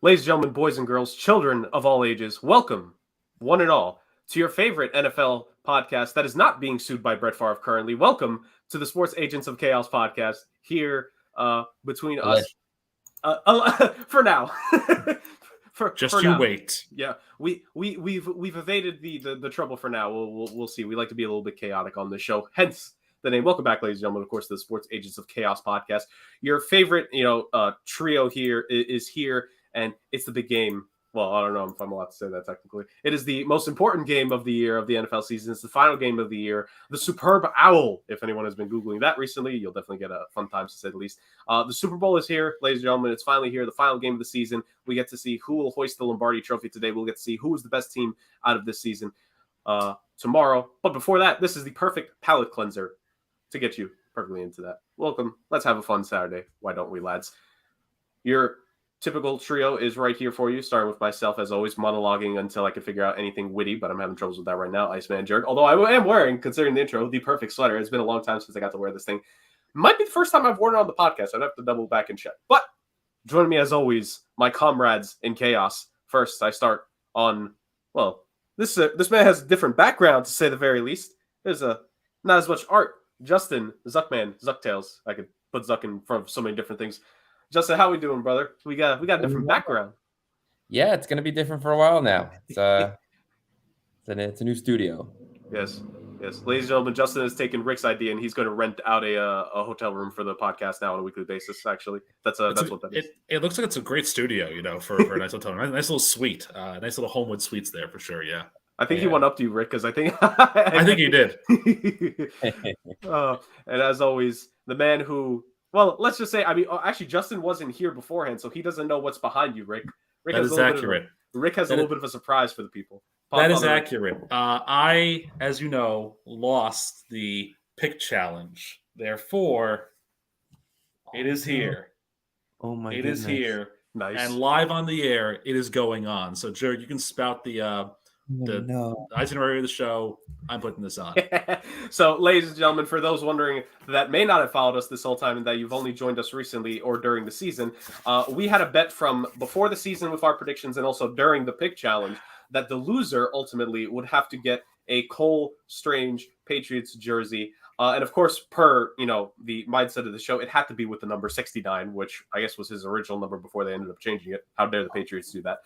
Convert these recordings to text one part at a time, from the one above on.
Ladies and gentlemen, boys and girls, children of all ages, welcome, one and all, to your favorite NFL podcast that is not being sued by Brett Favre currently. Welcome to the Sports Agents of Chaos podcast here between us for now. for now. Wait. Yeah, we've evaded the trouble for now. We'll see. We like to be a little bit chaotic on this show, hence the name. Welcome back, ladies and gentlemen. Of course, the Sports Agents of Chaos podcast. Your favorite, trio here is here, and it's the big game. Well, I don't know if I'm allowed to say that technically. It is the most important game of the year of the NFL season. It's the final game of the year. The Superb Owl. If anyone has been Googling that recently, you'll definitely get a fun time, to say the least. The Super Bowl is here, ladies and gentlemen. It's finally here, the final game of the season. We get to see who will hoist the Lombardi Trophy today. We'll get to see who is the best team out of this season tomorrow. But before that, this is the perfect palate cleanser to get you perfectly into that. Welcome. Let's have a fun Saturday. Why don't we, lads? Your typical trio is right here for you, starting with myself, as always, monologuing until I can figure out anything witty, but I'm having troubles with that right now. Iceman Jerk. Although I am wearing, considering the intro, the perfect sweater. It's been a long time since I got to wear this thing. Might be the first time I've worn it on the podcast. I'd have to double back and check. But joining me, as always, my comrades in chaos. First, I start on, well, this man has a different background, to say the very least. There's not as much art. Justin, Zuckman, Zucktails. I could put Zuck in front of so many different things. Justin, how we doing, brother? We got a different background. Yeah, it's gonna be different for a while now. It's a new studio. Yes. Ladies and gentlemen, Justin has taken Rick's idea and he's going to rent out a hotel room for the podcast now on a weekly basis. Actually, that's what that is. It looks like it's a great studio, for a nice hotel. Nice little suite, nice little Homewood suites there for sure. Yeah. I think he went up to you, Rick, because I think he did. And as always, the man who. Well, let's just say, actually, Justin wasn't here beforehand, so he doesn't know what's behind you, Rick. That is accurate. Rick has a little bit of a surprise for the people. That is accurate. I, as you know, lost the pick challenge. Therefore, it is here. Oh my goodness. It is here. Nice. And live on the air, it is going on. So, Jared, you can spout the itinerary of the show. I'm putting this on. So, ladies and gentlemen, for those wondering that may not have followed us this whole time and that you've only joined us recently or during the season, we had a bet from before the season with our predictions and also during the pick challenge that the loser ultimately would have to get a Cole Strange Patriots jersey. And of course, per the mindset of the show, it had to be with the number 69, which I guess was his original number before they ended up changing it. How dare the Patriots do that?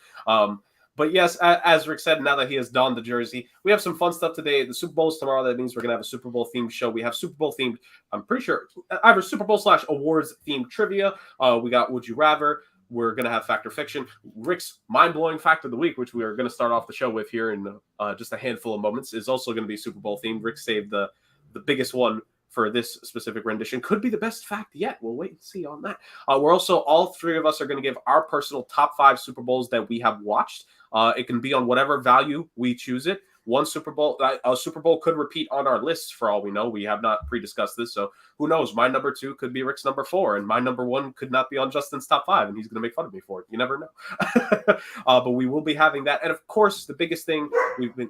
But yes, as Rick said, now that he has donned the jersey, we have some fun stuff today. The Super Bowl is tomorrow. That means we're going to have a Super Bowl themed show. We have Super Bowl themed, I'm pretty sure, either Super Bowl / awards themed trivia. We got Would You Rather. We're going to have Fact or Fiction. Rick's mind-blowing fact of the week, which we are going to start off the show with here in just a handful of moments, is also going to be Super Bowl themed. Rick saved the biggest one for this specific rendition. Could be the best fact yet. We'll wait and see on that. We're also, all three of us are going to give our personal top 5 Super Bowls that we have watched. It can be on whatever value we choose it. A Super Bowl could repeat on our lists for all we know. We have not pre-discussed this, so who knows? My number 2 could be Rick's number 4, and my number 1 could not be on Justin's top 5, and he's going to make fun of me for it. You never know. But we will be having that, and of course, the biggest thing we've been,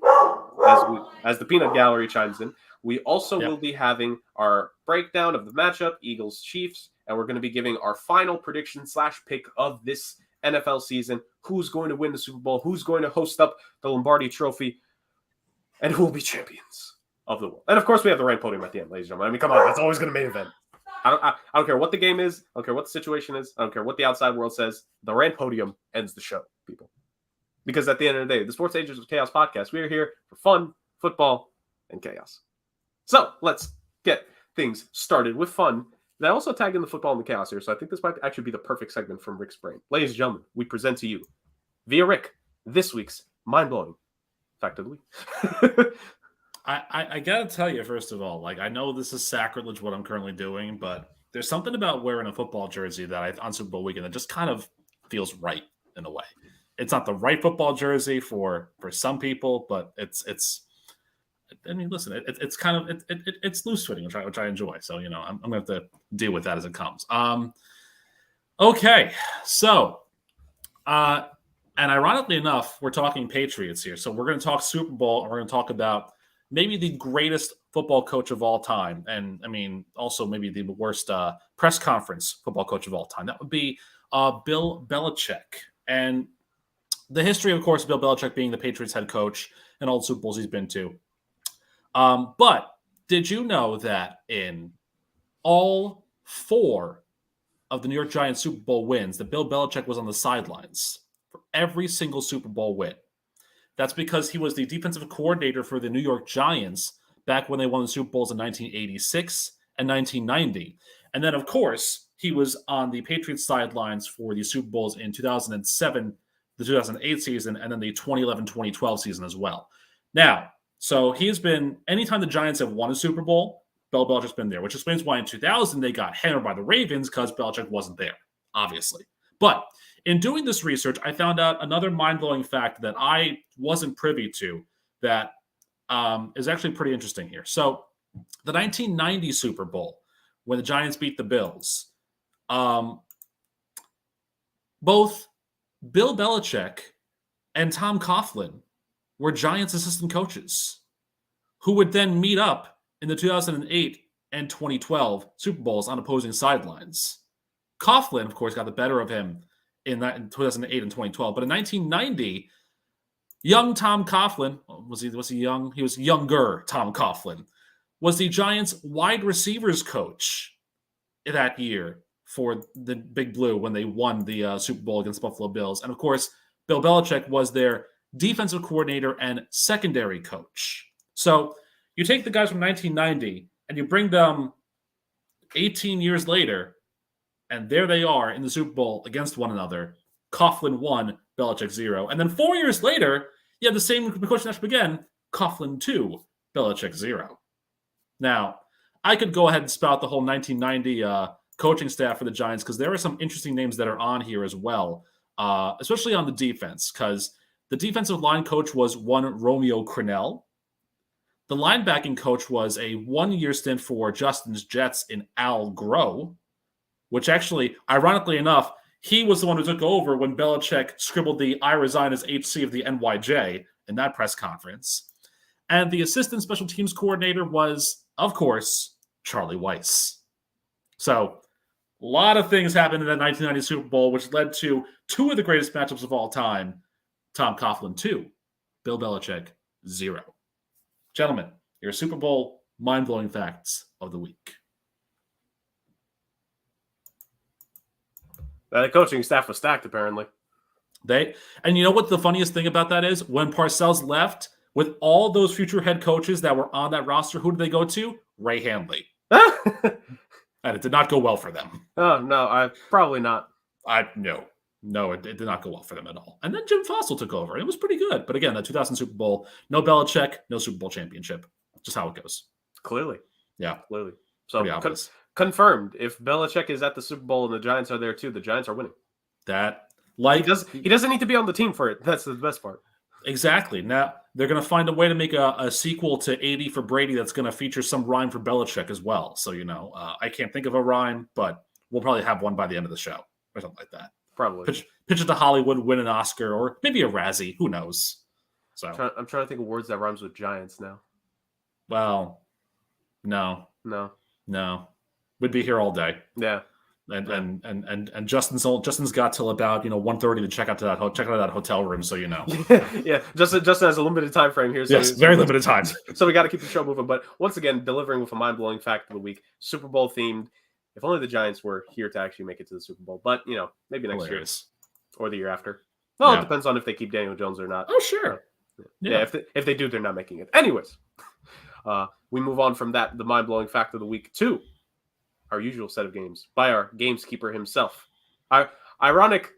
as the peanut gallery chimes in, we also will be having our breakdown of the matchup, Eagles-Chiefs, and we're going to be giving our final prediction / pick of this NFL season. Who's going to win the Super Bowl? Who's going to host up the Lombardi Trophy? And who will be champions of the world? And of course, we have the ranked podium at the end, ladies and gentlemen. Come on, that's always going to main event. I don't care what the game is. I don't care what the situation is. I don't care what the outside world says. The ranked podium ends the show, people. Because at the end of the day, the Sports Agents of Chaos podcast, we are here for fun, football, and chaos. So let's get things started with fun. That also tagged in the football and the chaos here, so I think this might actually be the perfect segment from Rick's brain. Ladies and gentlemen, we present to you, via Rick, this week's mind-blowing fact of the week. I gotta tell you, first of all, I know this is sacrilege what I'm currently doing, but there's something about wearing a football jersey that on Super Bowl weekend that just kind of feels right in a way. It's not the right football jersey for some people, but it's. I mean, listen, it's kind of it's loose fitting, which I enjoy. So I'm gonna have to deal with that as it comes. Okay, so and ironically enough, we're talking Patriots here. So we're going to talk Super Bowl, and we're going to talk about maybe the greatest football coach of all time, and I mean also maybe the worst press conference football coach of all time. That would be Bill Belichick. And the history, of course, of Bill Belichick being the Patriots head coach and all the Super Bowls he's been to. But did you know that in all 4 of the New York Giants Super Bowl wins, that Bill Belichick was on the sidelines for every single Super Bowl win? That's because he was the defensive coordinator for the New York Giants back when they won the Super Bowls in 1986 and 1990. And then, of course, he was on the Patriots sidelines for the Super Bowls in 2007, the 2008 season, and then the 2011-2012 season as well. Now, so he has been, anytime the Giants have won a Super Bowl, Bill Belichick's been there, which explains why in 2000 they got hammered by the Ravens, because Belichick wasn't there, obviously. But in doing this research, I found out another mind-blowing fact that I wasn't privy to that is actually pretty interesting here. So the 1990 Super Bowl, when the Giants beat the Bills, both Bill Belichick and Tom Coughlin were Giants assistant coaches who would then meet up in the 2008 and 2012 Super Bowls on opposing sidelines. Coughlin, of course, got the better of him in 2008 and 2012. But in 1990, young Tom Coughlin, was he young? He was younger Tom Coughlin, was the Giants wide receivers coach that year for the Big Blue when they won the Super Bowl against the Buffalo Bills. And of course, Bill Belichick was their defensive coordinator and secondary coach. So you take the guys from 1990 and you bring them 18 years later, and there they are in the Super Bowl against one another. Coughlin 1, Belichick 0. And then 4 years later, you have the same coaching matchup again. Coughlin 2, Belichick 0. Now, I could go ahead and spout the whole 1990 coaching staff for the Giants because there are some interesting names that are on here as well, especially on the defense, because the defensive line coach was one Romeo Crennel. The linebacking coach was a one-year stint for Justin's Jets in Al Groh, which actually, ironically enough, he was the one who took over when Belichick scribbled the "I resign as HC of the NYJ" in that press conference. And the assistant special teams coordinator was, of course, Charlie Weiss. So a lot of things happened in that 1990 Super Bowl, which led to 2 of the greatest matchups of all time. Tom Coughlin 2, Bill Belichick 0. Gentlemen, your Super Bowl mind-blowing facts of the week. The coaching staff was stacked, apparently. And you know what the funniest thing about that is? When Parcells left, with all those future head coaches that were on that roster, who did they go to? Ray Handley. And it did not go well for them. Oh, no, probably not. No, it did not go well for them at all. And then Jim Fossil took over. It was pretty good. But again, the 2000 Super Bowl, no Belichick, no Super Bowl championship. Just how it goes. Clearly. Yeah. Clearly. So confirmed, if Belichick is at the Super Bowl and the Giants are there too, the Giants are winning. He doesn't need to be on the team for it. That's the best part. Exactly. Now, they're going to find a way to make a sequel to 80 for Brady that's going to feature some rhyme for Belichick as well. So, I can't think of a rhyme, but we'll probably have one by the end of the show or something like that. Probably. Pitch it to Hollywood, win an Oscar, or maybe a Razzie. Who knows? So I'm trying to think of words that rhymes with Giants now. Well, no. We'd be here all day. Yeah. And Justin's got till about 1:30 to check out that hotel room, so Yeah, Justin has a limited time frame here. So yes, very limited time. So we got to keep the show moving. But once again, delivering with a mind-blowing fact of the week, Super Bowl themed. If only the Giants were here to actually make it to the Super Bowl. But maybe next year or the year after. Well, It depends on if they keep Daniel Jones or not. Oh, sure. Yeah. If they do, they're not making it. Anyways, we move on from that, the mind-blowing fact of the week, to our usual set of games by our gameskeeper himself. Ironic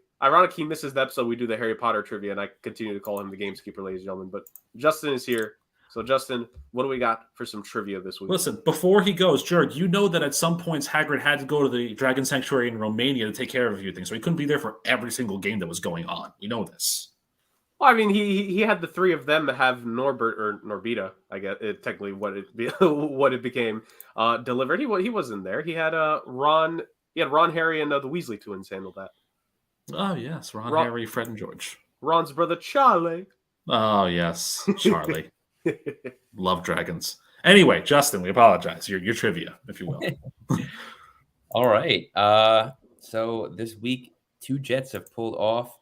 he misses the episode we do the Harry Potter trivia, and I continue to call him the gameskeeper, ladies and gentlemen. But Justin is here. So, Justin, what do we got for some trivia this week? Listen, before he goes, Jared, you know that at some points Hagrid had to go to the Dragon Sanctuary in Romania to take care of a few things, so he couldn't be there for every single game that was going on. We know this. Well, I mean, he had the 3 of them have Norbert or Norbita, I guess, technically what it became, delivered. He wasn't there. He had Ron, Harry, and the Weasley twins handle that. Oh yes, Ron, Harry, Fred, and George. Ron's brother Charlie. Oh yes, Charlie. Love dragons. Anyway, Justin, we apologize. Your trivia, if you will. All right. So this week, 2 Jets have pulled off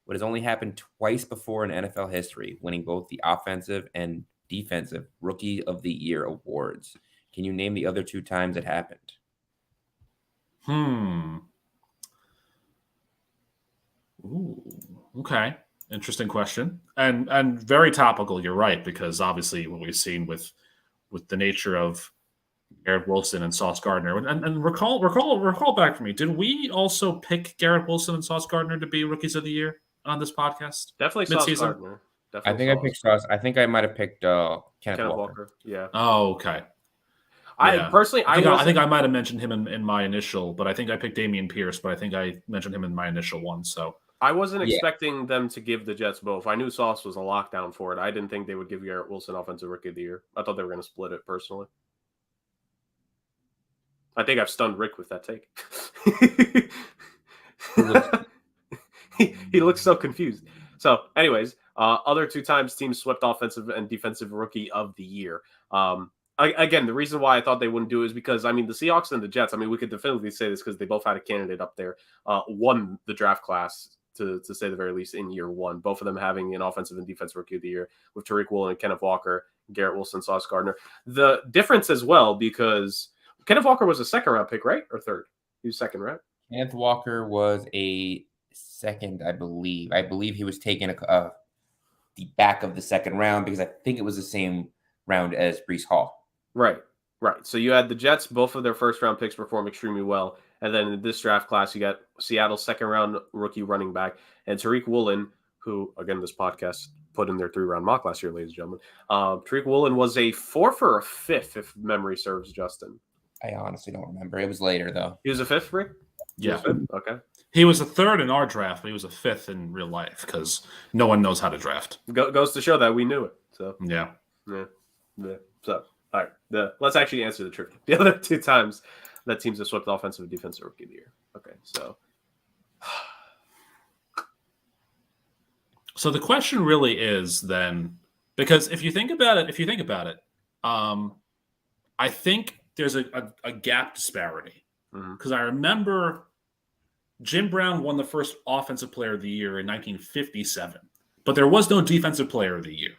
what has only happened twice before in NFL history, winning both the offensive and defensive Rookie of the Year awards. Can you name the other 2 times it happened? Ooh, okay. Interesting question. And very topical, you're right, because obviously what we've seen with the nature of Garrett Wilson and Sauce Gardner. And recall back for me. Did we also pick Garrett Wilson and Sauce Gardner to be Rookies of the Year on this podcast? Definitely Sauce Gardner. I think I picked Sauce. I think I might have picked Kenneth Walker. Yeah. Oh, okay. I personally, I think I might have mentioned him in my initial, but I think I picked Dameon Pierce, but I think I mentioned him in my initial one. So I wasn't expecting them to give the Jets both. I knew Sauce was a lockdown for it. I didn't think they would give Garrett Wilson Offensive Rookie of the Year. I thought they were going to split it personally. I think I've stunned Rick with that take. He looks so confused. So, anyways, other 2 times teams swept Offensive and Defensive Rookie of the Year. Again, the reason why I thought they wouldn't do it is because, I mean, the Seahawks and the Jets, I mean, we could definitively say this because they both had a candidate up there, won the draft class, to say the very least, in year 1. Both of them having an Offensive and Defensive Rookie of the Year with Tariq Woolen and Kenneth Walker, Garrett Wilson, Sauce Gardner. The difference as well, because Kenneth Walker was a 2nd-round pick, right? Or 3rd? He was 2nd, right? Kenneth Walker was a 2nd, I believe. I believe he was taken the back of the 2nd round because I think it was the same round as Breece Hall. Right. So you had the Jets, both of their 1st-round picks perform extremely well. And then in this draft class, you got Seattle's 2nd-round rookie running back and Tariq Woolen, who, again, this podcast put in their 3-round mock last year, ladies and gentlemen. Tariq Woolen was a 4th or a 5th, if memory serves, Justin. I honestly don't remember. It was later, though. He was a 5th, Rick? Yeah. Okay. He was a 3rd in our draft, but he was a 5th in real life because no one knows how to draft. Goes to show that we knew it. So yeah. So all right, let's actually answer the trivia. The other 2 times that teams have swept Offensive and Defensive Rookie of the Year. Okay, so the question really is then, because if you think about it, I think there's a gap disparity because I remember Jim Brown won the first Offensive Player of the Year in 1957, but there was no Defensive Player of the Year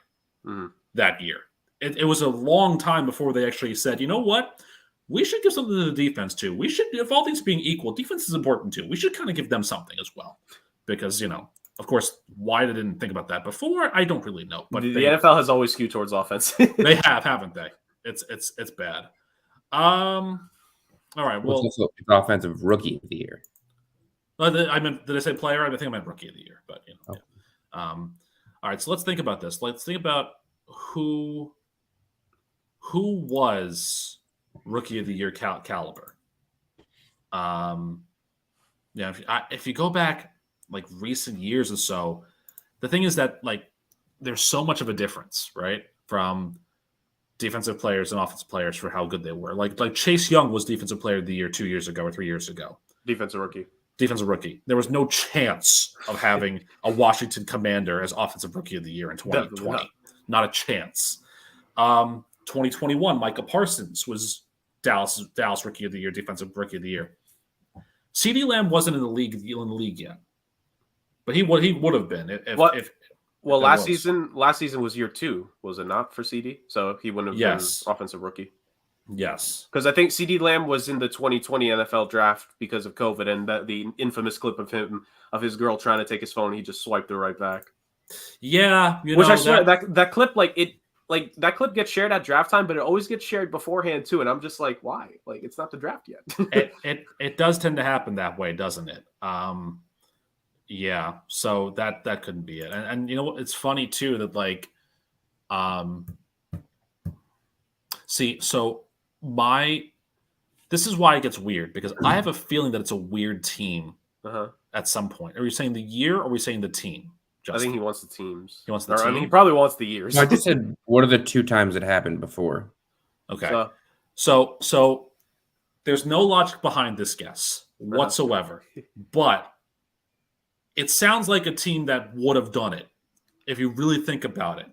that year. It was a long time before they actually said, you know what? We should give something to the defense, too. We should, if all things being equal, defense is important, too. We should kind of give them something as well. Because, of course, why they didn't think about that before, I don't really know. But the NFL has always skewed towards offense. They have, haven't they? It's bad. All right, well. It's Offensive Rookie of the Year. Did I say player? I think I meant Rookie of the Year. But, all right, so let's think about this. Let's think about who was Rookie of the Year caliber. If you go back like recent years or so, the thing is that like there's so much of a difference, right, from defensive players and offensive players for how good they were. Like Chase Young was Defensive Player of the Year 2 years ago or 3 years ago. Defensive rookie. There was no chance of having a Washington Commander as Offensive Rookie of the Year in 2020. Not a chance. 2021, Micah Parsons was Dallas Rookie of the Year, Defensive Rookie of the Year. CeeDee Lamb wasn't in the league yet, but he would have been if last season was year 2, was it not, for CD? So he wouldn't have been Offensive Rookie. Yes, because I think CeeDee Lamb was in the 2020 NFL draft because of COVID, and the infamous clip of his girl trying to take his phone, he just swiped it right back. Yeah, I swear that clip that clip gets shared at draft time, but it always gets shared beforehand too. And I'm just like, why? Like, it's not the draft yet. it does tend to happen that way, doesn't it? Yeah. So that couldn't be it. And you know what? It's funny too that like, this is why it gets weird, because I have a feeling that it's a weird team at some point. Are we saying the year or are we saying the team? Justin? I think he wants the teams. He wants the team? I mean, he probably wants the years. No, I just said, what are the 2 times it happened before? Okay. So there's no logic behind this guess whatsoever. But it sounds like a team that would have done it if you really think about it,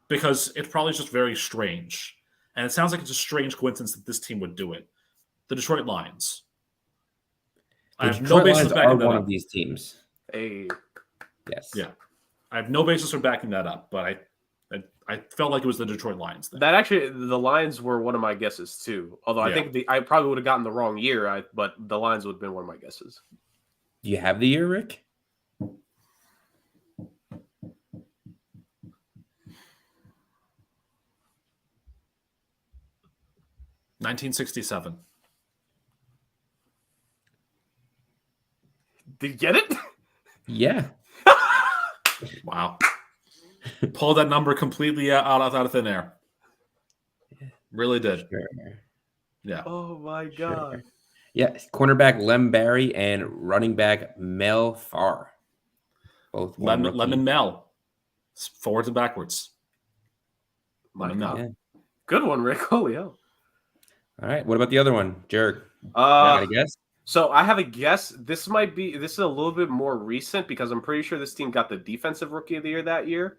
because it's probably just very strange. And it sounds like it's a strange coincidence that this team would do it. The Detroit Lions. The Detroit Lions are one of these teams. Hey. Yes. Yeah. I have no basis for backing that up, but I felt like it was the Detroit Lions thing. That actually, the Lions were one of my guesses too. Although I think I probably would have gotten the wrong year, but the Lions would have been one of my guesses. Do you have the year, Rick? 1967. Did you get it? Yeah. Wow. Pulled that number completely out of thin air. Really did. Sure. Yeah. Oh my God. Sure. Yeah. Cornerback Lem Barry and running back Mel Farr. Both Lemon Mel. Forwards and backwards. My Lemon God. Mel. Yeah. Good one, Rick. Holy hell. All right. What about the other one, Jerg? Got a guess? So I have a guess. This is a little bit more recent because I'm pretty sure this team got the defensive rookie of the year that year.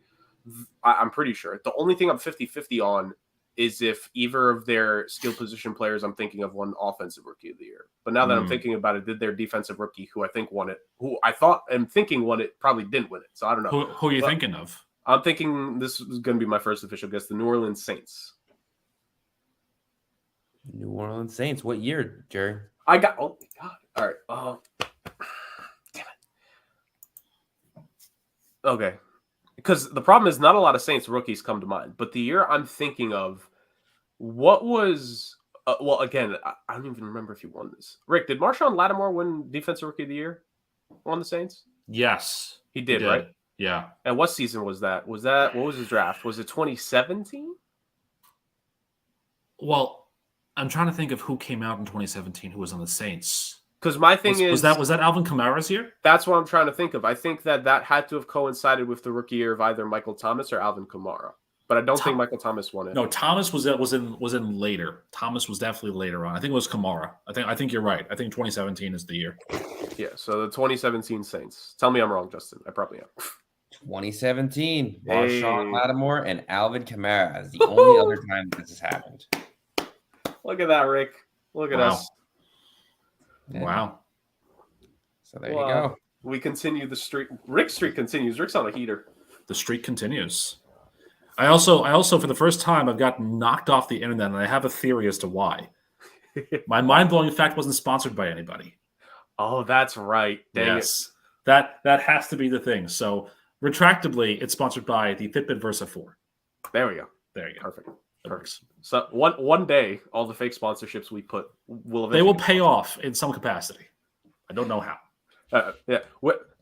I'm pretty sure. The only thing I'm 50-50 on is if either of their skill position players I'm thinking of won offensive rookie of the year. But now that I'm thinking about it, did their defensive rookie, who I think won it, who I thought I'm thinking won it, probably didn't win it. So I don't know. Who are you thinking of? I'm thinking this is going to be my first official guess, the New Orleans Saints. New Orleans Saints. What year, Jerg? Oh my God. All right. Damn it. Okay. Because the problem is not a lot of Saints rookies come to mind. But the year I'm thinking of, what was... well, again, I don't even remember if he won this. Rick, did Marshawn Lattimore win Defensive Rookie of the Year on the Saints? Yes. He did, right? Yeah. And what season was that? What was his draft? Was it 2017? Well, I'm trying to think of who came out in 2017 who was on the Saints. Because my thing was that Alvin Kamara's year? That's what I'm trying to think of. I think that had to have coincided with the rookie year of either Michael Thomas or Alvin Kamara. But I don't think Michael Thomas won it. No, Thomas was in later. Thomas was definitely later on. I think it was Kamara. I think you're right. I think 2017 is the year. Yeah, so the 2017 Saints. Tell me I'm wrong, Justin. I probably am. 2017. Marshawn Lattimore and Alvin Kamara is the only other time this has happened. Look at that, Rick. Look at us. Yeah. Wow. So there you go. We continue the streak. Rick's streak continues. Rick's on a heater. The streak continues. I also for the first time I've gotten knocked off the internet, and I have a theory as to why. My mind-blowing fact wasn't sponsored by anybody. Oh, that's right. Dang it. That has to be the thing. So retractably, it's sponsored by the Fitbit Versa 4. There we go. There you go. Perfect. Perfect. So one day, all the fake sponsorships we put they will pay off in some capacity. I don't know how. Yeah.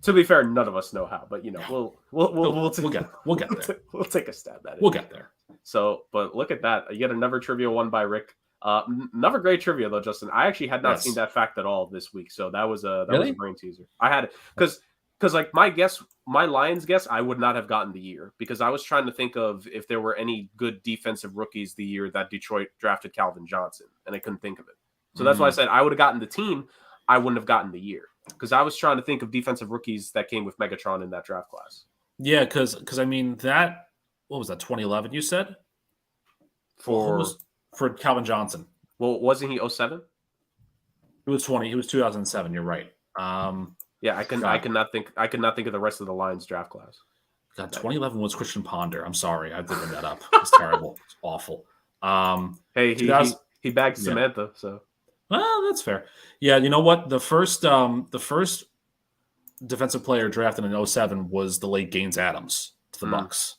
To be fair, none of us know how, but we'll get there. We'll take a stab at it. We'll get there. So, but look at that. Yet another trivia won by Rick. Another great trivia though, Justin. I actually had not seen that fact at all this week, so that was a brain teaser. I had it because like my Lions guess, I would not have gotten the year because I was trying to think of if there were any good defensive rookies the year that Detroit drafted Calvin Johnson, and I couldn't think of it. So that's why I said I would have gotten the team. I wouldn't have gotten the year because I was trying to think of defensive rookies that came with Megatron in that draft class. Yeah, because I mean what was that 2011? You said for Calvin Johnson. Well, wasn't he 07? He was 20. He was 2007. You're right. Yeah, I could not think of the rest of the Lions draft class. God, 2011 was Christian Ponder. I'm sorry, I did bring that up. It's terrible. It's awful. Hey, he bagged Samantha, so. Well, that's fair. Yeah, you know what? The first defensive player drafted in 07 was the late Gaines Adams to the Bucks.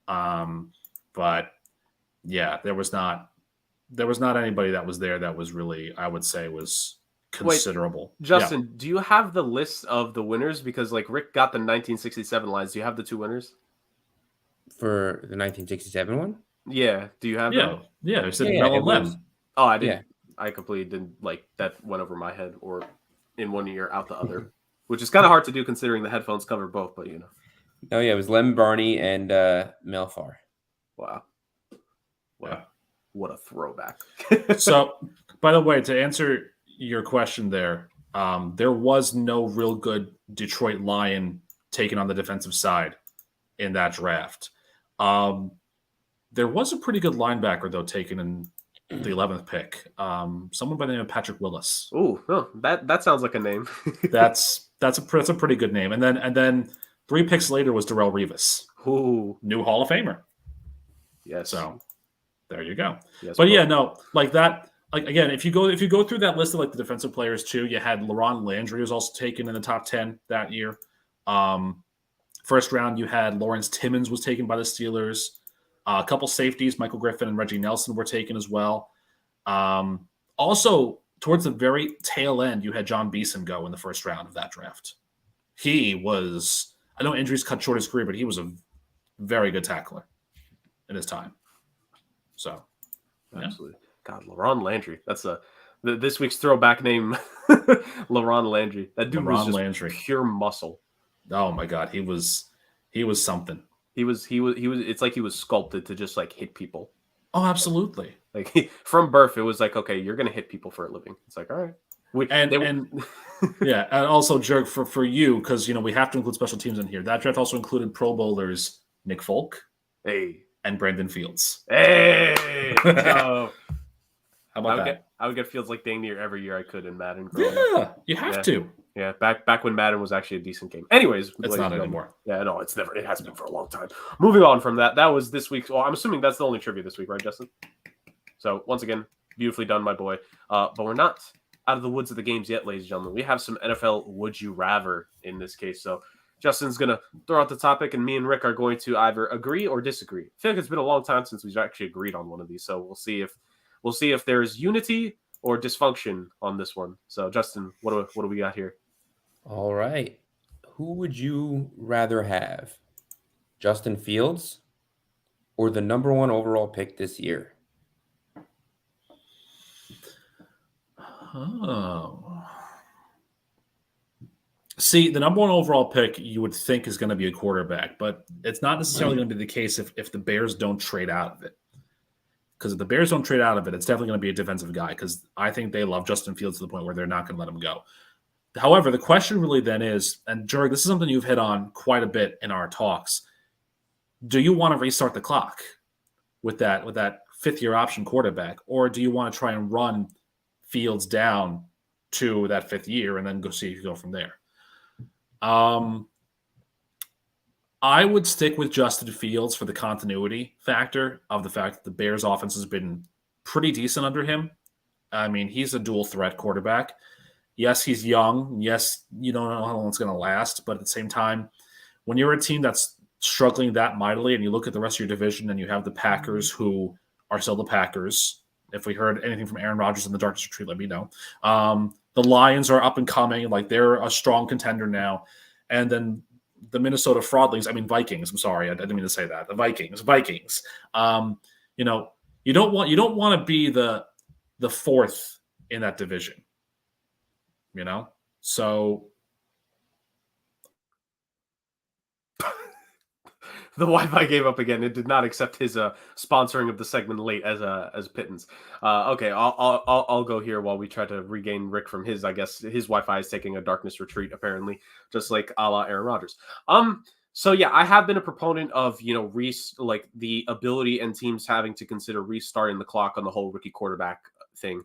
But yeah, there was not anybody that was there that was really, I would say, was considerable. Wait, Justin, do you have the list of the winners? Because like Rick got the 1967 Lions. Do you have the two winners for the 1967 one? Yeah. Do you have them? Yeah. I said Mel and Lem. Oh, I didn't. Yeah. I completely didn't that went over my head or in one ear out the other, which is kind of hard to do considering the headphones cover both, but Oh yeah, it was Lem Barney and Mel Farr. Wow. Yeah. What a throwback. So, by the way, to answer your question there was no real good Detroit Lion taken on the defensive side in that draft. There was a pretty good linebacker, though, taken in the 11th pick. Someone by the name of Patrick Willis. Ooh, that sounds like a name. that's a pretty good name. And then 3 picks later was Darrelle Revis, Ooh, new Hall of Famer. yes. So there you go. Yes, But yeah, no, like that. Like again, if you go through that list of like the defensive players too, you had LaRon Landry was also taken in the top 10 that year. First round, you had Lawrence Timmons was taken by the Steelers. A couple safeties, Michael Griffin and Reggie Nelson, were taken as well. Also, towards the very tail end, you had John Beeson go in the first round of that draft. He was, I know injuries cut short his career, but he was a very good tackler in his time. So, yeah. Absolutely. God, LaRon Landry. That's this week's throwback name, LaRon Landry. That dude was LaRon just Landry. pure muscle. Oh my God, he was something. He was. It's like he was sculpted to just like hit people. Oh, absolutely. Like from birth, it was like, okay, you're gonna hit people for a living. It's like, all right. Yeah, and also Jerk for you, because we have to include special teams in here. That draft also included Pro Bowlers Nick Folk, and Brandon Fields. Hey, how about that? I would get Fields like dang near every year I could in Madden. Yeah, you have to. Yeah, back when Madden was actually a decent game. Anyways, it's not anymore. Yeah, no, it's never. It hasn't been for a long time. Moving on from that, that was this week's. Well, I'm assuming that's the only trivia this week, right, Justin? So once again, beautifully done, my boy. But we're not out of the woods of the games yet, ladies and gentlemen. We have some NFL Would You Rather in this case. So Justin's gonna throw out the topic, and me and Rick are going to either agree or disagree. I feel like it's been a long time since we've actually agreed on one of these, so we'll see if there's unity or dysfunction on this one. So Justin, what do we got here? All right. Who would you rather have? Justin Fields or the number 1 overall pick this year? Oh. See, the number 1 overall pick you would think is going to be a quarterback, but it's not necessarily going to be the case if the Bears don't trade out of it. Because if the Bears don't trade out of it, it's definitely going to be a defensive guy, because I think they love Justin Fields to the point where they're not going to let him go. However, the question really then is, and Jurg, this is something you've hit on quite a bit in our talks. Do you want to restart the clock with that 5th-year option quarterback, or do you want to try and run Fields down to that 5th year and then go see if you go from there? I would stick with Justin Fields for the continuity factor of the fact that the Bears' offense has been pretty decent under him. I mean, he's a dual threat quarterback. Yes, he's young. Yes, you don't know how long it's going to last. But at the same time, when you're a team that's struggling that mightily and you look at the rest of your division and you have the Packers, who are still the Packers. If we heard anything from Aaron Rodgers in the darkness retreat, let me know. The Lions are up and coming. Like, they're a strong contender now. And then the Minnesota Vikings. I'm sorry. I didn't mean to say that. The Vikings. You don't want to be the 4th in that division. So the Wi-Fi gave up again. It did not accept his sponsoring of the segment late as pittance. Okay, I'll go here while we try to regain Rick from his. I guess his Wi-Fi is taking a darkness retreat, apparently, just like a la Aaron Rodgers. So yeah, I have been a proponent of the ability and teams having to consider restarting the clock on the whole rookie quarterback thing.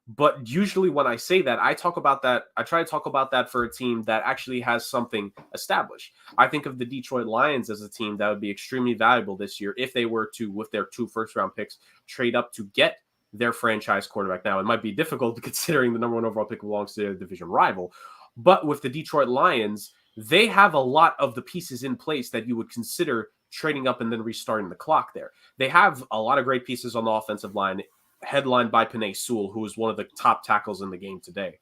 But usually when I say that, I try to talk about that for a team that actually has something established. I think of the Detroit Lions as a team that would be extremely valuable this year if they were to, with their 2 first-round picks, trade up to get their franchise quarterback. Now, it might be difficult considering the number 1 overall pick belongs to their division rival. But with the Detroit Lions, they have a lot of the pieces in place that you would consider trading up and then restarting the clock there. They have a lot of great pieces on the offensive line, headlined by Penei Sewell, who is one of the top tackles in the game today.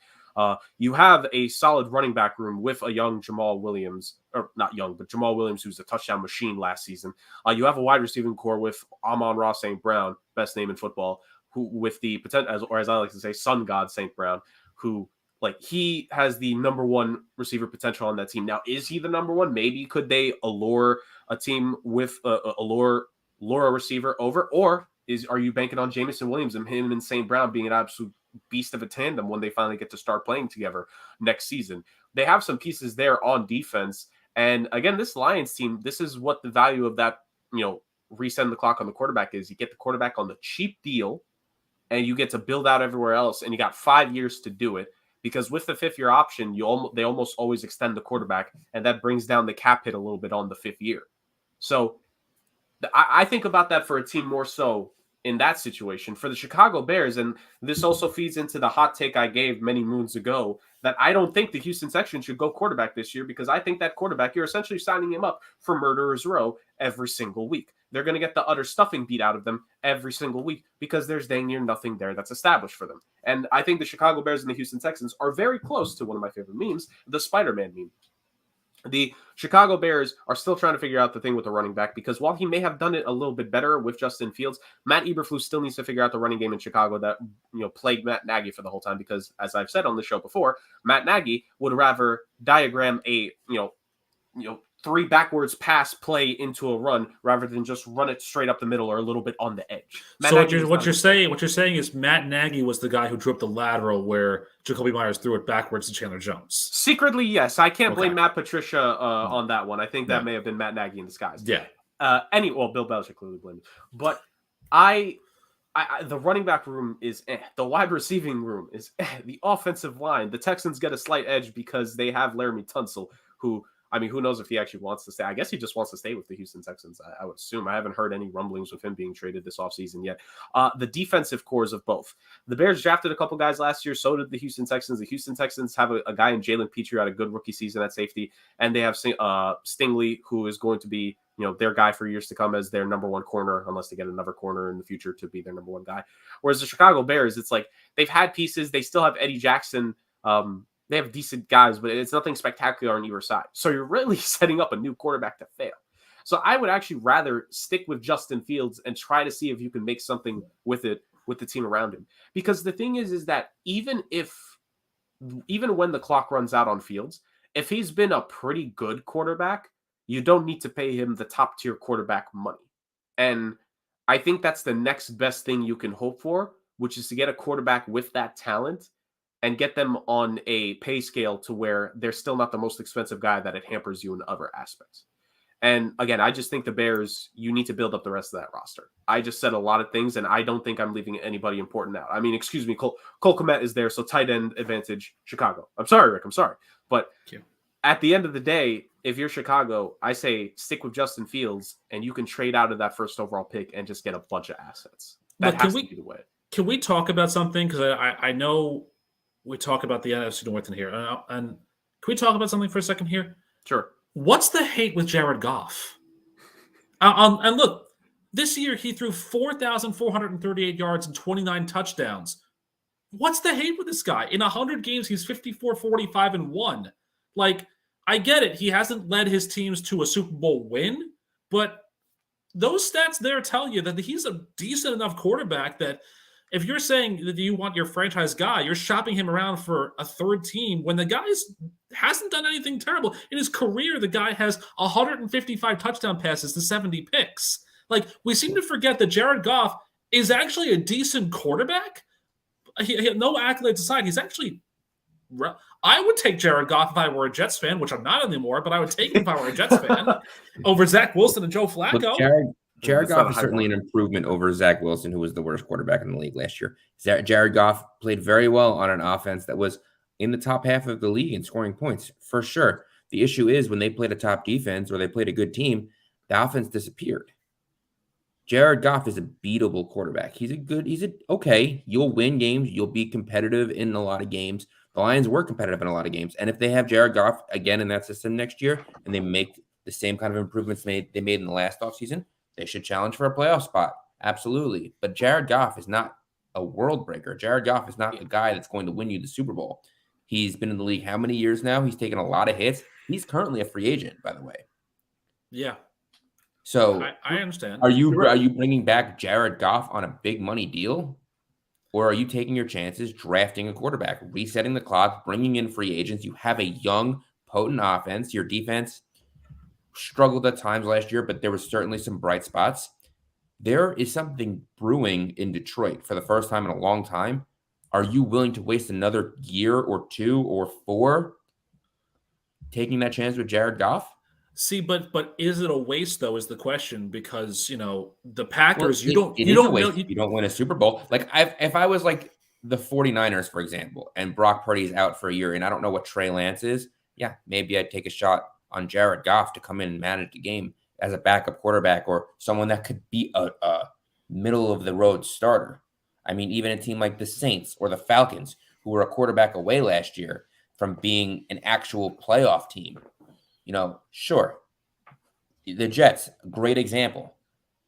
You have a solid running back room with a young Jamal Williams, or not young, but Jamal Williams, who's a touchdown machine last season. You have a wide receiving core with Amon-Ra St. Brown, best name in football, who with the potential, or as I like to say, Sun God St. Brown, who he has the number 1 receiver potential on that team. Now, is he the number 1? Maybe could they allure a team with allure a receiver over, or are you banking on Jameson Williams and him and St. Brown being an absolute beast of a tandem when they finally get to start playing together next season? They have some pieces there on defense. And again, this Lions team, this is what the value of that, resetting the clock on the quarterback is. You get the quarterback on the cheap deal and you get to build out everywhere else. And you got 5 years to do it. because with the fifth-year option, they almost always extend the quarterback, and that brings down the cap hit a little bit on the fifth year. So I think about that for a team more so in that situation. For the Chicago Bears, and this also feeds into the hot take I gave many moons ago, that I don't think the Houston Texans should go quarterback this year, because I think that quarterback, you're essentially signing him up for Murderer's Row every single week. They're going to get the utter stuffing beat out of them every single week because there's dang near nothing there that's established for them. And I think the Chicago Bears and the Houston Texans are very close to one of my favorite memes, the Spider-Man meme. The Chicago Bears are still trying to figure out the thing with the running back, because while he may have done it a little bit better with Justin Fields, Matt Eberflus still needs to figure out the running game in Chicago that plagued Matt Nagy for the whole time. Because as I've said on the show before, Matt Nagy would rather diagram a 3 backwards pass play into a run rather than just run it straight up the middle or a little bit on the edge. So what you're saying is Matt Nagy was the guy who drew up the lateral where Jacoby Myers threw it backwards to Chandler Jones. Secretly, yes. I can't blame Matt Patricia on that one. I think that may have been Matt Nagy in disguise. Yeah. Bill Belichick clearly blamed him. But the running back room is the wide receiving room is the offensive line. The Texans get a slight edge because they have Laramie Tunsil, who, who knows if he actually wants to stay? I guess he just wants to stay with the Houston Texans, I would assume. I haven't heard any rumblings with him being traded this offseason yet. The defensive cores of both. The Bears drafted a couple guys last year, so did the Houston Texans. The Houston Texans have a guy in Jalen Petrie who had a good rookie season at safety, and they have Stingley, who is going to be their guy for years to come as their number one corner, unless they get another corner in the future to be their number one guy. Whereas the Chicago Bears, it's like they've had pieces. They still have Eddie Jackson. They have decent guys, but it's nothing spectacular on either side. So you're really setting up a new quarterback to fail. So I would actually rather stick with Justin Fields and try to see if you can make something with it, with the team around him. Because the thing is that even when the clock runs out on Fields, if he's been a pretty good quarterback, you don't need to pay him the top tier quarterback money. And I think that's the next best thing you can hope for, which is to get a quarterback with that talent and get them on a pay scale to where they're still not the most expensive guy that it hampers you in other aspects. And again, I just think the Bears, you need to build up the rest of that roster. I just said a lot of things, and I don't think I'm leaving anybody important out. Excuse me, Cole Kmet is there, so tight end advantage, Chicago. I'm sorry, Rick, I'm sorry. But at the end of the day, if you're Chicago, I say stick with Justin Fields, and you can trade out of that first overall pick and just get a bunch of assets. That has to be the way. Can we talk about something? Because I know we talk about the NFC North in here. And can we talk about something for a second here? Sure. What's the hate with Jared Goff? And look, this year he threw 4,438 yards and 29 touchdowns. What's the hate with this guy? In 100 games, he's 54-45-1. Like, I get it. He hasn't led his teams to a Super Bowl win, but those stats there tell you that he's a decent enough quarterback that if you're saying that you want your franchise guy, you're shopping him around for a third team when the guy hasn't done anything terrible. In his career, the guy has 155 touchdown passes to 70 picks. Like, we seem to forget that Jared Goff is actually a decent quarterback. No accolades aside, he's actually... I would take Jared Goff if I were a Jets fan, which I'm not anymore, but I would take him if I were a Jets fan over Zach Wilson and Joe Flacco. Look, Jared Goff is certainly an improvement over Zach Wilson, who was the worst quarterback in the league last year. Jared Goff played very well on an offense that was in the top half of the league in scoring points, for sure. The issue is when they played a top defense or they played a good team, the offense disappeared. Jared Goff is a beatable quarterback. Okay, you'll win games. You'll be competitive in a lot of games. The Lions were competitive in a lot of games. And if they have Jared Goff again in that system next year and they make the same kind of improvements they made in the last offseason, they should challenge for a playoff spot. Absolutely. But Jared Goff is not a world breaker. Jared Goff is not the guy that's going to win you the Super Bowl. He's been in the league how many years now? He's taken a lot of hits. He's currently a free agent, by the way. Yeah. So I understand. Are you bringing back Jared Goff on a big money deal? Or are you taking your chances, drafting a quarterback, resetting the clock, bringing in free agents? You have a young, potent offense. Your defense struggled at times last year, but there was certainly some bright spots. There is something brewing in Detroit for the first time in a long time. Are you willing to waste another year or 2 or 4 taking that chance with Jared Goff? See, but is it a waste though? Is the question, because the Packers, you don't win a Super Bowl. Like if I was like the 49ers, for example, and Brock Purdy's out for a year, and I don't know what Trey Lance is, yeah, maybe I'd take a shot on Jared Goff to come in and manage the game as a backup quarterback or someone that could be a middle-of-the-road starter. I mean, even a team like the Saints or the Falcons, who were a quarterback away last year from being an actual playoff team, sure. The Jets, great example.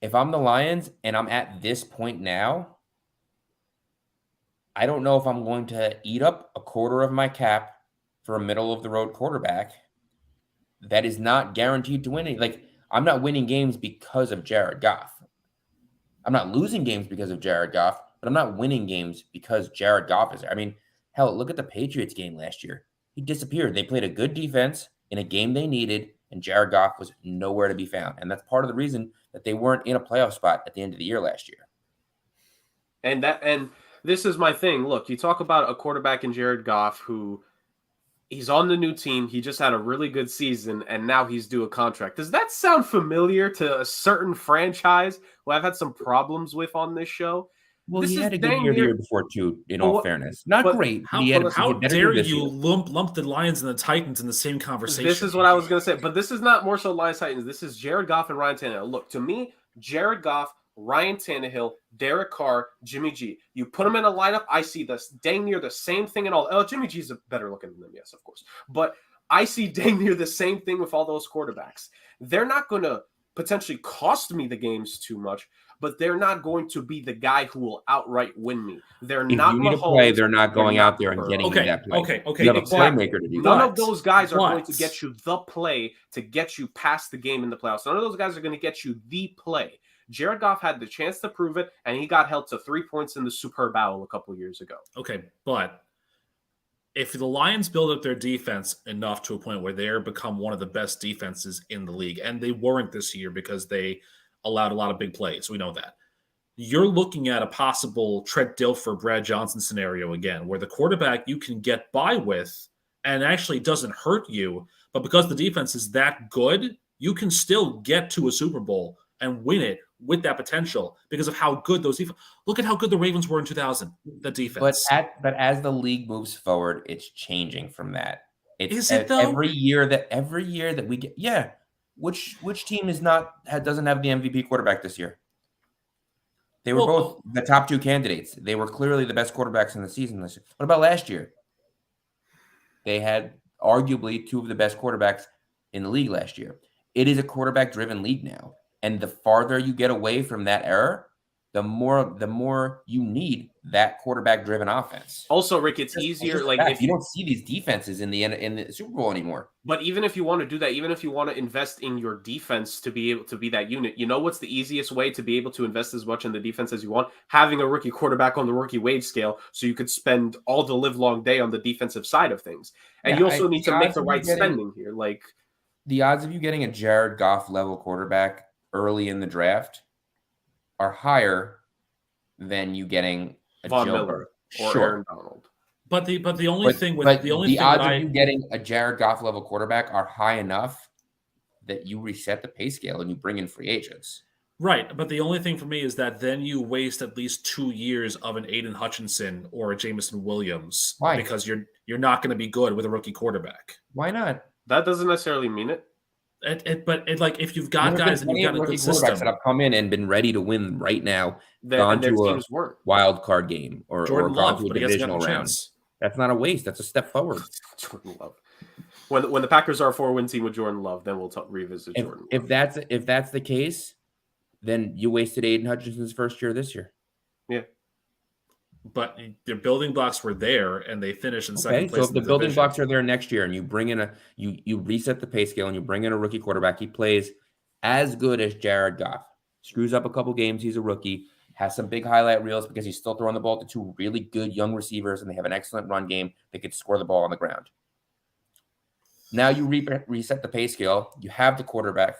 If I'm the Lions and I'm at this point now, I don't know if I'm going to eat up a quarter of my cap for a middle-of-the-road quarterback that is not guaranteed to win. Like, I'm not winning games because of Jared Goff. I'm not losing games because of Jared Goff, but I'm not winning games because Jared Goff is there. I mean, hell, look at the Patriots game last year. He disappeared. They played a good defense in a game they needed, and Jared Goff was nowhere to be found. And that's part of the reason that they weren't in a playoff spot at the end of the year last year. And this is my thing. Look, you talk about a quarterback in Jared Goff who he's on the new team. He just had a really good season, and now he's due a contract. Does that sound familiar to a certain franchise who I've had some problems with on this show? Well, he had a good year the year before, too, in all fairness. Not great. How dare you lump the Lions and the Titans in the same conversation? This is what I was going to say. But this is not more so Lions Titans. This is Jared Goff and Ryan Tannehill. Look, to me, Jared Goff, Ryan Tannehill, Derek Carr, Jimmy G. You put them in a lineup, I see this dang near the same thing in all. Oh, Jimmy G's better looking than them, yes, of course. But I see dang near the same thing with all those quarterbacks. They're not going to potentially cost me the games too much, but they're not going to be the guy who will outright win me. They're not. If you need a play, they're not going out there and getting you that play. Okay. You have a playmaker to do that. None of those guys are going to get you the play to get you past the game in the playoffs. None of those guys are going to get you the play. Jared Goff had the chance to prove it, and he got held to 3 points in the Super Bowl a couple years ago. Okay, but if the Lions build up their defense enough to a point where they're become one of the best defenses in the league, and they weren't this year because they allowed a lot of big plays, we know that. You're looking at a possible Trent Dilfer, Brad Johnson scenario again, where the quarterback you can get by with and actually doesn't hurt you, but because the defense is that good, you can still get to a Super Bowl and win it with that potential because of how good those defense. Look at how good the Ravens were in 2000. The defense. But as the league moves forward, it's changing from that. Is it though? Every year that we get, yeah. Which team doesn't have the MVP quarterback this year? They were both the top two candidates. They were clearly the best quarterbacks in the season this year. What about last year? They had arguably two of the best quarterbacks in the league last year. It is a quarterback-driven league now. And the farther you get away from that era, the more you need that quarterback-driven offense. Also, Rick, it's easier. Like if you don't see these defenses in the Super Bowl anymore. But even if you want to do that, even if you want to invest in your defense to be able to be that unit, you know what's the easiest way to be able to invest as much in the defense as you want? Having a rookie quarterback on the rookie wage scale, so you could spend all the livelong day on the defensive side of things. And you also need to make the right spending here. Like the odds of you getting a Jared Goff level quarterback early in the draft are higher than you getting a Von Joe Miller or Aaron Donald. But the only thing with the odds of you getting a Jared Goff level quarterback are high enough that you reset the pay scale and you bring in free agents. Right, but the only thing for me is that then you waste at least 2 years of an Aiden Hutchinson or a Jameson Williams. Why? Because you're not going to be good with a rookie quarterback. Why not? That doesn't necessarily mean it. But if you've got guys and you've got a good system that have come in and been ready to win right now, gone to a wild card game or gone to a divisional round. That's not a waste. That's a step forward. Jordan Love. When the Packers are a 4-win team with Jordan Love, then we'll revisit Jordan Love. If that's the case, then you wasted Aiden Hutchinson's first year this year. Yeah. But their building blocks were there, and they finished in second place. So if the building blocks are there next year, and you bring in you reset the pay scale, and you bring in a rookie quarterback, he plays as good as Jared Goff. Screws up a couple games, he's a rookie. Has some big highlight reels because he's still throwing the ball to two really good young receivers, and they have an excellent run game. They could score the ball on the ground. Now you reset the pay scale. You have the quarterback.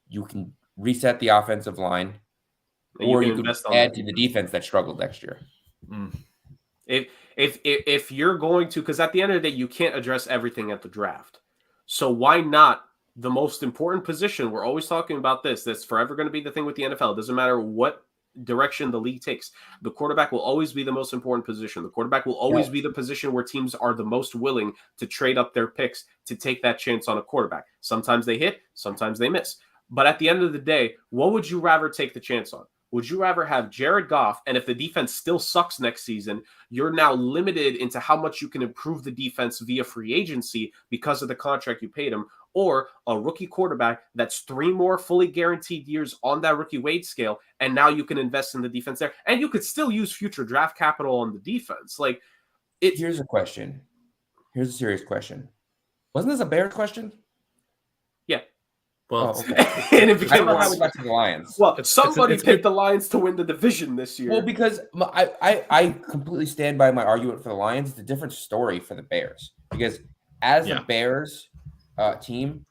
You can reset the offensive line. Or you can add to the defense that struggled next year. If you're going to, because at the end of the day, you can't address everything at the draft. So why not the most important position? We're always talking about this. That's forever going to be the thing with the NFL. It doesn't matter what direction the league takes, the quarterback will always be the most important position. The quarterback will always be the position where teams are the most willing to trade up their picks to take that chance on a quarterback. Sometimes they hit, sometimes they miss. But at the end of the day, what would you rather take the chance on? Would you rather have Jared Goff, and if the defense still sucks next season, you're now limited into how much you can improve the defense via free agency because of the contract you paid him, or a rookie quarterback that's 3 more fully guaranteed years on that rookie wage scale, and now you can invest in the defense there, and you could still use future draft capital on the defense. Like, here's a question. Here's a serious question. Wasn't this a Bears question? Yeah. Well, okay. And it became I don't know how we got to the Lions. Well, somebody picked the Lions to win the division this year. Well, because I completely stand by my argument for the Lions. It's a different story for the Bears. Because as a Bears team,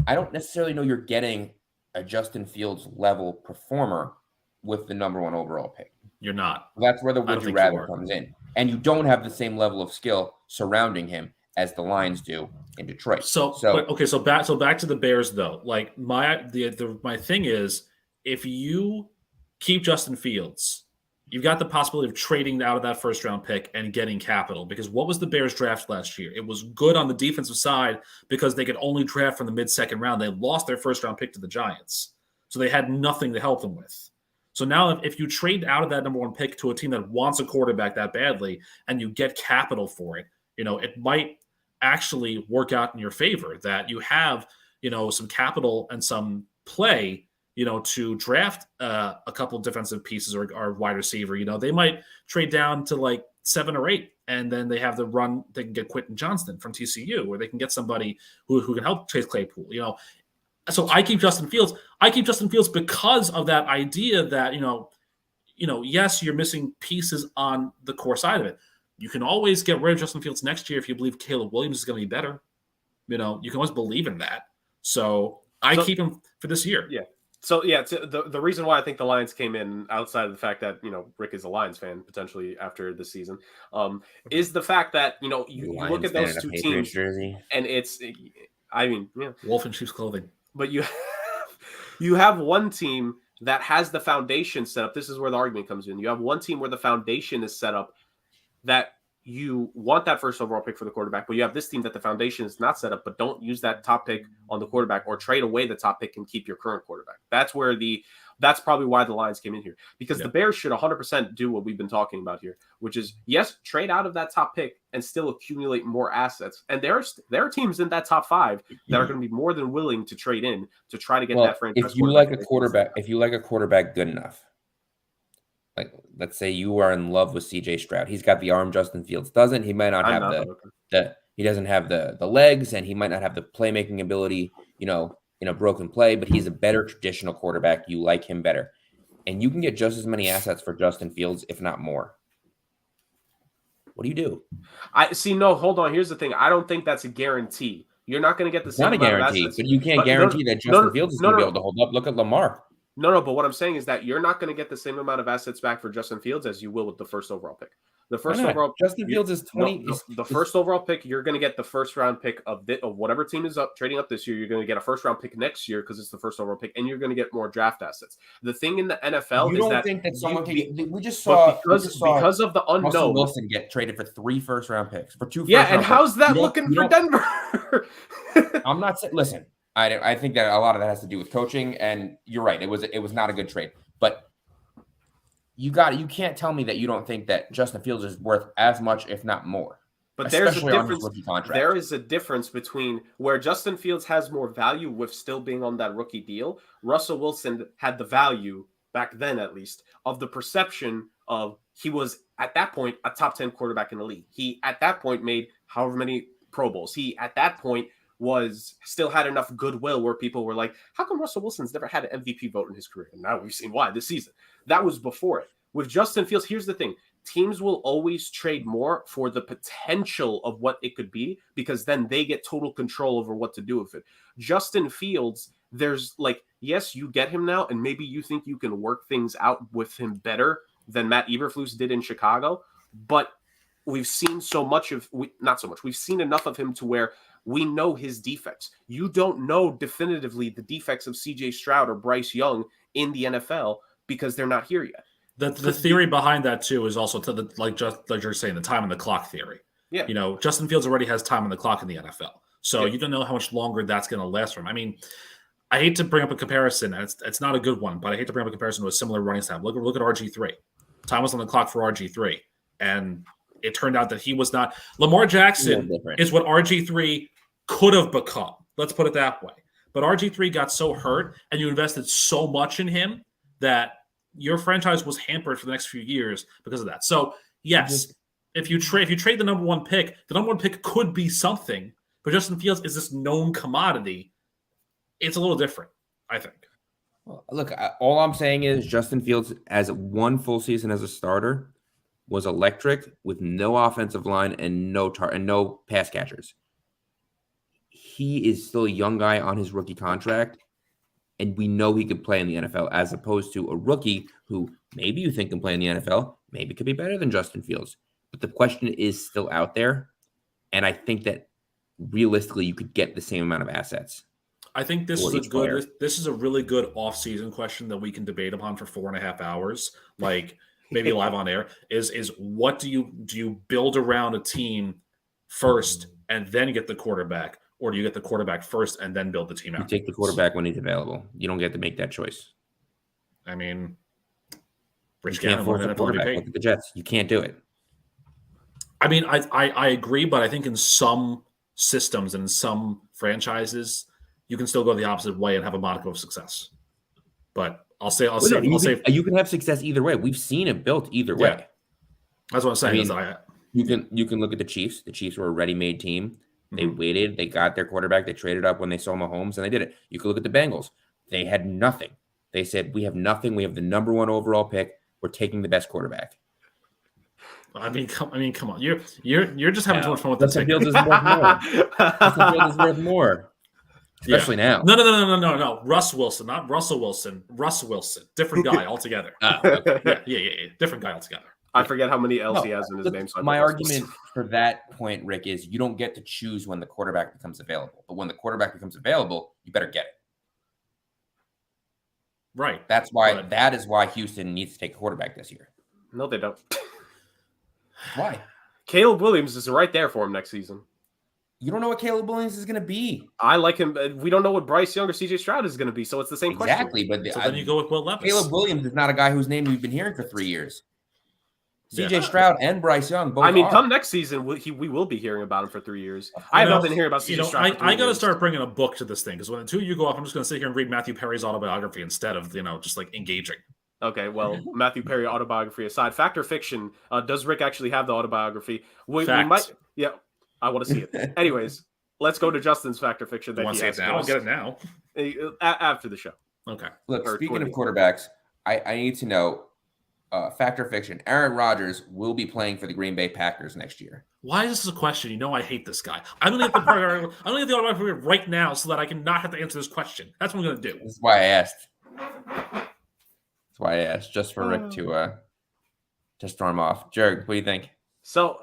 I don't necessarily know you're getting a Justin Fields level performer with the number 1 overall pick. You're not. That's where the would you rather comes in. And you don't have the same level of skill surrounding him as the Lions do in Detroit. So back to the Bears though. Like my thing is, if you keep Justin Fields, you've got the possibility of trading out of that first round pick and getting capital. Because what was the Bears draft last year? It was good on the defensive side because they could only draft from the mid-second round. They lost their first round pick to the Giants, so they had nothing to help them with. So now if you trade out of that number 1 pick to a team that wants a quarterback that badly and you get capital for it, it might actually work out in your favor that you have, some capital and some play, to draft a couple defensive pieces or wide receiver. They might trade down to like 7 or 8, and then they have the run. They can get Quentin Johnston from TCU, or they can get somebody who can help Chase Claypool. So I keep Justin Fields. I keep Justin Fields because of that idea that yes, you're missing pieces on the core side of it. You can always get rid of Justin Fields next year if you believe Caleb Williams is going to be better. You can always believe in that. So I keep him for this year. Yeah. So, the reason why I think the Lions came in, outside of the fact that, Rick is a Lions fan potentially after this season, is the fact that, you look at those two teams jersey. And it's, Wolf in sheep's clothing. But you have one team that has the foundation set up. This is where the argument comes in. You have one team where the foundation is set up that you want that first overall pick for the quarterback, but you have this team that the foundation is not set up, but don't use that top pick on the quarterback or trade away the top pick and keep your current quarterback. That's probably why the Lions came in here, because the Bears should 100% do what we've been talking about here, which is, yes, trade out of that top pick and still accumulate more assets. And there are teams in that top 5 that are going to be more than willing to trade in to try to get that franchise. If you like a quarterback good enough, like, let's say you are in love with CJ Stroud. He's got the arm Justin Fields doesn't. He might not have he doesn't have the legs, and he might not have the playmaking ability, in a broken play, but he's a better traditional quarterback. You like him better. And you can get just as many assets for Justin Fields, if not more. What do? No, hold on. Here's the thing. I don't think that's a guarantee. You're not going to get the same amount of assets. But you can't guarantee that Justin Fields is going to be able to hold up. Look at Lamar. No, but what I'm saying is that you're not going to get the same amount of assets back for Justin Fields as you will with the first overall pick. The first overall Justin Fields is 20. The first overall pick, you're going to get the first round pick of whatever team is trading up this year. You're going to get a first round pick next year because it's the first overall pick, and you're going to get more draft assets. The thing in the NFL is that think that someone we just saw because of the unknown. Russell Wilson get traded for 3 first round picks for 2. And how's that looking for Denver? I'm not saying. Listen, I think that a lot of that has to do with coaching, and you're right. It was not a good trade, but. You can't tell me that you don't think that Justin Fields is worth as much, if not more. But there's a difference. There is a difference between where Justin Fields has more value with still being on that rookie deal. Russell Wilson had the value back then, at least, of the perception of he was at that point a top 10 quarterback in the league. He at that point made however many Pro Bowls. He at that point still had enough goodwill where people were like, how come Russell Wilson's never had an MVP vote in his career? And now we've seen why this season. That was before it. With Justin Fields, here's the thing. Teams will always trade more for the potential of what it could be, because then they get total control over what to do with it. Justin Fields, there's yes, you get him now, and maybe you think you can work things out with him better than Matt Eberflus did in Chicago, but we've seen we've seen enough of him to where we know his defects. You don't know definitively the defects of CJ Stroud or Bryce Young in the NFL, because they're not here yet. The theory behind that too is also like you're saying, the time on the clock theory. Yeah. You know, Justin Fields already has time on the clock in the NFL. So you don't know how much longer that's going to last for him. I mean, I hate to bring up a comparison, and it's not a good one, but I hate to bring up a comparison to a similar running style. Look at RG3. Time was on the clock for RG3, and it turned out that he was not. Lamar Jackson is what RG3 could have become. Let's put it that way. But RG3 got so hurt, and you invested so much in him that your franchise was hampered for the next few years because of that. So, yes, if you trade the number one pick, the number one pick could be something, but Justin Fields is this known commodity. It's a little different, I think. Well, look, all I'm saying is Justin Fields, as one full season as a starter, was electric with no offensive line and no pass catchers. He is still a young guy on his rookie contract, and we know he could play in the NFL, as opposed to a rookie who maybe you think can play in the NFL, maybe could be better than Justin Fields. But the question is still out there, and I think that realistically you could get the same amount of assets. I think this is a really good off-season question that we can debate upon for 4.5 hours, like maybe live on air. Is what do you build around a team first and then get the quarterback, or do you get the quarterback first and then build the team out? You take the quarterback when he's available. You don't get to make that choice. I mean, Rich can't afford the quarterback. Look at the Jets. You can't do it. I mean, I agree, but I think in some systems and in some franchises, you can still go the opposite way and have a modicum of success. But I'll say you can have success either way. We've seen it built either way. Yeah. That's what I'm saying. You can look at the Chiefs. The Chiefs were a ready-made team. They waited. They got their quarterback. They traded up when they saw Mahomes, and they did it. You can look at the Bengals. They had nothing. They said, we have nothing. We have the number one overall pick. We're taking the best quarterback. I mean, come on. You're just having too much fun with this. Justin Fields is worth more. Justin Fields is worth more. Especially now. No. Russ Wilson, not Russell Wilson. Russ Wilson. Different guy altogether. Okay. Yeah. Different guy altogether. I forget how many L's he has in his name. So my argument for that point, Rick, is you don't get to choose when the quarterback becomes available. But when the quarterback becomes available, you better get it. Right. That is why Houston needs to take a quarterback this year. No, they don't. Why? Caleb Williams is right there for him next season. You don't know what Caleb Williams is going to be. I like him. We don't know what Bryce Young or CJ Stroud is going to be, so it's the same question. Exactly, but then you go with Will Levis. Caleb Williams is not a guy whose name we've been hearing for 3 years. CJ Stroud and Bryce Young both. Come next season, we will be hearing about him for 3 years. I have not been hearing about CJ Stroud. I got to start bringing a book to this thing, because when the two of you go off, I'm just going to sit here and read Matthew Perry's autobiography instead of just like engaging. Okay, well, Matthew Perry autobiography aside, fact or fiction? Does Rick actually have the autobiography? We might. Yeah, I want to see it. Anyways, let's go to Justin's fact or fiction. That he has now. I'll get it now. After the show. Okay. Look, speaking of quarterbacks, I need to know. Fact or fiction? Aaron Rodgers will be playing for the Green Bay Packers next year. Why is this a question? You know I hate this guy. I'm going to get the autobiography right now so that I can not have to answer this question. That's what I'm going to do. This is why I asked. Just for Rick to storm off. Jerg, what do you think? So,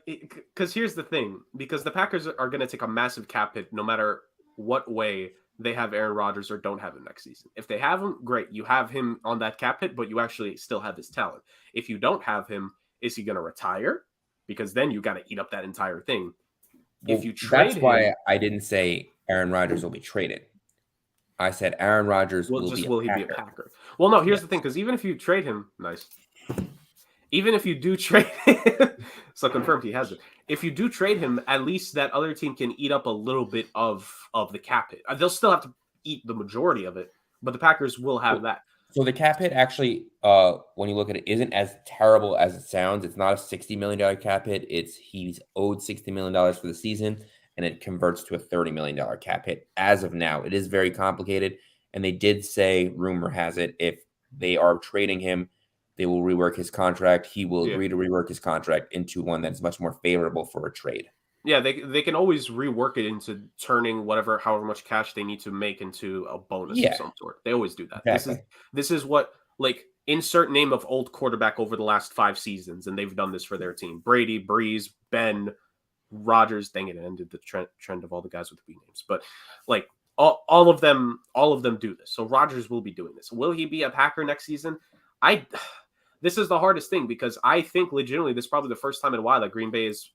because here's the thing. Because the Packers are going to take a massive cap hit no matter what way they have Aaron Rodgers or don't have him next season. If they have him, great. You have him on that cap hit, but you actually still have his talent. If you don't have him, is he going to retire? Because then you got to eat up that entire thing. Well, if you trade that's why I didn't say Aaron Rodgers will be traded. I said Aaron Rodgers will be a Packer. Well, no, here's the thing, because even if you trade him, even if you do trade him, so confirmed he has it. If you do trade him, at least that other team can eat up a little bit of the cap hit. They'll still have to eat the majority of it, but the Packers will have that. So the cap hit actually, when you look at it, isn't as terrible as it sounds. It's not a $60 million cap hit. He's owed $60 million for the season, and it converts to a $30 million cap hit as of now. It is very complicated, and they did say, rumor has it, if they are trading him, they will rework his contract. He will agree to rework his contract into one that's much more favorable for a trade. Yeah, they can always rework it into turning however much cash they need to make into a bonus of some sort. They always do that. Exactly. This is what, insert name of old quarterback over the last 5 seasons, and they've done this for their team. Brady, Breeze, Ben, Rodgers. Dang it ended the trend of all the guys with B names. But All of them do this. So Rodgers will be doing this. Will he be a Packer next season? This is the hardest thing because I think legitimately this is probably the first time in a while that Green Bay is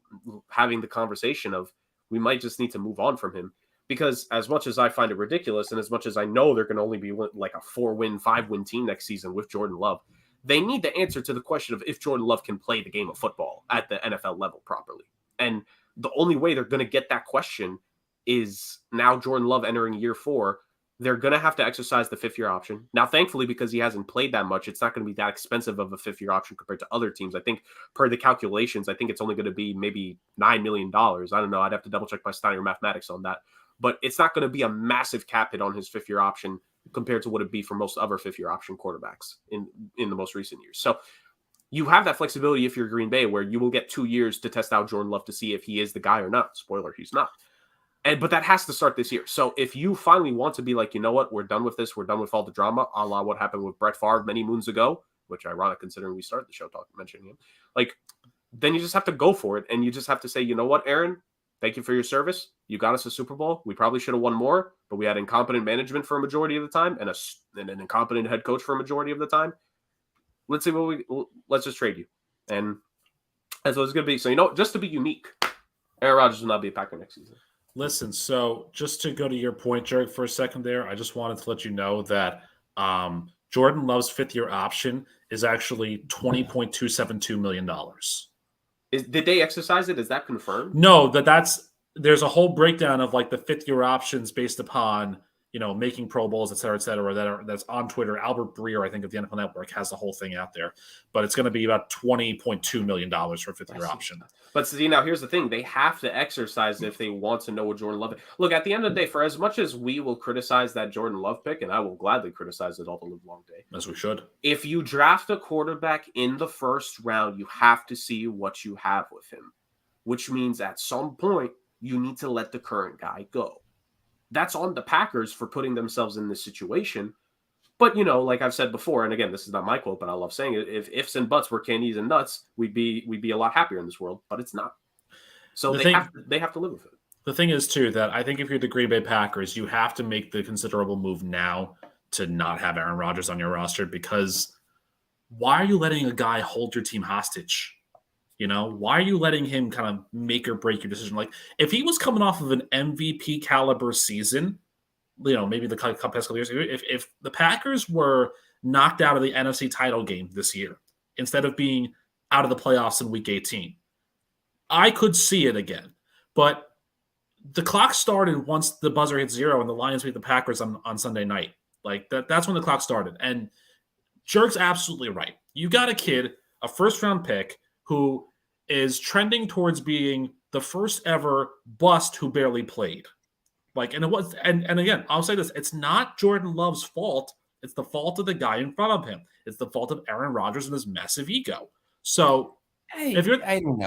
having the conversation of we might just need to move on from him. Because as much as I find it ridiculous and as much as I know they're going to only be like a 4-win, 5-win team next season with Jordan Love, they need the answer to the question of if Jordan Love can play the game of football at the NFL level properly. And the only way they're going to get that question is now Jordan Love entering year 4. They're going to have to exercise the 5th-year option. Now, thankfully, because he hasn't played that much, it's not going to be that expensive of a 5th-year option compared to other teams. I think per the calculations, I think it's only going to be maybe $9 million. I don't know. I'd have to double check my Steiner mathematics on that. But it's not going to be a massive cap hit on his 5th-year option compared to what it'd be for most other 5th-year option quarterbacks in the most recent years. So you have that flexibility if you're Green Bay where you will get 2 years to test out Jordan Love to see if he is the guy or not. Spoiler, he's not. But that has to start this year. So if you finally want to be like, you know what, we're done with this. We're done with all the drama, a la what happened with Brett Favre many moons ago, which ironic considering we started the show mentioning him. Like, then you just have to go for it. And you just have to say, you know what, Aaron, thank you for your service. You got us a Super Bowl. We probably should have won more, but we had incompetent management for a majority of the time and an incompetent head coach for a majority of the time. Let's see let's just trade you. And that's what it's going to be. So, you know, just to be unique, Aaron Rodgers will not be a Packer next season. Listen, so just to go to your point, Jared, for a second there, I just wanted to let you know that Jordan Love's 5th-year option is actually $20.272 million. Did they exercise it? Is that confirmed? No, there's a whole breakdown of like the 5th-year options based upon, you know, making Pro Bowls, et cetera, that's on Twitter. Albert Breer, I think, of the NFL Network has the whole thing out there. But it's going to be about $20.2 million for a 5th-year option. But see, now here's the thing. They have to exercise if they want to know what Jordan Love is. Look, at the end of the day, for as much as we will criticize that Jordan Love pick, and I will gladly criticize it all the live long day. As we should. If you draft a quarterback in the 1st round, you have to see what you have with him, which means at some point, you need to let the current guy go. That's on the Packers for putting themselves in this situation. But, you know, like I've said before, and again, this is not my quote, but I love saying it. If ifs and buts were candies and nuts, we'd be a lot happier in this world, but it's not. So they have to live with it. The thing is, too, that I think if you're the Green Bay Packers, you have to make the considerable move now to not have Aaron Rodgers on your roster, because why are you letting a guy hold your team hostage? You know, why are you letting him kind of make or break your decision? Like, if he was coming off of an MVP caliber season, you know, maybe the past couple years, if the Packers were knocked out of the NFC title game this year instead of being out of the playoffs in Week 18, I could see it again. But the clock started once the buzzer hit 0 and the Lions beat the Packers on Sunday night. Like, that's when the clock started. And Jerk's absolutely right. You got a kid, a first-round pick, who is trending towards being the first ever bust who barely played. Like, and it was, and again, I'll say this, it's not Jordan Love's fault. It's the fault of the guy in front of him. It's the fault of Aaron Rodgers and his massive ego. So I don't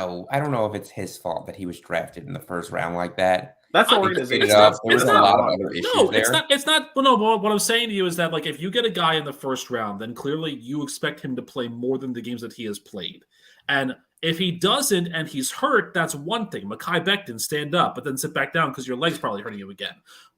know if it's his fault that he was drafted in the 1st round like that. That's the organization. There was a lot of other issues there. It's not. Well, no, what I'm saying to you is that, like, if you get a guy in the 1st round, then clearly you expect him to play more than the games that he has played. And if he doesn't and he's hurt, that's one thing. Mekhi Becton, stand up, but then sit back down because your leg's probably hurting you again.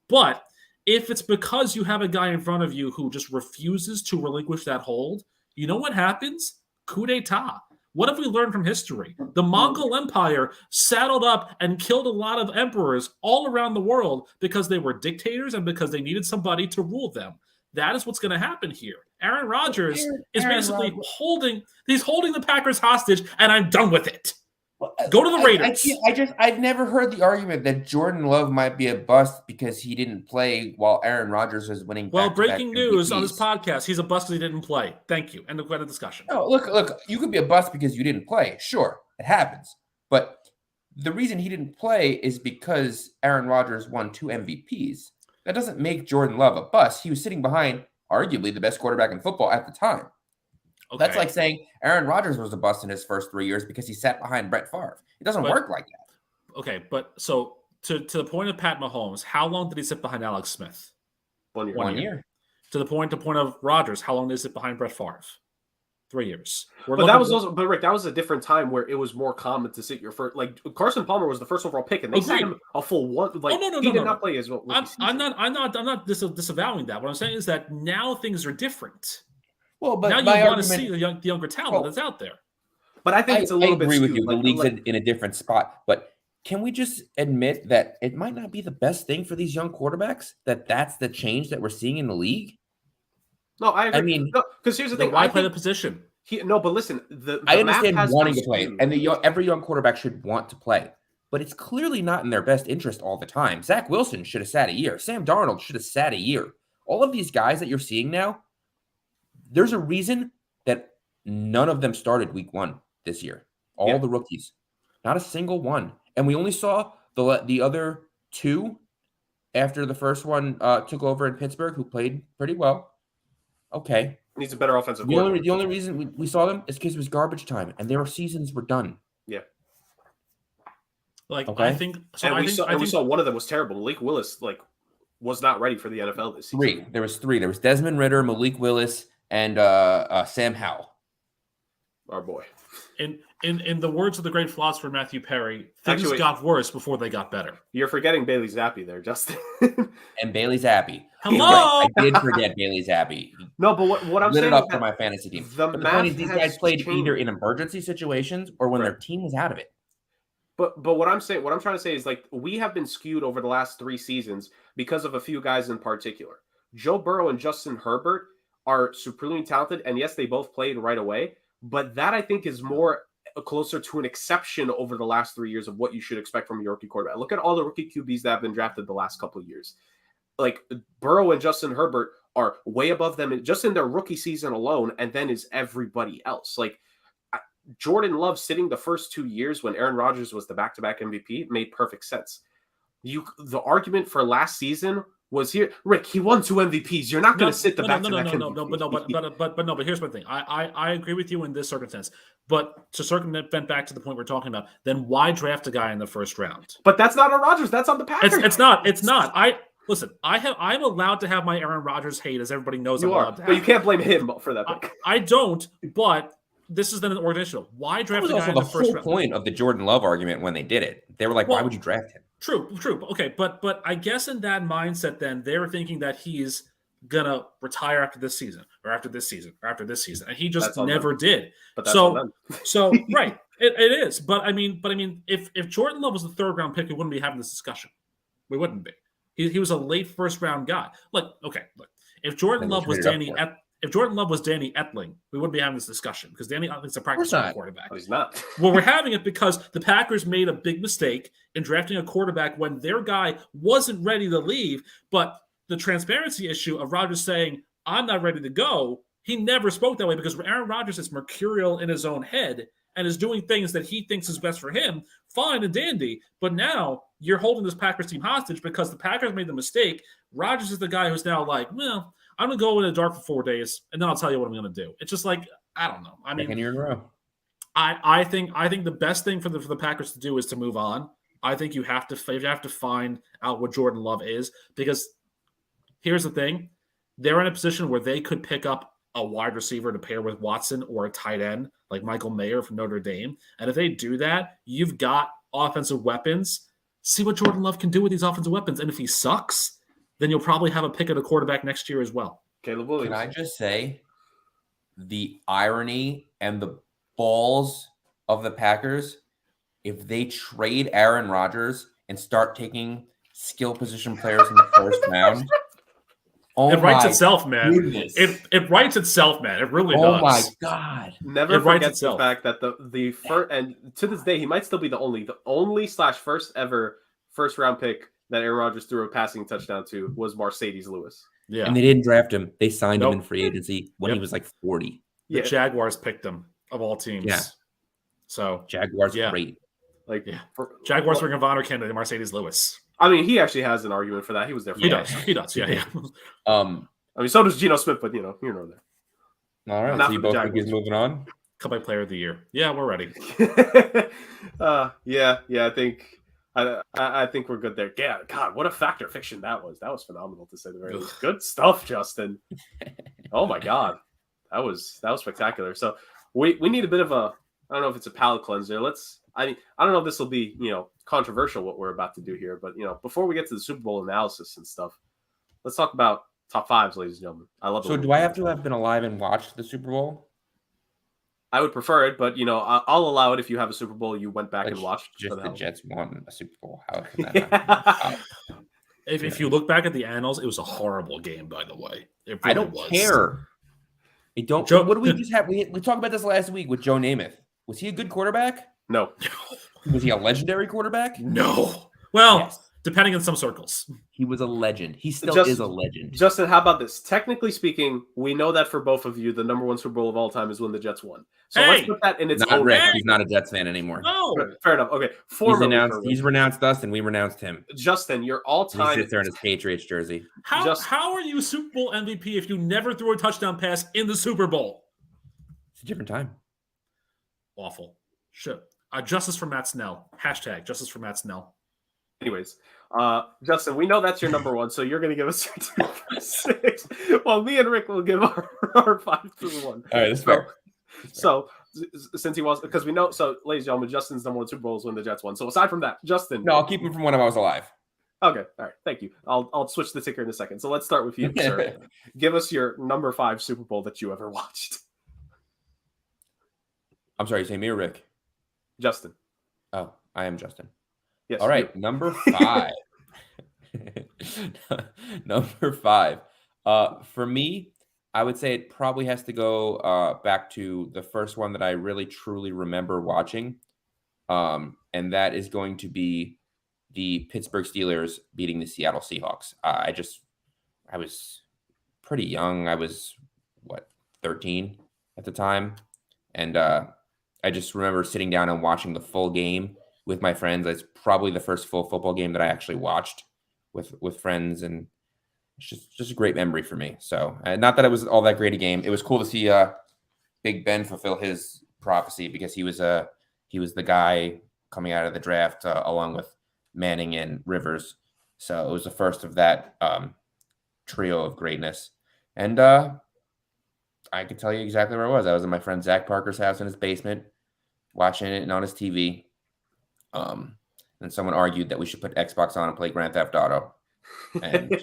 But if it's because you have a guy in front of you who just refuses to relinquish that hold, you know what happens? Coup d'etat. What have we learned from history? The Mongol Empire saddled up and killed a lot of emperors all around the world because they were dictators and because they needed somebody to rule them. That is what's going to happen here. Aaron Rodgers is basically holding the Packers hostage, and I'm done with it. Go to the Raiders. I've never heard the argument that Jordan Love might be a bust because he didn't play while Aaron Rodgers was winning. Well, breaking news on this podcast: he's a bust because he didn't play. Thank you. End of discussion. No, look. You could be a bust because you didn't play. Sure, it happens. But the reason he didn't play is because Aaron Rodgers won 2 MVPs. That doesn't make Jordan Love a bust. He was sitting behind arguably the best quarterback in football at the time. Okay. That's like saying Aaron Rodgers was a bust in his first 3 years because he sat behind Brett Favre. It doesn't work like that. Okay, but so to the point of Pat Mahomes, how long did he sit behind Alex Smith? 1 year. 1 year. To the point of Rodgers, how long did he sit behind Brett Favre? 3 years. But Rick, that was a different time where it was more common to sit your first. Like Carson Palmer was the first overall pick, and they sat him a full one. Like he did not play as well. I'm not disavowing that. What I'm saying is that now things are different. Well, but now you want to see the younger talent that's out there. But I think it's a little bit. I agree with you. The league's in a different spot, but can we just admit that it might not be the best thing for these young quarterbacks? That's the change that we're seeing in the league. No, I agree. I mean, because here's the thing: why play the position? But listen, I understand wanting to play, and every young quarterback should want to play, but it's clearly not in their best interest all the time. Zach Wilson should have sat a year. Sam Darnold should have sat a year. All of these guys that you're seeing now, there's a reason that none of them started week 1 this year. All the rookies, not a single one. And we only saw the other 2 after the first one took over in Pittsburgh, who played pretty well. Okay. Needs a better offensive The only reason we saw them is because it was garbage time, and their seasons were done. Yeah. I think so. And we saw one of them was terrible. Malik Willis was not ready for the NFL this season. 3. There was 3. There was Desmond Ridder, Malik Willis, and Sam Howell. Our boy. In the words of the great philosopher Matthew Perry, things got worse before they got better. You're forgetting Bailey Zappi there, Justin. And Bailey Zappi. Hello. Right. I did forget Bailey Zappi. No, but what I'm saying lit it up for my fantasy team. The point is, these guys played changed. either in emergency situations or when their team was out of it. But what I'm trying to say is we have been skewed over the last 3 seasons because of a few guys in particular. Joe Burrow and Justin Herbert are supremely talented, and yes, they both played right away. But that I think is more closer to an exception over the last 3 years of what you should expect from a rookie quarterback. Look at all the rookie QBs that have been drafted the last couple of years. Like Burrow and Justin Herbert are way above them just in their rookie season alone, and then is everybody else. Like Jordan Love sitting the first 2 years when Aaron Rodgers was the back-to-back MVP made perfect sense. The argument for last season was here. Rick, he won 2 MVPs. You're not going to sit the back-to-back MVP. But here's my thing. I agree with you in this circumstance. But to circumvent back to the point we're talking about, then why draft a guy in the first round? But that's not on Rodgers. That's on the Packers. It's not. Listen. I'm allowed to have my Aaron Rodgers hate, as everybody knows. But you can't blame him for that pick. I don't. But this is then an organizational. Why draft a guy in the first round? The whole point of the Jordan Love argument when they did it, they were like, "Why would you draft him?" True. Okay, but I guess in that mindset, then they're thinking that he's gonna retire after this season, or after this season, or after this season, and he just never did. But that's so right, it is. But I mean, if Jordan Love was the 3rd round pick, we wouldn't be having this discussion. We wouldn't be. He was a late 1st round guy. Look, if Jordan Love was Danny Etling, we wouldn't be having this discussion because Danny Etling's a practice quarterback. He's not. Well, we're having it because the Packers made a big mistake in drafting a quarterback when their guy wasn't ready to leave. But the transparency issue of Rodgers saying, "I'm not ready to go," he never spoke that way because Aaron Rodgers is mercurial in his own head and is doing things that he thinks is best for him. Fine and dandy. But now you're holding this Packers team hostage because the Packers made the mistake. Rodgers is the guy who's now like, well, I'm going to go in the dark for 4 days, and then I'll tell you what I'm going to do. It's just like, I don't know. I mean, second year in a row. I think the best thing for the Packers to do is to move on. I think you have to find out what Jordan Love is, because here's the thing. They're in a position where they could pick up a wide receiver to pair with Watson or a tight end like Michael Mayer from Notre Dame. And if they do that, you've got offensive weapons. See what Jordan Love can do with these offensive weapons. And if he sucks, then you'll probably have a pick at a quarterback next year as well. Caleb Williams. Can I just say the irony and the balls of the Packers, if they trade Aaron Rodgers and start taking skill position players in the first round? It writes itself, man. It writes itself, man. It really does. Oh my God! Never forget the fact that the first, and to this day he might still be the only / first ever first round pick that Aaron Rodgers threw a passing touchdown to was Mercedes Lewis. Yeah, and they didn't draft him. They signed him in free agency when he was like 40. The Jaguars picked him of all teams. Yeah. So Jaguars great. Jaguars Ring of Honor candidate Mercedes Lewis. I mean, he actually has an argument for that. He was there for that. He does. Yeah. I mean, so does Geno Smith, but you know there. All right. So you both think he's moving on? Comeback player of the year. Yeah, we're ready. Yeah. I think we're good there. Yeah. God, what a fact or fiction that was. That was phenomenal to say the very least. Good stuff, Justin. Oh my God. That was spectacular. So we need a bit of a, I don't know if it's a palate cleanser. I don't know if this will be, controversial what we're about to do here, but before we get to the Super Bowl analysis and stuff, let's talk about top fives, ladies and gentlemen. I love it. So do I have to have been alive and watched the Super Bowl? I would prefer it, but I'll allow it if you have a Super Bowl you went back and watched. Just the Jets won a Super Bowl. How can that not? If you look back at the annals, it was a horrible game, by the way. It really I don't care. I don't. What do we just have? We talked about this last week with Joe Namath. Was he a good quarterback? No. Was he a legendary quarterback? No. Well, yes. Depending on some circles. He was a legend. He still is a legend. Justin, how about this? Technically speaking, we know that for both of you, the number one Super Bowl of all time is when the Jets won. So let's put that in its own. Rick. He's not a Jets fan anymore. No. Fair enough. Okay. He's renounced us and we renounced him. Justin, your all-time. He sits there in his Patriots jersey. How are you Super Bowl MVP if you never threw a touchdown pass in the Super Bowl? It's a different time. Awful. Shit. Justice for Matt Snell. Hashtag justice for Matt Snell. Anyways, Justin, we know that's your number one, so you're going to give us your 2, 5, 6. Well, me and Rick will give our 5 to 1. All right, that's fair. So, since he was, because we know, so ladies and gentlemen, Justin's number one Super Bowl is when the Jets won. So aside from that, Justin. No, I'll keep him from when I was alive. Okay, all right, thank you. I'll switch the ticker in a second. So let's start with you, sir. Give us your number 5 Super Bowl that you ever watched. I'm sorry, you say me or Rick? Justin. Oh, I am Justin. Yes. All right, number 5. Number 5. For me, I would say it probably has to go back to the first one that I really truly remember watching, and that is going to be the Pittsburgh Steelers beating the Seattle Seahawks. I was pretty young. I was 13 at the time, and I just remember sitting down and watching the full game with my friends. It's probably the first full football game that I actually watched with friends, and it's just a great memory for me. So, not that it was all that great a game. It was cool to see Big Ben fulfill his prophecy because he was the guy coming out of the draft along with Manning and Rivers. So it was the first of that trio of greatness. And I could tell you exactly where I was. I was in my friend Zach Parker's house in his basement, watching it and on his TV. And someone argued that we should put Xbox on and play Grand Theft Auto. And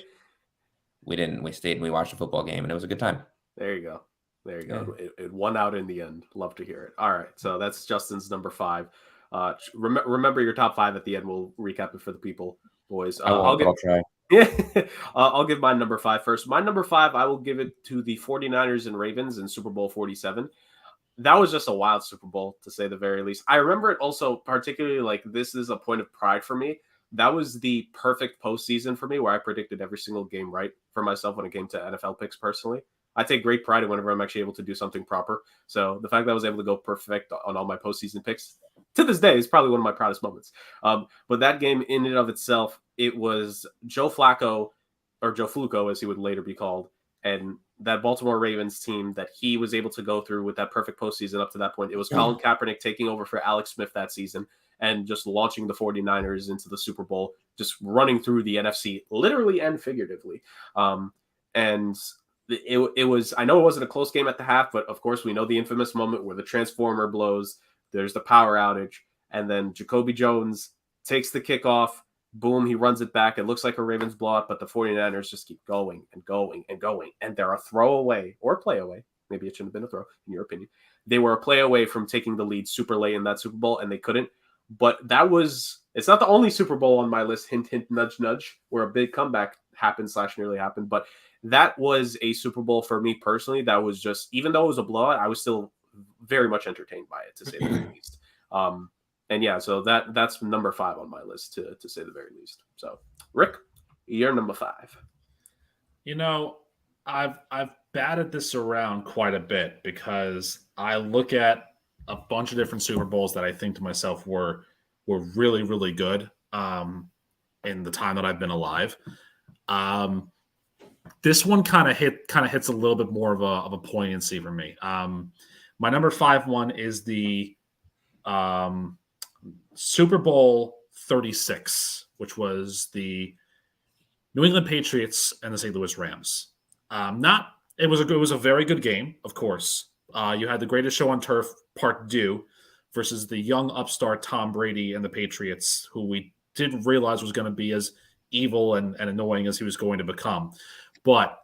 we didn't. We stayed and we watched a football game, and it was a good time. There you go. Yeah. It won out in the end. Love to hear it. All right. So that's Justin's number 5. Remember your top 5 at the end. We'll recap it for the people, boys. I'll try. Yeah, I'll give my number 5 first. My number 5, I will give it to the 49ers and Ravens in Super Bowl 47. That was just a wild Super Bowl, to say the very least. I remember it also particularly this is a point of pride for me. That was the perfect postseason for me where I predicted every single game right for myself when it came to NFL picks personally. I take great pride in whenever I'm actually able to do something proper. So the fact that I was able to go perfect on all my postseason picks to this day is probably one of my proudest moments. But that game in and of itself, it was Joe Flacco, or Joe Fluco as he would later be called, and that Baltimore Ravens team that he was able to go through with that perfect postseason up to that point. It was Colin Kaepernick taking over for Alex Smith that season and just launching the 49ers into the Super Bowl, just running through the NFC literally and figuratively. And it was, I know it wasn't a close game at the half, but of course we know the infamous moment where the transformer blows, there's the power outage, and then Jacoby Jones takes the kickoff. Boom, he runs it back. It looks like a Ravens blowout, but the 49ers just keep going and going and going. And they're a throw away or a play away. Maybe it shouldn't have been a throw, in your opinion. They were a play away from taking the lead super late in that Super Bowl, and they couldn't. But that was, it's not the only Super Bowl on my list, hint, hint, nudge, nudge, where a big comeback happened / nearly happened. But that was a Super Bowl for me personally. That was just, even though it was a blowout, I was still very much entertained by it, to say the very least. And yeah, so that's number 5 on my list, to say the very least. So, Rick, you're number 5. You know, I've batted this around quite a bit because I look at a bunch of different Super Bowls that I think to myself were really, really good in the time that I've been alive. This one kind of hits a little bit more of a poignancy for me. My number 5 one is the Super Bowl 36, which was the New England Patriots and the St. Louis Rams. Not It was a very good game, of course. You had the greatest show on turf, part due, versus the young upstart Tom Brady and the Patriots, who we didn't realize was going to be as evil and annoying as he was going to become. But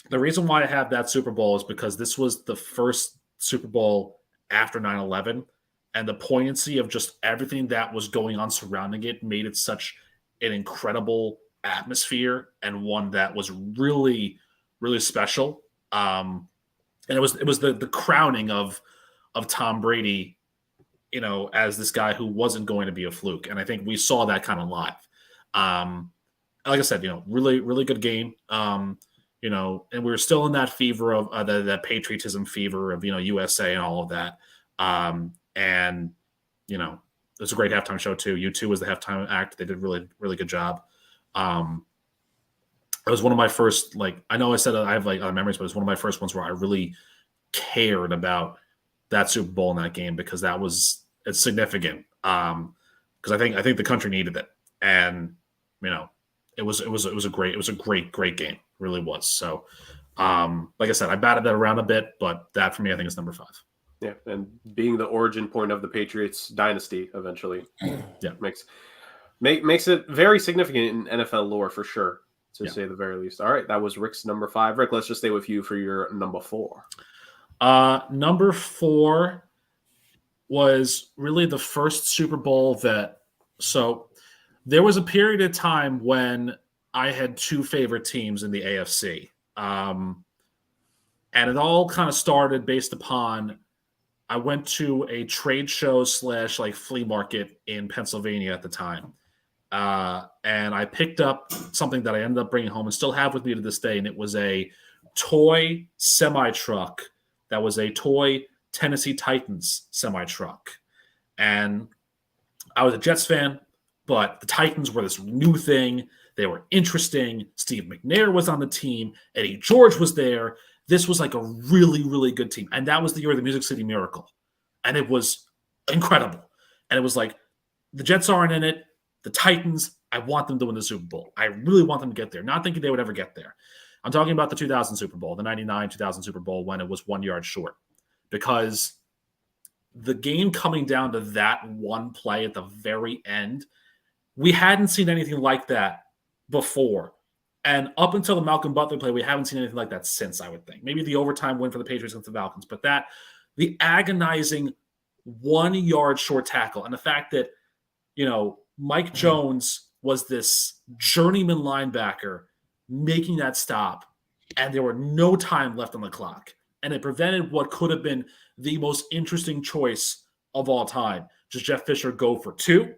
the reason why I have that Super Bowl is because this was the first Super Bowl after 9/11, and the poignancy of just everything that was going on surrounding it made it such an incredible atmosphere, and one that was really, really special. And it was the crowning of Tom Brady, as this guy who wasn't going to be a fluke. And I think we saw that kind of live. Like I said, really, really good game. And we were still in that fever of that patriotism fever of, USA and all of that. And, it was a great halftime show too. U2 was the halftime act. They did really, really good job. It was one of my first, I know I said I have other memories, but it's one of my first ones where I really cared about that Super Bowl in that game, because it's significant. Because I think the country needed it. And, it was a great game. It really was. So, like I said, I batted that around a bit, but that for me, I think is number 5. Yeah, and being the origin point of the Patriots dynasty eventually, makes it very significant in NFL lore for sure, to say the very least. All right, that was Rick's number 5. Rick, let's just stay with you for your number 4. Number 4 was really the first Super Bowl so there was a period of time when I had 2 favorite teams in the AFC. And it all kind of started based upon, I went to a trade show / flea market in Pennsylvania at the time. And I picked up something that I ended up bringing home and still have with me to this day. And it was a toy semi-truck that was a toy Tennessee Titans semi-truck. And I was a Jets fan, but the Titans were this new thing. They were interesting. Steve McNair was on the team. Eddie George was there. This was like a really, really good team. And that was the year of the Music City Miracle. And it was incredible. And it was like, the Jets aren't in it. The Titans, I want them to win the Super Bowl. I really want them to get there. Not thinking they would ever get there. I'm talking about the 2000 Super Bowl, the 99-2000 Super Bowl, when it was 1 yard short. Because the game coming down to that one play at the very end, we hadn't seen anything like that before. And up until the Malcolm Butler play, we haven't seen anything like that since, I would think. Maybe the overtime win for the Patriots against the Falcons. But the agonizing 1 yard short tackle, and the fact that, Mike Jones was this journeyman linebacker making that stop, and there were no time left on the clock. And it prevented what could have been the most interesting choice of all time. Does Jeff Fisher go for 2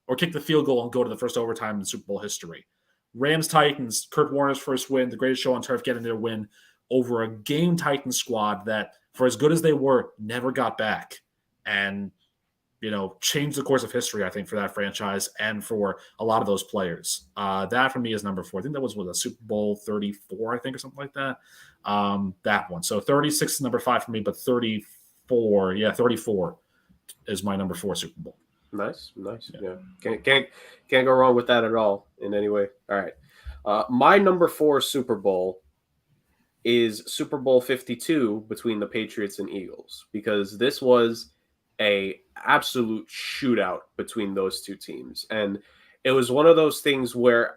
or kick the field goal and go to the first overtime in Super Bowl history? Rams-Titans, Kurt Warner's first win, the greatest show on turf, getting their win over a game Titans squad that, for as good as they were, never got back. And, changed the course of history, I think, for that franchise and for a lot of those players. That, for me, is number 4. I think that was a Super Bowl 34, I think, or something like that. That one. So 36 is number 5 for me, but 34 is my number 4 Super Bowl. Nice. Yeah. Can't go wrong with that at all in any way. All right. My number 4 Super Bowl is Super Bowl 52 between the Patriots and Eagles, because this was a absolute shootout between those two teams. And it was one of those things where,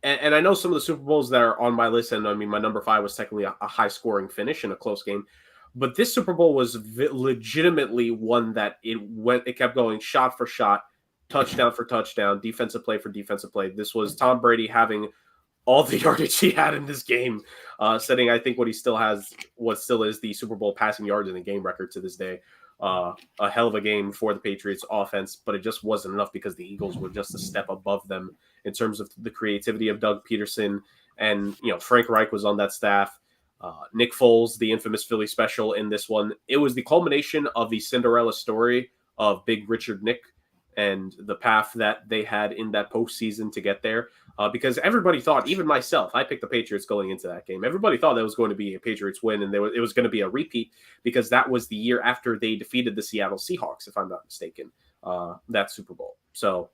and I know some of the Super Bowls that are on my list, and I mean, my number 5 was technically a high scoring finish in a close game, but this Super Bowl was legitimately one that it kept going shot for shot, touchdown for touchdown, defensive play for defensive play. This was Tom Brady having all the yardage he had in this game, setting, I think, what still is the Super Bowl passing yards in the game record to this day. A hell of a game for the Patriots offense, but it just wasn't enough because the Eagles were just a step above them in terms of the creativity of Doug Peterson. And, Frank Reich was on that staff. Nick Foles, the infamous Philly special in this one. It was the culmination of the Cinderella story of Big Richard Nick and the path that they had in that postseason to get there. Because everybody thought, even myself, I picked the Patriots going into that game. Everybody thought that was going to be a Patriots win, and it was going to be a repeat, because that was the year after they defeated the Seattle Seahawks, if I'm not mistaken, that Super Bowl. So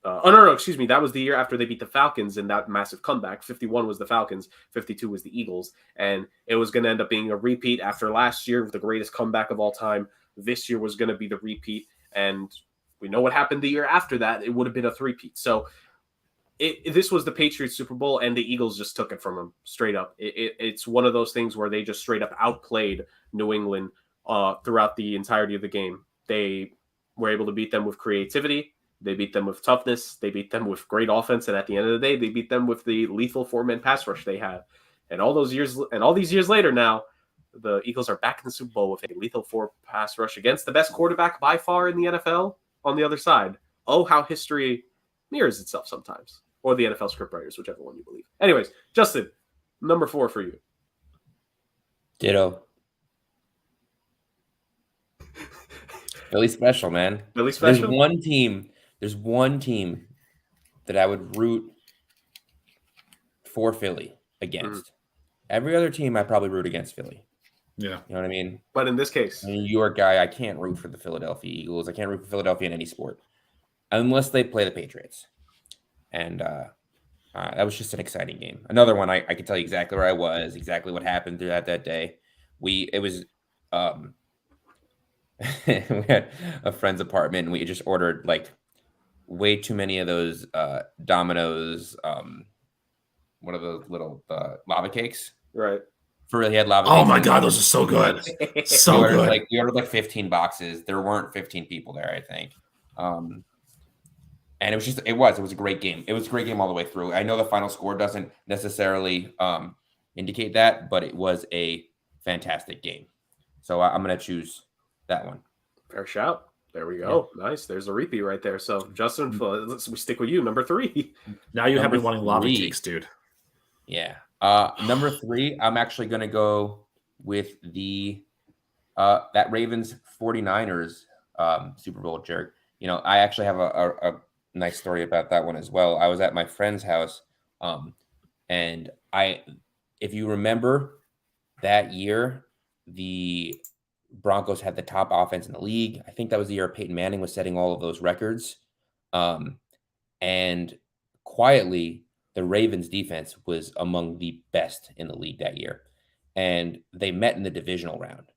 no, excuse me. That was the year after they beat the Falcons in that massive comeback. 51 was the Falcons, 52 was the Eagles. And it was going to end up being a repeat after last year with the greatest comeback of all time. This year was going to be the repeat. And we know what happened the year after that. It would have been a three-peat. So this was the Patriots Super Bowl, and the Eagles just took it from them straight up. It's one of those things where they just straight up outplayed New England throughout the entirety of the game. They were able to beat them with creativity. They beat them with toughness. They beat them with great offense. And at the end of the day, they beat them with the lethal 4-man pass rush they had. And all these years later now, the Eagles are back in the Super Bowl with a lethal 4 pass rush against the best quarterback by far in the NFL on the other side. Oh, how history mirrors itself sometimes. Or the NFL scriptwriters, whichever one you believe. Anyways, Justin, number 4 for you. Ditto. Philly special, man. Philly special? There's one team that I would root for Philly against. Every other team I probably root against Philly. Yeah. You know what I mean? But in this case, I'm a New York guy, I can't root for the Philadelphia Eagles. I can't root for Philadelphia in any sport unless they play the Patriots. And that was just an exciting game. Another one I can tell you exactly where I was, exactly what happened throughout that day. We had a friend's apartment, and we just ordered like way too many of those Domino's, what are those little lava cakes? right. He had lava Oh cakes. my God, those are so good. So good. We ordered like 15 boxes. There weren't 15 people there, I think. And it was a great game. It was a great game all the way through. I know the final score doesn't necessarily indicate that, but it was a fantastic game. So I'm going to choose that one. Fair shout. There we go. Yeah. Nice. There's a repeat right there. So, Justin, we stick with you. Number 3. Now you have me wanting lava cakes, dude. Yeah. Number 3, I'm actually going to go with the that Ravens 49ers Super Bowl jerk. You know, I actually have a nice story about that one as well. I was at my friend's house, and if you remember that year, the Broncos had the top offense in the league. I think that was the year Peyton Manning was setting all of those records. And quietly, the Ravens defense was among the best in the league that year. And they met in the divisional round.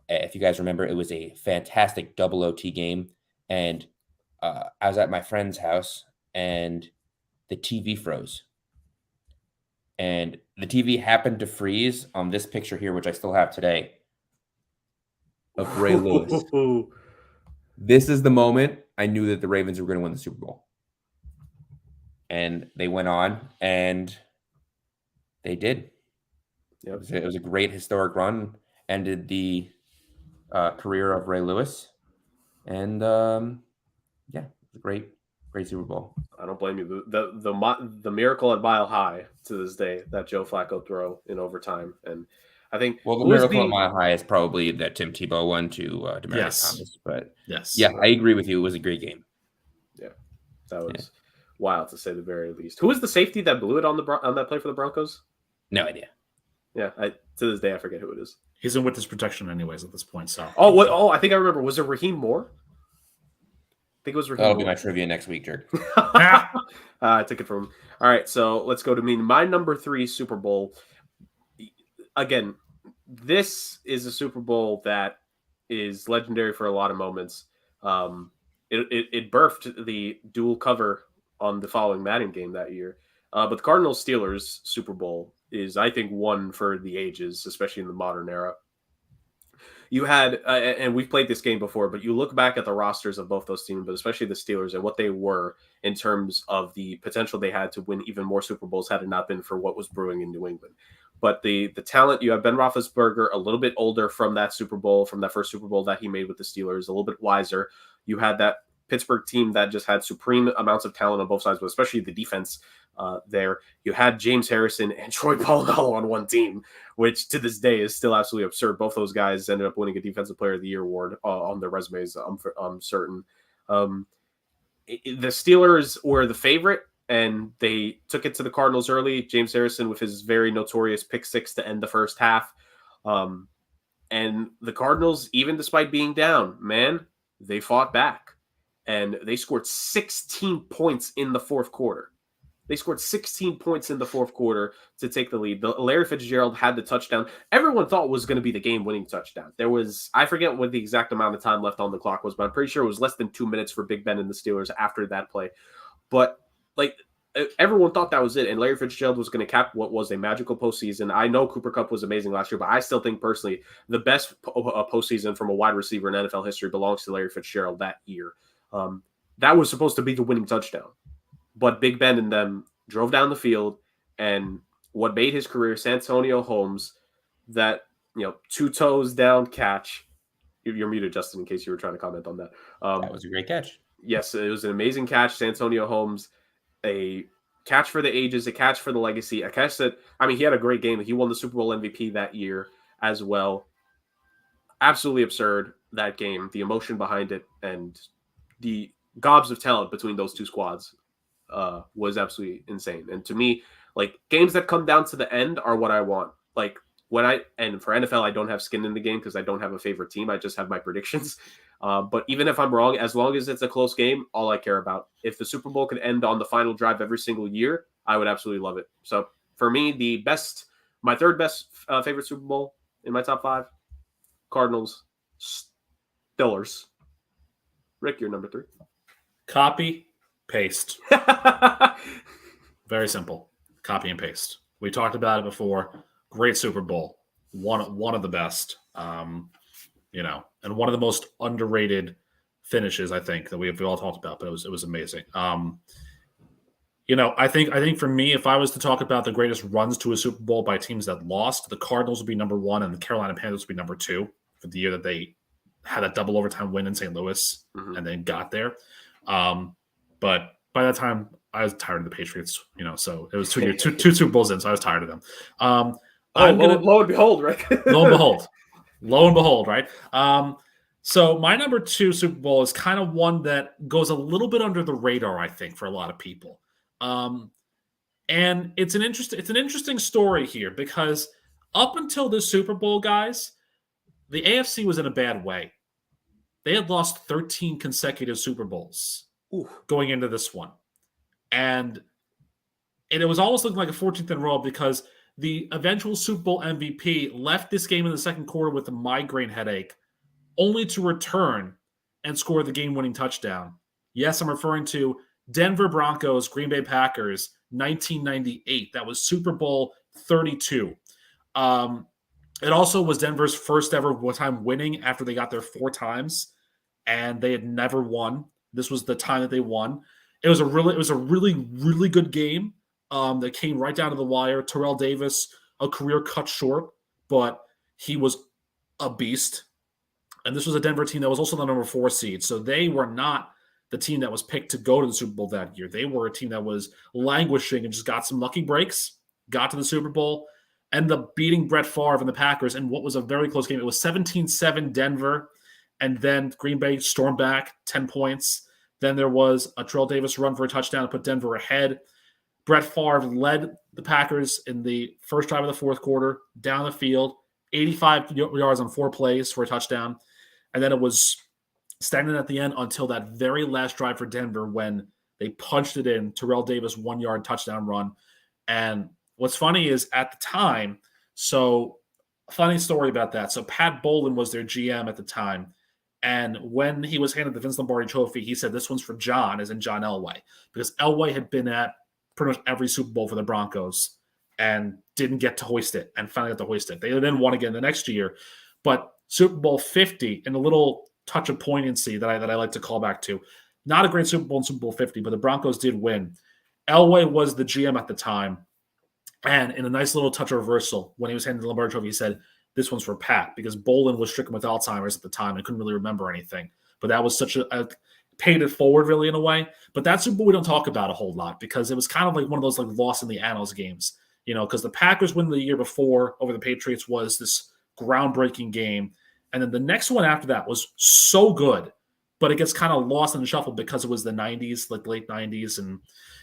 If you guys remember, it was a fantastic double OT game. And I was at my friend's house, and the TV froze. And the TV happened to freeze on this picture here, which I still have today, of Ray Lewis. This is the moment I knew that the Ravens were going to win the Super Bowl. And they went on, and they did. Yep. It was a great historic run. Ended the career of Ray Lewis. And, yeah, it was a great Super Bowl. I don't blame you. The miracle at Mile High to this day, that Joe Flacco throw in overtime. And I think the miracle at Mile High is probably that Tim Tebow won to Demaryius Thomas. But yeah, I agree with you. It was a great game. Yeah, that was wild to say the very least. Who was the safety that blew it on that play for the Broncos? No idea. Yeah, to this day I forget who it is. He's in witness protection anyways at this point. So I think I remember. Was it Raheem Moore? I think it was Raheem That'll Moore. be my trivia next week, Jerk. I took it from him. All right, so let's go to me. My number 3 Super Bowl. Again, this is a Super Bowl that is legendary for a lot of moments. It birthed the dual cover on the following Madden game that year. But the Cardinals-Steelers Super Bowl is, I think, one for the ages, especially in the modern era. You had, and we've played this game before, but you look back at the rosters of both those teams, but especially the Steelers and what they were in terms of the potential they had to win even more Super Bowls had it not been for what was brewing in New England. But the talent, you have Ben Roethlisberger, a little bit older from that Super Bowl, from that first Super Bowl that he made with the Steelers, a little bit wiser. You had that Pittsburgh team that just had supreme amounts of talent on both sides, but especially the defense there. You had James Harrison and Troy Polamalu on one team, which to this day is still absolutely absurd. Both those guys ended up winning a Defensive Player of the Year award on their resumes, I'm certain. The Steelers were the favorite, and they took it to the Cardinals early. James Harrison with his very notorious pick 6 to end the first half. And the Cardinals, even despite being down, man, they fought back. and they scored 16 points in the fourth quarter. They scored 16 points in the fourth quarter to take the lead. Larry Fitzgerald had the touchdown. Everyone thought was going to be the game-winning touchdown. There was, I forget what the exact amount of time left on the clock was, but I'm pretty sure it was less than 2 minutes for Big Ben and the Steelers after that play. But, like, everyone thought that was it, and Larry Fitzgerald was going to cap what was a magical postseason. I know Cooper Kupp was amazing last year, but I still think, personally, the best postseason from a wide receiver in NFL history belongs to Larry Fitzgerald that year. That was supposed to be the winning touchdown. But Big Ben and them drove down the field, and what made his career, Santonio Holmes, that, two toes down catch. You're muted, Justin, in case you were trying to comment on that. That was a great catch. Yes, it was an amazing catch. Santonio Holmes, a catch for the ages, a catch for the legacy, a catch that, he had a great game. He won the Super Bowl MVP that year as well. Absolutely absurd, that game, the emotion behind it, and the gobs of talent between those two squads was absolutely insane. And to me, like, games that come down to the end are what I want. Like, and for NFL, I don't have skin in the game because I don't have a favorite team. I just have my predictions. But even if I'm wrong, as long as it's a close game, all I care about. If the Super Bowl could end on the final drive every single year, I would absolutely love it. So for me, my third best favorite Super Bowl in my top 5, Cardinals, Steelers. Rick, you're number 3. Copy, paste. Very simple. Copy and paste. We talked about it before. Great Super Bowl. One of the best. And one of the most underrated finishes, I think, that we all talked about, but it was amazing. I think for me, if I was to talk about the greatest runs to a Super Bowl by teams that lost, the Cardinals would be number 1 and the Carolina Panthers would be number 2 for the year that they had a double overtime win in St. Louis and then got there. But by that time, I was tired of the Patriots, so it was 2 years, two Super Bowls in, so I was tired of them. Lo and behold, right? Lo and behold, right? So my number 2 Super Bowl is kind of one that goes a little bit under the radar, I think, for a lot of people. And it's an interesting story here because up until this Super Bowl, guys, the AFC was in a bad way. They had lost 13 consecutive Super Bowls going into this one. And it was almost looking like a 14th in a row because the eventual Super Bowl MVP left this game in the second quarter with a migraine headache, only to return and score the game-winning touchdown. Yes, I'm referring to Denver Broncos, Green Bay Packers, 1998. That was Super Bowl 32. It also was Denver's first ever time winning after they got there 4 times, and they had never won. This was the time that they won. It was a really, really good game that came right down to the wire. Terrell Davis, a career cut short, but he was a beast. And this was a Denver team that was also the number 4 seed. So they were not the team that was picked to go to the Super Bowl that year. They were a team that was languishing and just got some lucky breaks, got to the Super Bowl, ended up beating Brett Favre and the Packers in what was a very close game. It was 17-7 Denver, and then Green Bay stormed back 10 points. Then there was a Terrell Davis run for a touchdown to put Denver ahead. Brett Favre led the Packers in the first drive of the fourth quarter, down the field, 85 yards on 4 plays for a touchdown. And then it was stagnant at the end until that very last drive for Denver when they punched it in, Terrell Davis 1-yard touchdown run. And what's funny is at the time, so funny story about that. So Pat Bowlen was their GM at the time. And when he was handed the Vince Lombardi Trophy, he said, "This one's for John," as in John Elway, because Elway had been at pretty much every Super Bowl for the Broncos and didn't get to hoist it, and finally got to hoist it. They then won again the next year. But Super Bowl 50, and a little touch of poignancy that I like to call back to, not a great Super Bowl in Super Bowl 50, but the Broncos did win. Elway was the GM at the time, and in a nice little touch of reversal, when he was handed the Lombardi Trophy, he said, "This one's for Pat," because Bowlen was stricken with Alzheimer's at the time and couldn't really remember anything. But that was such a paid it forward, really, in a way. But that Super Bowl we don't talk about a whole lot because it was kind of like one of those like lost in the annals games, because the Packers win the year before over the Patriots was this groundbreaking game. And then the next one after that was so good, but it gets kind of lost in the shuffle because it was the 90s, like late 90s. And,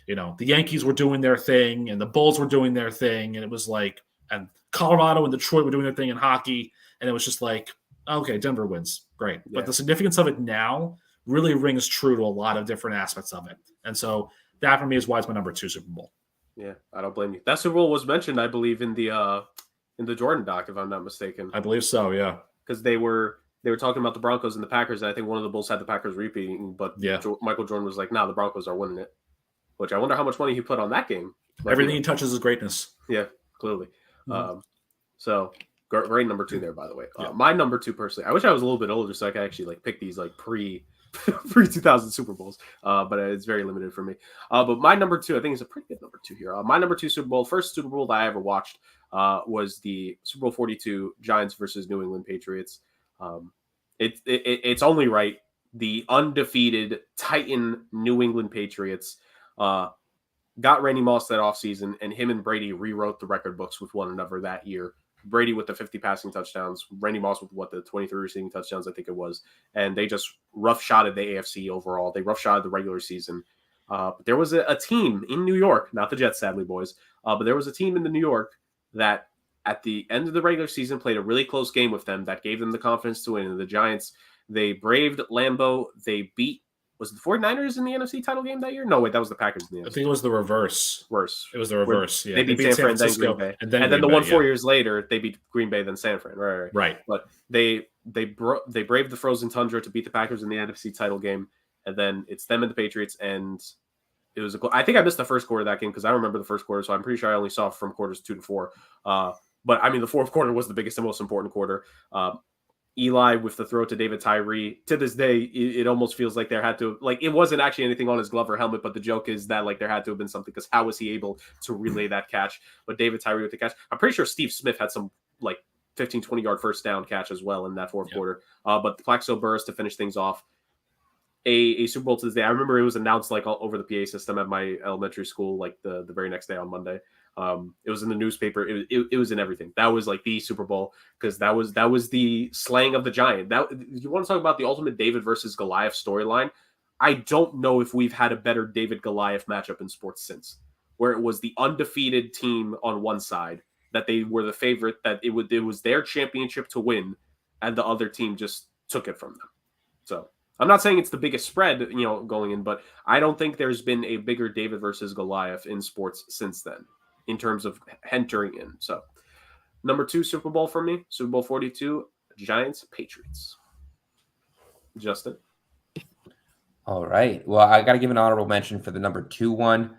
the Yankees were doing their thing and the Bulls were doing their thing. And it was like, and Colorado and Detroit were doing their thing in hockey. And it was just like, okay, Denver wins. Great. Yeah. But the significance of it now really rings true to a lot of different aspects of it. And so that for me is why it's my number 2 Super Bowl. Yeah, I don't blame you. That Super Bowl was mentioned, I believe, in the Jordan doc, if I'm not mistaken. I believe so, yeah. Because they were talking about the Broncos and the Packers, and I think one of the Bulls had the Packers repeating, but Michael Jordan was like, "No, the Broncos are winning it." Which I wonder how much money he put on that game. Like, everything he touches is greatness. Yeah, clearly. So great number 2 there, by the way. My number 2 personally, I wish I was a little bit older so I could actually like pick these like pre 2000 Super Bowls, but it's very limited for me. But my number 2, I think is a pretty good number 2 here. My number 2 Super Bowl, first Super Bowl that I ever watched, was the Super Bowl 42 Giants versus New England Patriots. It's only right. The undefeated Titan New England Patriots got Randy Moss that offseason, and him and Brady rewrote the record books with one another that year. Brady with the 50 passing touchdowns, Randy Moss with the 23 receiving touchdowns, I think it was. And they just rough-shotted the AFC overall. They rough-shotted the regular season. But there was a team in New York, not the Jets, sadly, boys, but there was a team in New York that at the end of the regular season played a really close game with them that gave them the confidence to win. And the Giants, they braved Lambeau. They beat, was it the 49ers in the NFC title game that year? No, wait, that was the Packers in the NFC. I think it was the reverse. It was the reverse, yeah. They beat San Fran, then Green Bay. And then the one 4 years later, they beat Green Bay, then San Fran. Right. But they braved the frozen tundra to beat the Packers in the NFC title game. And then it's them and the Patriots. And it was I think I missed the first quarter of that game because I don't remember the first quarter. So I'm pretty sure I only saw from quarters 2 to 4. But I mean, the fourth quarter was the biggest and most important quarter. Eli with the throw to David Tyree. To this day, it almost feels like there had to, like, it wasn't actually anything on his glove or helmet, but the joke is that, like, there had to have been something because how was he able to relay that catch? But David Tyree with the catch. I'm pretty sure Steve Smith had some, like, 15, 20-yard first down catch as well in that fourth quarter. But the Plaxico Burress to finish things off. A Super Bowl to this day. I remember it was announced, like, all over the PA system at my elementary school, like, the very next day on Monday. It was in the newspaper. It was in everything. That was like the Super Bowl because that was the slaying of the giant. That you want to talk about the ultimate David versus Goliath storyline. I don't know if we've had a better David Goliath matchup in sports since, where it was the undefeated team on one side that they were the favorite, that it was their championship to win, and the other team just took it from them. So I'm not saying it's the biggest spread, going in, but I don't think there's been a bigger David versus Goliath in sports since then, in terms of entering in. So number 2 Super Bowl for me, Super Bowl 42, Giants, Patriots. Justin? All right. Well, I got to give an honorable mention for the number 2 one.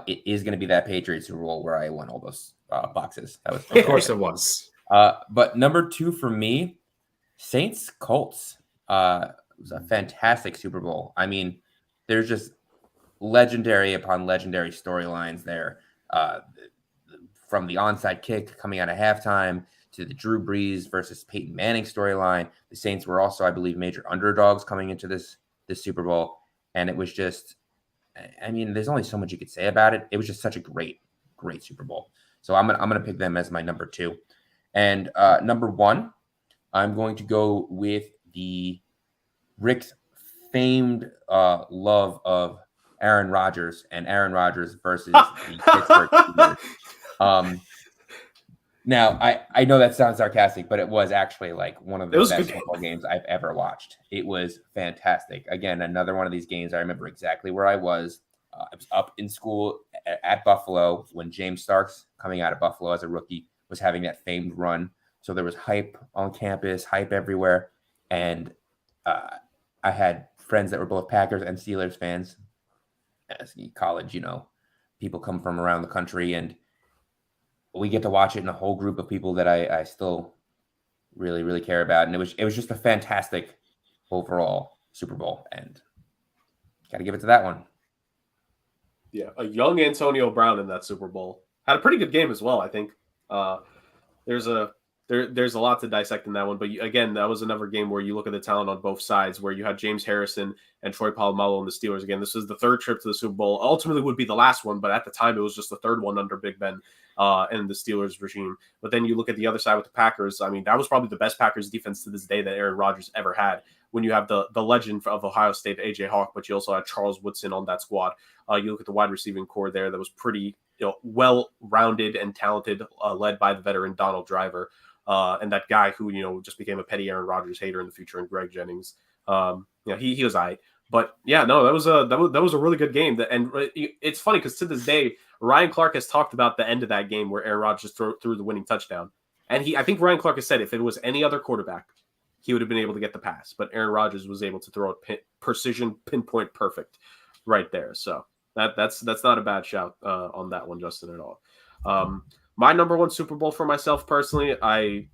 It is going to be that Patriots Super Bowl where I won all those boxes. That was of course it was. But number 2 for me, Saints, Colts. It was a fantastic Super Bowl. I mean, there's just legendary upon legendary storylines there. From the onside kick coming out of halftime to the Drew Brees versus Peyton Manning storyline. The Saints were also, I believe, major underdogs coming into this Super Bowl. And it was just, I mean, there's only so much you could say about it. It was just such a great Super Bowl. So I'm gonna pick them as my number 2. And number 1, I'm going to go with Rick's famed love of Aaron Rodgers and Aaron Rodgers versus the Pittsburgh Steelers. Now, I know that sounds sarcastic, but it was actually like one of the best football games I've ever watched. It was fantastic. Again, another one of these games I remember exactly where I was. I was up in school at Buffalo when James Starks, coming out of Buffalo as a rookie, was having that famed run. So there was hype on campus, hype everywhere. And I had friends that were both Packers and Steelers fans. As college, people come from around the country, and we get to watch it in a whole group of people that I still really, really care about. And it was just a fantastic overall Super Bowl, and got to give it to that one. Yeah, a young Antonio Brown in that Super Bowl had a pretty good game as well. I think there's a lot to dissect in that one, but again, that was another game where you look at the talent on both sides, where you had James Harrison and Troy Polamalu and the Steelers. Again, this was the 3rd trip to the Super Bowl. Ultimately, would be the last one, but at the time, it was just the 3rd one under Big Ben and the Steelers regime. But then you look at the other side with the Packers. I mean, that was probably the best Packers defense to this day that Aaron Rodgers ever had. When you have the legend of Ohio State, A.J. Hawk, but you also had Charles Woodson on that squad. You look at the wide receiving core there that was pretty well-rounded and talented, led by the veteran Donald Driver. And that guy who, just became a petty Aaron Rodgers hater in the future, and Greg Jennings. He was all right. But yeah, no, that was a really good game. And it's funny because to this day, Ryan Clark has talked about the end of that game where Aaron Rodgers threw the winning touchdown. And I think Ryan Clark has said if it was any other quarterback, he would have been able to get the pass. But Aaron Rodgers was able to throw it precision, pinpoint, perfect, right there. So that's not a bad shout on that one, Justin, at all. My number one Super Bowl for myself personally, I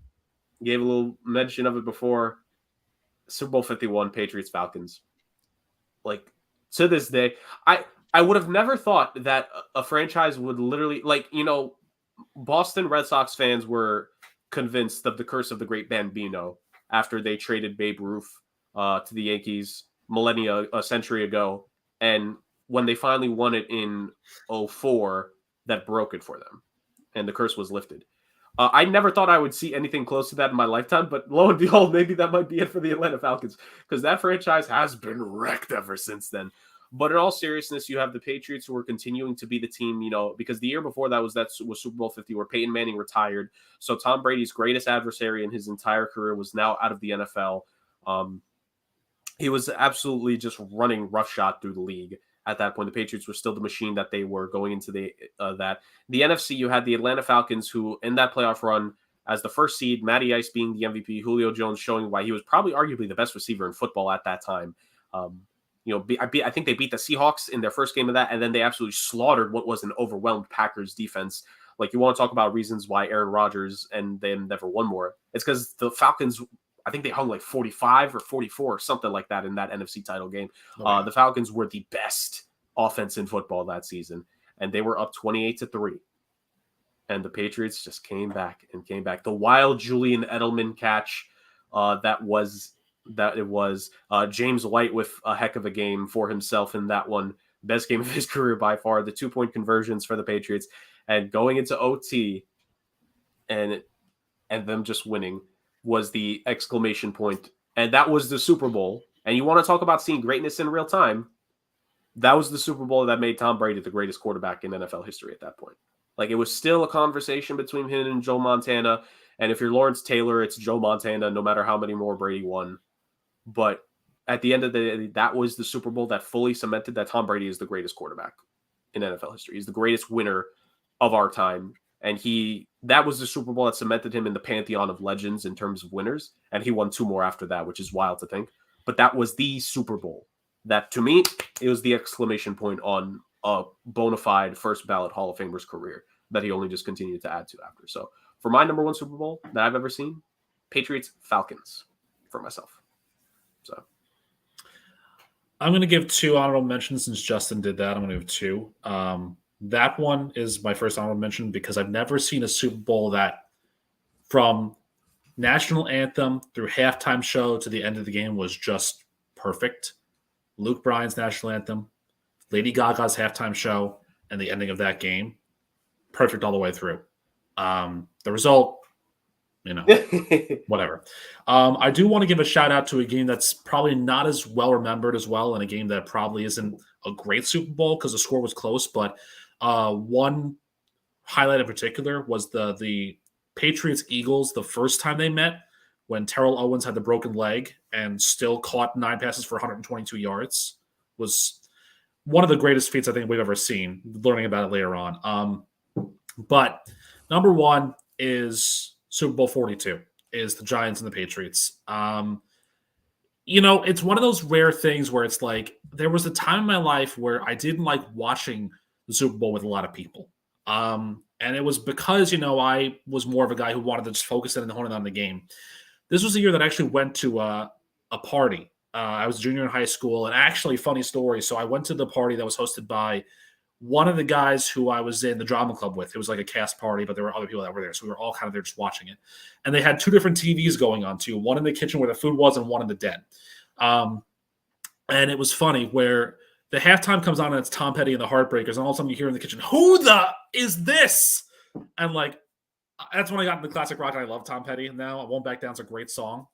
gave a little mention of it before. Super Bowl 51, Patriots Falcons. Like to this day, I would have never thought that a franchise would literally Boston Red Sox fans were convinced of the curse of the great Bambino after they traded Babe Ruth to the Yankees a century ago, and when they finally won it in 2004, that broke it for them, and the curse was lifted. I never thought I would see anything close to that in my lifetime, but lo and behold, maybe that might be it for the Atlanta Falcons because that franchise has been wrecked ever since then. But in all seriousness, you have the Patriots who are continuing to be the team, because the year before that was Super Bowl 50 where Peyton Manning retired. So Tom Brady's greatest adversary in his entire career was now out of the NFL. He was absolutely just running roughshod through the league. At that point, the Patriots were still the machine that they were going into the NFC. You had the Atlanta Falcons, who in that playoff run as the first seed, Matty Ice being the MVP, Julio Jones showing why he was probably arguably the best receiver in football at that time. I think they beat the Seahawks in their first game of that, and then they absolutely slaughtered what was an overwhelmed Packers defense. Like, you want to talk about reasons why Aaron Rodgers and them never won more. It's because the Falcons, I think they hung like 45 or 44 or something like that in that NFC title game. The Falcons were the best offense in football that season, and they were up 28-3. And the Patriots just came back. The wild Julian Edelman catch it was James White with a heck of a game for himself in that one. Best game of his career by far. The 2-point conversions for the Patriots, and going into OT and them just winning was the exclamation point. And that was the Super Bowl. And you want to talk about seeing greatness in real time. That was the Super Bowl that made Tom Brady the greatest quarterback in NFL history at that point. Like, it was still a conversation between him and Joe Montana. And if you're Lawrence Taylor, it's Joe Montana, no matter how many more Brady won. But at the end of the day, that was the Super Bowl that fully cemented that Tom Brady is the greatest quarterback in NFL history. He's the greatest winner of our time. And that was the Super Bowl that cemented him in the pantheon of legends in terms of winners. And he won 2 more after that, which is wild to think. But that was the Super Bowl that, to me, it was the exclamation point on a bona fide first ballot Hall of Famer's career that he only just continued to add to after. So for my number one Super Bowl that I've ever seen, Patriots Falcons for myself. So I'm going to give 2 honorable mentions since Justin did that. I'm going to give 2. That one is my first honorable mention because I've never seen a Super Bowl that from national anthem through halftime show to the end of the game was just perfect. Luke Bryan's national anthem, Lady Gaga's halftime show, and the ending of that game, perfect all the way through. The result, whatever. I do want to give a shout out to a game that's probably not as well remembered as well, and a game that probably isn't a great Super Bowl because the score was close, but one highlight in particular was the Patriots-Eagles the first time they met when Terrell Owens had the broken leg and still caught 9 passes for 122 yards. Was one of the greatest feats I think we've ever seen, learning about it later on. But number one is Super Bowl 42, is the Giants and the Patriots. It's one of those rare things where it's like there was a time in my life where I didn't like watching the Super Bowl with a lot of people. And it was because, I was more of a guy who wanted to just focus in and hone in on the game. This was the year that I actually went to a party. I was a junior in high school, and actually, funny story. So I went to the party that was hosted by one of the guys who I was in the drama club with. It was like a cast party, but there were other people that were there. So we were all kind of there just watching it. And they had 2 different TVs going on too. One in the kitchen where the food was and one in the den. And it was funny where the halftime comes on and it's Tom Petty and the Heartbreakers. And all of a sudden you hear in the kitchen, who the is this? And like, that's when I got into classic rock, and I love Tom Petty now. I Won't Back Down is a great song.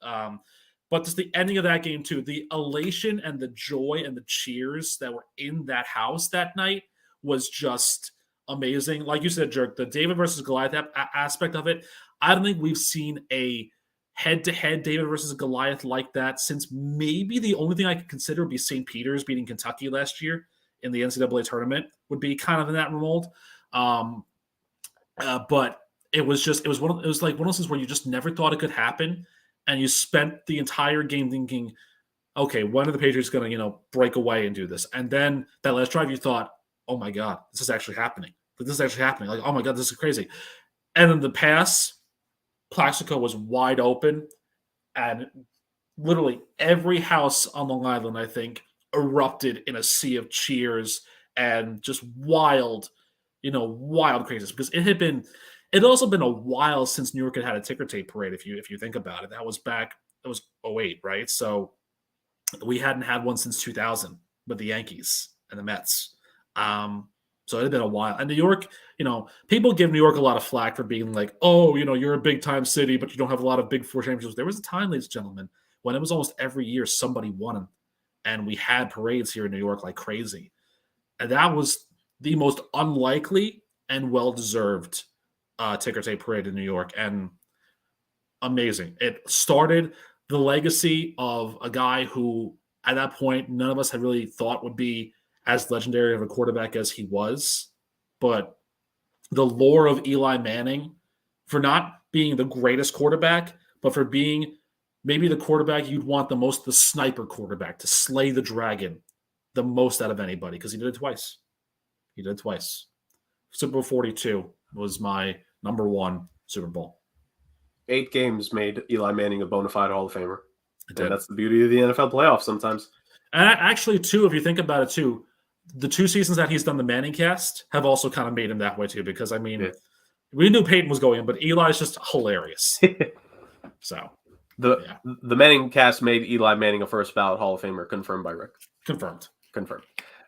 But just the ending of that game too, the elation and the joy and the cheers that were in that house that night was just amazing. Like you said, Jerk, the David versus Goliath aspect of it, I don't think we've seen a head-to-head David versus Goliath like that since maybe the only thing I could consider would be St. Peter's beating Kentucky last year in the NCAA tournament would be kind of in that mold. But it was like one of those things where you just never thought it could happen, and you spent the entire game thinking, okay, when are the Patriots going to break away and do this? And then that last drive, you thought, oh my God, this is actually happening. Like, this is actually happening. Like, oh my God, this is crazy. And then the pass, Plaxico was wide open, and literally every house on Long Island, I think, erupted in a sea of cheers and just wild craziness, because it also been a while since New York had a ticker tape parade. If you think about it, that was 2008, right? So we hadn't had one since 2000 with the Yankees and the Mets. So it had been a while. And New York, people give New York a lot of flack for being like, oh, you're a big time city, but you don't have a lot of Big Four championships. There was a time, ladies and gentlemen, when it was almost every year somebody won them, and we had parades here in New York like crazy. And that was the most unlikely and well-deserved ticker tape parade in New York, and amazing. It started the legacy of a guy who, at that point, none of us had really thought would be as legendary of a quarterback as he was. But the lore of Eli Manning, for not being the greatest quarterback, but for being maybe the quarterback you'd want the sniper quarterback to slay the dragon the most out of anybody, because he did it twice. Super Bowl 42 was my number one Super Bowl. 8 games made Eli Manning a bona fide Hall of Famer. And that's the beauty of the NFL playoffs sometimes. And actually, too, if you think about it, too, the 2 seasons that he's done the Manning cast have also kind of made him that way, too, because, we knew Peyton was going, but Eli's just hilarious. So, the Manning cast made Eli Manning a first ballot Hall of Famer, confirmed by Rick. Confirmed.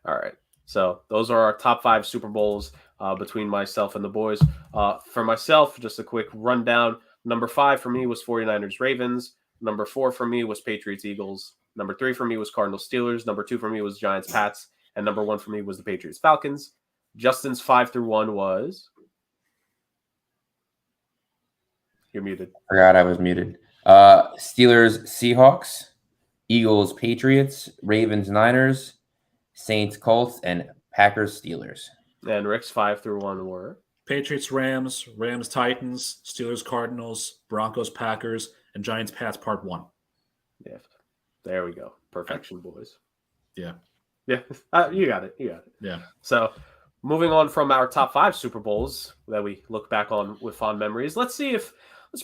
All right. So those are our top 5 Super Bowls between myself and the boys. For myself, just a quick rundown. Number 5 for me was 49ers Ravens. Number 4 for me was Patriots Eagles. Number 3 for me was Cardinals Steelers. Number 2 for me was Giants Pats. And number 1 for me was the Patriots Falcons. Justin's 5 through 1 was... You're muted. Forgot I was muted. Steelers Seahawks, Eagles Patriots, Ravens Niners, Saints Colts, and Packers Steelers. And Rick's 5 through 1 were... Patriots Rams, Rams Titans, Steelers Cardinals, Broncos Packers, and Giants Pats Part 1. Yeah. There we go. Perfection, boys. Yeah. Yeah. You got it. Yeah. So moving on from our top 5 Super Bowls that we look back on with fond memories, let's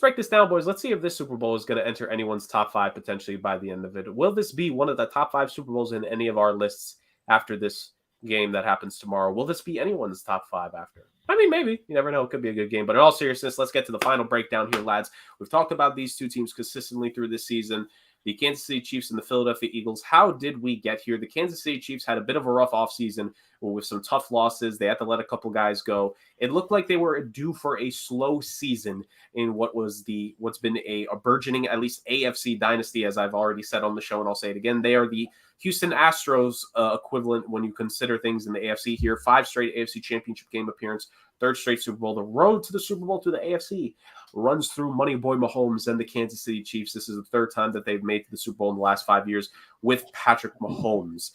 break this down, boys. Let's see if this Super Bowl is going to enter anyone's top 5 potentially by the end of it. Will this be one of the top 5 Super Bowls in any of our lists after this game that happens tomorrow? Will this be anyone's top 5 after? I mean, maybe. You never know. It could be a good game. But in all seriousness, let's get to the final breakdown here, lads. We've talked about these 2 teams consistently through this season, the Kansas City Chiefs and the Philadelphia Eagles. How did we get here? The Kansas City Chiefs had a bit of a rough offseason with some tough losses. They had to let a couple guys go. It looked like they were due for a slow season in what's been a burgeoning, at least AFC dynasty, as I've already said on the show, and I'll say it again. They are the Houston Astros equivalent when you consider things in the AFC here. 5 straight AFC Championship game appearance, 3rd straight Super Bowl. The road to the Super Bowl to the AFC runs through Money Boy Mahomes and the Kansas City Chiefs. This is the 3rd time that they've made to the Super Bowl in the last 5 years with Patrick Mahomes.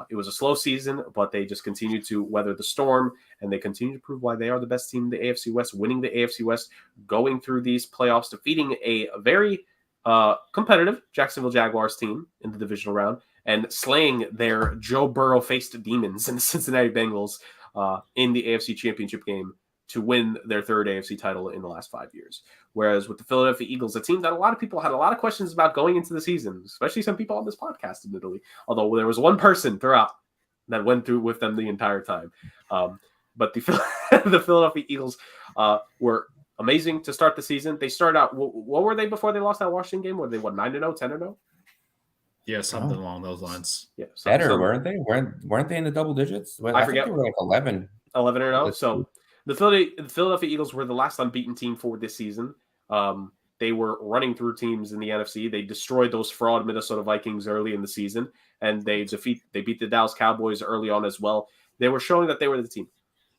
It was a slow season, but they just continued to weather the storm, and they continue to prove why they are the best team in the AFC West, winning the AFC West, going through these playoffs, defeating a very competitive Jacksonville Jaguars team in the divisional round, and slaying their Joe Burrow-faced demons in the Cincinnati Bengals in the AFC Championship game to win their 3rd AFC title in the last 5 years. Whereas with the Philadelphia Eagles, a team that a lot of people had a lot of questions about going into the season, especially some people on this podcast, admittedly, although there was one person throughout that went through with them the entire time. But the Philadelphia Eagles were amazing to start the season. They started out, what were they before they lost that Washington game? Were they, 9-0, 10-0? Yeah, something along those lines. Yeah, better, weren't they? Weren't they in the double digits? Well, I forget. Think they were like 11. 11-0. So the Philadelphia Eagles were the last unbeaten team for this season. They were running through teams in the NFC. They destroyed those fraud Minnesota Vikings early in the season, and they beat the Dallas Cowboys early on as well. They were showing that they were the team.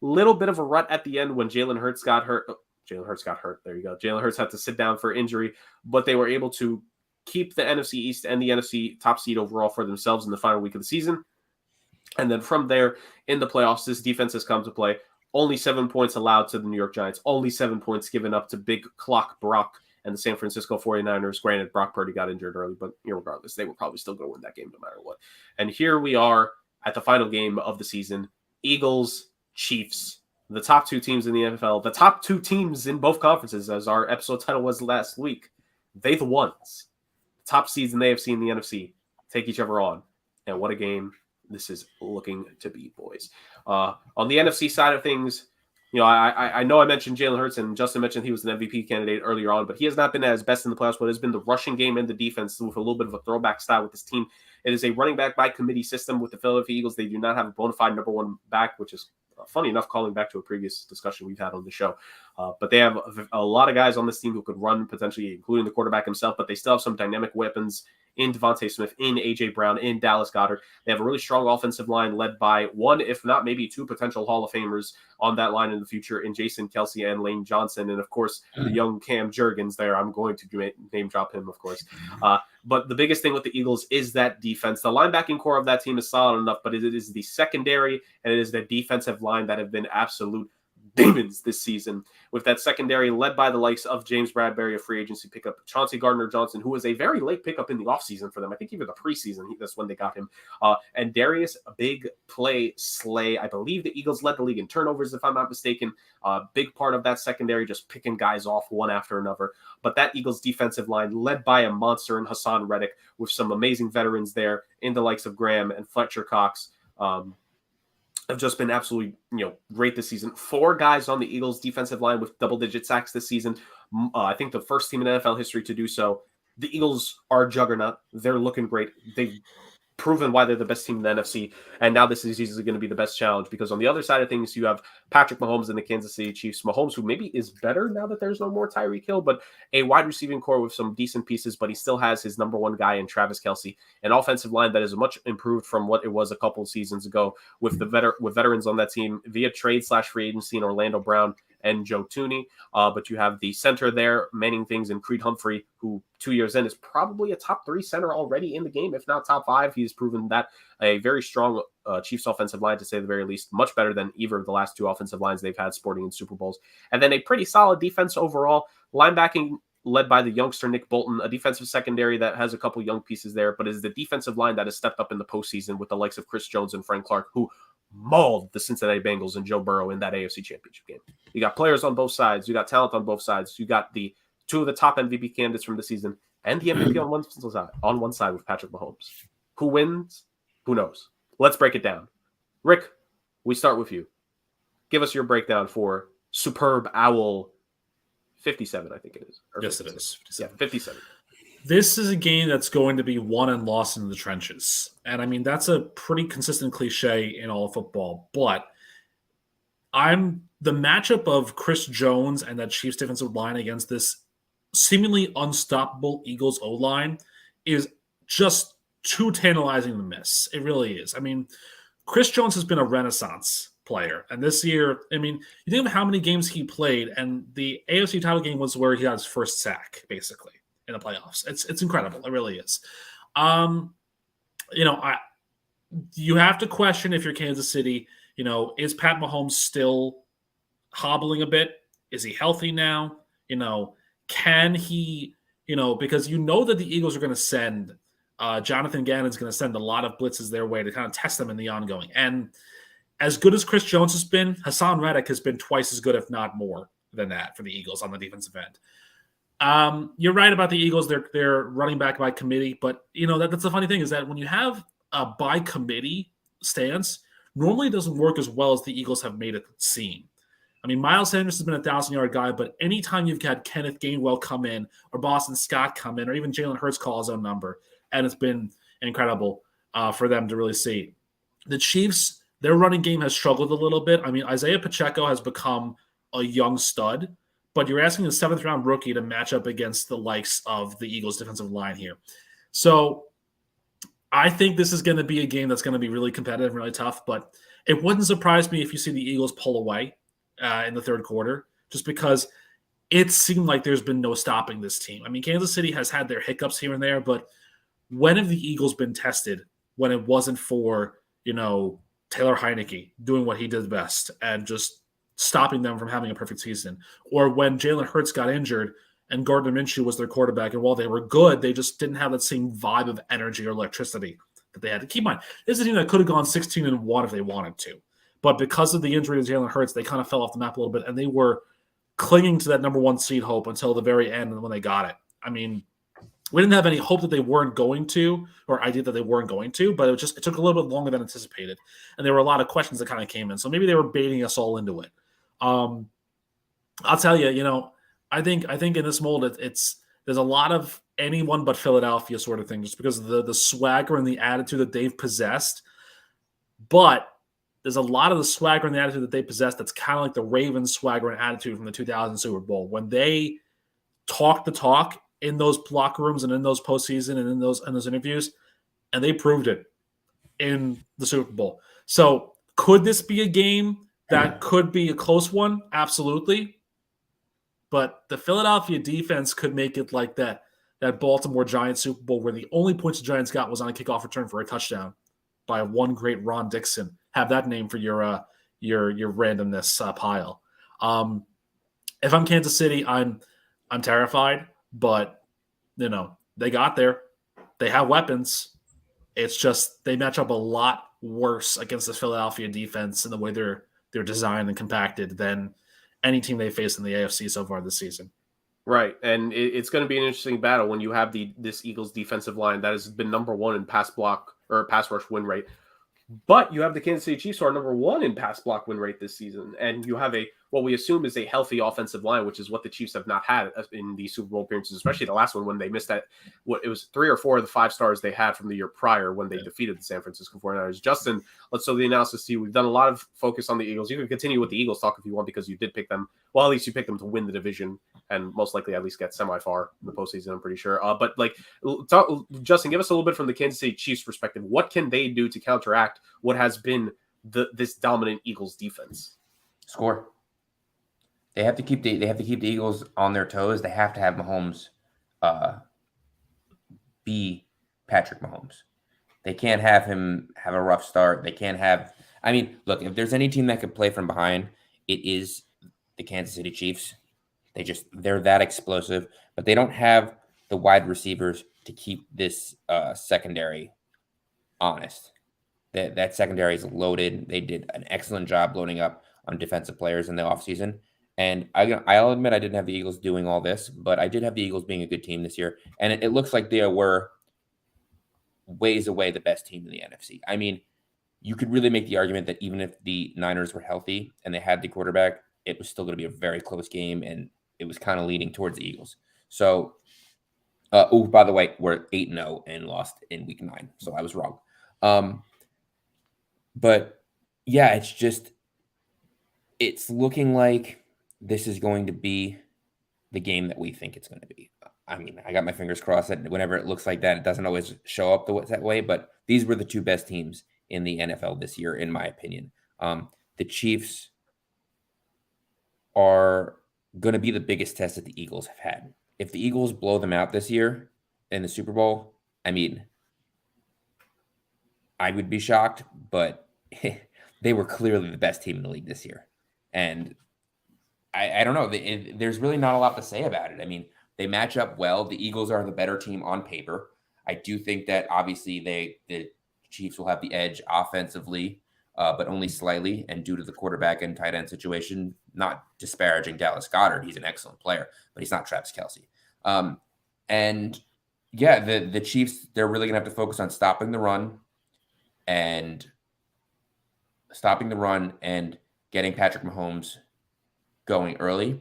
Little bit of a rut at the end when Jalen Hurts got hurt. Jalen Hurts got hurt. There you go. Jalen Hurts had to sit down for injury, but they were able to keep the NFC East and the NFC top seed overall for themselves in the final week of the season. And then from there, in the playoffs, this defense has come to play. Only 7 points allowed to the New York Giants. Only 7 points given up to big clock Brock and the San Francisco 49ers. Granted, Brock Purdy got injured early, but regardless, they were probably still going to win that game no matter what. And here we are at the final game of the season. Eagles, Chiefs, the top two teams in the NFL, the top two teams in both conferences, as our episode title was last week. They the ones. Top seeds in the AFC and the NFC take each other on. And what a game this is looking to be, boys. On the NFC side of things, I know I mentioned Jalen Hurts, and Justin mentioned he was an MVP candidate earlier on, but he has not been as best in the playoffs, but it has been the rushing game and the defense with a little bit of a throwback style with this team. It is a running back by committee system with the Philadelphia Eagles. They do not have a bona fide number one back, which is funny enough, calling back to a previous discussion we've had on the show. But they have a lot of guys on this team who could run, potentially, including the quarterback himself, but they still have some dynamic weapons in Devontae Smith, in A.J. Brown, in Dallas Goedert. They have a really strong offensive line led by one, if not maybe two potential Hall of Famers on that line in the future in Jason Kelce and Lane Johnson. And, of course, the young Cam Jurgens there. I'm going to name drop him, of course. But the biggest thing with the Eagles is that defense. The linebacking core of that team is solid enough, but it is the secondary and it is the defensive line that have been absolute demons this season, with that secondary led by the likes of James Bradbury, a free agency pickup, Chauncey Gardner-Johnson, who was a very late pickup in the offseason for them. I think even the preseason, that's when they got him. And Darius, a big play Slay. I believe the Eagles led the league in turnovers, if I'm not mistaken. Big part of that secondary, just picking guys off one after another. But that Eagles defensive line led by a monster in Hassan Reddick, with some amazing veterans there in the likes of Graham and Fletcher Cox. Have just been absolutely, great this season. 4 guys on the Eagles defensive line with double-digit sacks this season. I think the first team in NFL history to do so. The Eagles are a juggernaut. They're looking great. They've proven why they're the best team in the NFC, and now this is easily going to be the best challenge, because on the other side of things, you have Patrick Mahomes and the Kansas City Chiefs. Mahomes, who maybe is better now that there's no more Tyreek Hill, but a wide receiving core with some decent pieces, but he still has his number one guy in Travis Kelce, an offensive line that is much improved from what it was a couple of seasons ago, with with veterans on that team via trade/free agency in Orlando Brown and Joe Tooney. But you have the center there, Manning Things, and Creed Humphrey, who 2 years in is probably a top 3 center already in the game, if not top 5. He's proven that a very strong Chiefs offensive line, to say the very least, much better than either of the last 2 offensive lines they've had sporting in Super Bowls. And then a pretty solid defense overall, linebacking led by the youngster Nick Bolton, a defensive secondary that has a couple young pieces there, but is the defensive line that has stepped up in the postseason with the likes of Chris Jones and Frank Clark, who mauled the Cincinnati Bengals and Joe Burrow in that AFC Championship game. You got players on both sides. You got talent on both sides. You got the 2 of the top MVP candidates from the season and the MVP on one side with Patrick Mahomes. Who wins? Who knows? Let's break it down. Rick, we start with you. Give us your breakdown for Superb Owl 57, I think it is. Yes, it is. 57. Yeah, 57. This is a game that's going to be won and lost in the trenches. And I mean, that's a pretty consistent cliche in all of football. But the matchup of Chris Jones and that Chiefs defensive line against this seemingly unstoppable Eagles O-line is just too tantalizing to miss. It really is. I mean, Chris Jones has been a renaissance player. And this year, I mean, you think of how many games he played, and the AFC title game was where he got his first sack, basically, in the playoffs. It's incredible. It really is. You have to question, if you're Kansas City, is Pat Mahomes still hobbling a bit? Is he healthy now? Can he, because that the Eagles are going to send Jonathan Gannon's going to send a lot of blitzes their way to kind of test them in the ongoing. And as good as Chris Jones has been, Hassan Reddick has been twice as good, if not more than that, for the Eagles on the defensive end. You're right about the Eagles. They're running back by committee, but that's the funny thing, is that when you have a by committee stance, normally it doesn't work as well as the Eagles have made it seem. I mean, Miles Sanders has been a 1,000-yard guy, but anytime you've had Kenneth Gainwell come in, or Boston Scott come in, or even Jalen Hurts call his own number, and it's been incredible for them to really see. The Chiefs, their running game has struggled a little bit. I mean, Isaiah Pacheco has become a young stud, but you're asking a 7th-round rookie to match up against the likes of the Eagles' defensive line here. So I think this is going to be a game that's going to be really competitive and really tough, but it wouldn't surprise me if you see the Eagles pull away in the third quarter, just because it seemed like there's been no stopping this team. I mean, Kansas City has had their hiccups here and there, but when have the Eagles been tested when it wasn't for, Taylor Heineke doing what he did best and just stopping them from having a perfect season? Or when Jalen Hurts got injured and Gardner Minshew was their quarterback, and while they were good, they just didn't have that same vibe of energy or electricity that they had. To keep in mind, this is a team that could have gone 16-1 if they wanted to. But because of the injury to Jalen Hurts, they kind of fell off the map a little bit, and they were clinging to that number 1 seed hope until the very end and when they got it. I mean, we didn't have any hope that they weren't going to, or idea that they weren't going to, but it took a little bit longer than anticipated. And there were a lot of questions that kind of came in. So maybe they were baiting us all into it. I'll tell you, I think in this mold, there's a lot of anyone but Philadelphia sort of thing, just because of the swagger and the attitude that they've possessed. But there's a lot of the swagger and the attitude that they possess that's kind of like the Ravens swagger and attitude from the 2000 Super Bowl. When they talk the talk in those locker rooms and in those postseason and in those interviews, and they proved it in the Super Bowl. So could this be a game that could be a close one? Absolutely. But the Philadelphia defense could make it like that Baltimore Giants Super Bowl where the only points the Giants got was on a kickoff return for a touchdown by one great Ron Dixon. Have that name for your randomness pile. If I'm Kansas City, I'm terrified, but they got there. They have weapons. It's just they match up a lot worse against the Philadelphia defense in the way they're designed and compacted than any team they faced in the AFC so far this season. Right, and it's going to be an interesting battle when you have this Eagles defensive line that has been number 1 in pass block or pass rush win rate. But you have the Kansas City Chiefs who are number 1 in pass block win rate this season. And you have what we assume is a healthy offensive line, which is what the Chiefs have not had in the Super Bowl appearances, especially the last one when they missed that. It was 3 or 4 of the 5 stars they had from the year prior when they defeated the San Francisco 49ers. Justin, let's show the analysis to you. We've done a lot of focus on the Eagles. You can continue with the Eagles talk if you want because you did pick them. Well, at least you picked them to win the division and most likely at least get semi-far in the postseason, I'm pretty sure. Justin, give us a little bit from the Kansas City Chiefs perspective. What can they do to counteract what has been this dominant Eagles defense? Score. They have to keep the Eagles on their toes. They have to have Mahomes be Patrick Mahomes. They can't have him have a rough start. They can't have – I mean, look, if there's any team that could play from behind, it is the Kansas City Chiefs. They're that explosive, but they don't have the wide receivers to keep this secondary honest. That secondary is loaded. They did an excellent job loading up on defensive players in the offseason. And I'll admit I didn't have the Eagles doing all this, but I did have the Eagles being a good team this year. And it looks like they were ways away the best team in the NFC. I mean, you could really make the argument that even if the Niners were healthy and they had the quarterback, it was still going to be a very close game, and it was kind of leaning towards the Eagles. So, by the way, we're 8-0 and lost in week 9, so I was wrong. But yeah, it's looking like this is going to be the game that we think it's going to be. I mean, I got my fingers crossed that whenever it looks like that, it doesn't always show up that way, but these were the 2 best teams in the NFL this year, in my opinion. The Chiefs are going to be the biggest test that the Eagles have had. If the Eagles blow them out this year in the Super Bowl, I mean, I would be shocked, but they were clearly the best team in the league this year. And I don't know. There's really not a lot to say about it. I mean, they match up well. The Eagles are the better team on paper. I do think that obviously the Chiefs will have the edge offensively, but only slightly, and due to the quarterback and tight end situation, not disparaging Dallas Goedert. He's an excellent player, but he's not Travis Kelce. And yeah, the Chiefs, they're really going to have to focus on stopping the run and getting Patrick Mahomes going early.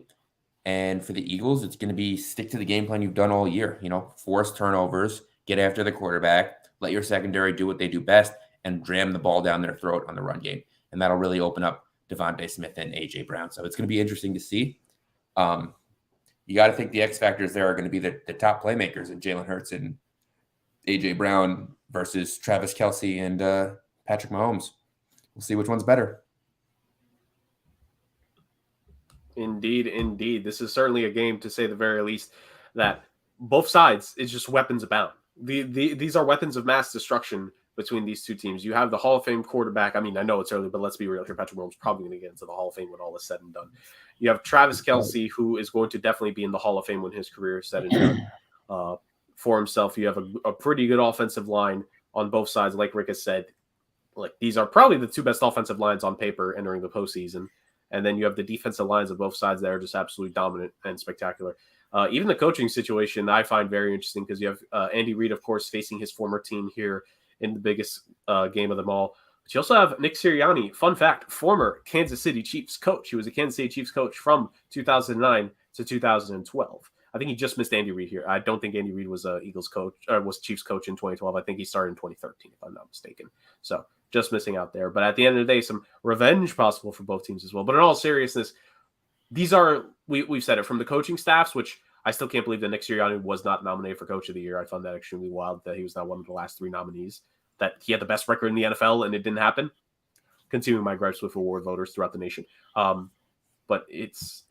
And for the Eagles, it's going to be stick to the game plan you've done all year. Force turnovers, get after the quarterback, let your secondary do what they do best, and dram the ball down their throat on the run game. And that'll really open up Devontae Smith and A.J. Brown. So it's going to be interesting to see. You got to think the X factors there are going to be the top playmakers in Jalen Hurts and A.J. Brown versus Travis Kelce and Patrick Mahomes. We'll see which one's better. Indeed, indeed. This is certainly a game, to say the very least, that both sides is just weapons abound. These are weapons of mass destruction between these two teams. You have the Hall of Fame quarterback. I mean, I know it's early, but let's be real here. Patrick Mahomes probably going to get into the Hall of Fame when all is said and done. You have Travis Kelce, who is going to definitely be in the Hall of Fame when his career is said and done for himself. You have a pretty good offensive line on both sides. Like Rick has said, like these are probably the two best offensive lines on paper entering the postseason. And then you have the defensive lines of both sides that are just absolutely dominant and spectacular. Even the coaching situation I find very interesting because you have Andy Reid, of course, facing his former team here in the biggest game of them all. But you also have Nick Sirianni, fun fact, former Kansas City Chiefs coach. He was a Kansas City Chiefs coach from 2009 to 2012. I think he just missed Andy Reid here. I don't think Andy Reid was Eagles coach or was Chiefs coach in 2012. I think he started in 2013, if I'm not mistaken. So just missing out there. But at the end of the day, some revenge possible for both teams as well. But in all seriousness, these are, we've said it, from the coaching staffs, which I still can't believe that Nick Sirianni was not nominated for Coach of the Year. I found that extremely wild that he was not one of the last three nominees, that he had the best record in the NFL and it didn't happen. Continuing my gripes with award voters throughout the nation. But it's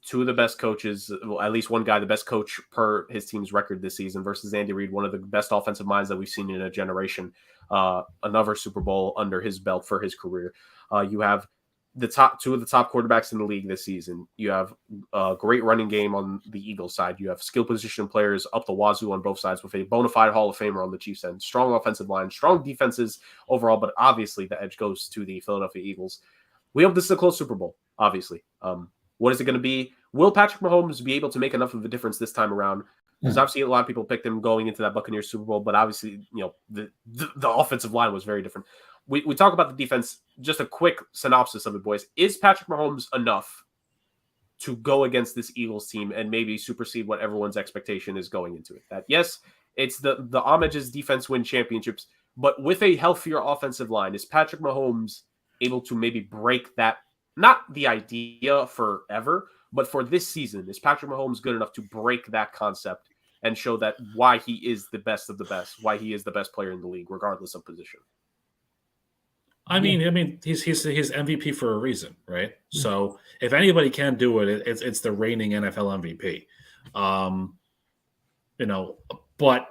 two of the best coaches, well, at least one guy, the best coach per his team's record this season versus Andy Reid, one of the best offensive minds that we've seen in a generation. Another Super Bowl under his belt for his career. You have two of the top quarterbacks in the league this season. You have a great running game on the Eagles side. You have skill position players up the wazoo on both sides with a bona fide Hall of Famer on the Chiefs end. Strong offensive line, strong defenses overall, but obviously the edge goes to the Philadelphia Eagles. We hope this is a close Super Bowl, obviously. What is it going to be? Will Patrick Mahomes be able to make enough of a difference this time around? Because obviously a lot of people picked him going into that Buccaneers Super Bowl, but obviously, the offensive line was very different. We talk about the defense. Just a quick synopsis of it, boys. Is Patrick Mahomes enough to go against this Eagles team and maybe supersede what everyone's expectation is going into it? That yes, it's the homages defense win championships, but with a healthier offensive line, is Patrick Mahomes able to maybe break that? Not the idea forever, but for this season, is Patrick Mahomes good enough to break that concept and show that why he is the best of the best, why he is the best player in the league, regardless of position? I mean, he's MVP for a reason, right? So if anybody can do it, it's the reigning NFL MVP. But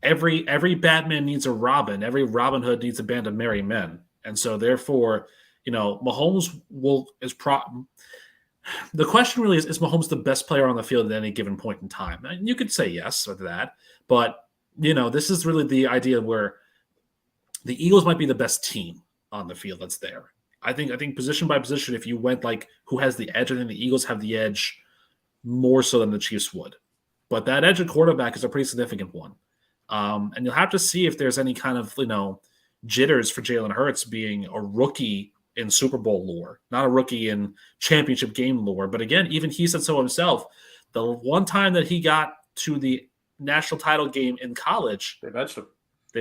every Batman needs a Robin. Every Robin Hood needs a band of merry men, and so therefore, Mahomes the question really is Mahomes the best player on the field at any given point in time? And you could say yes to that, but this is really the idea where the Eagles might be the best team on the field that's there. I think position by position, if you went like who has the edge, I think the Eagles have the edge more so than the Chiefs would. But that edge at quarterback is a pretty significant one. And you'll have to see if there's any kind of, jitters for Jalen Hurts being a rookie in Super Bowl lore, not a rookie in championship game lore. But again, even he said so himself. The one time that he got to the national title game in college, They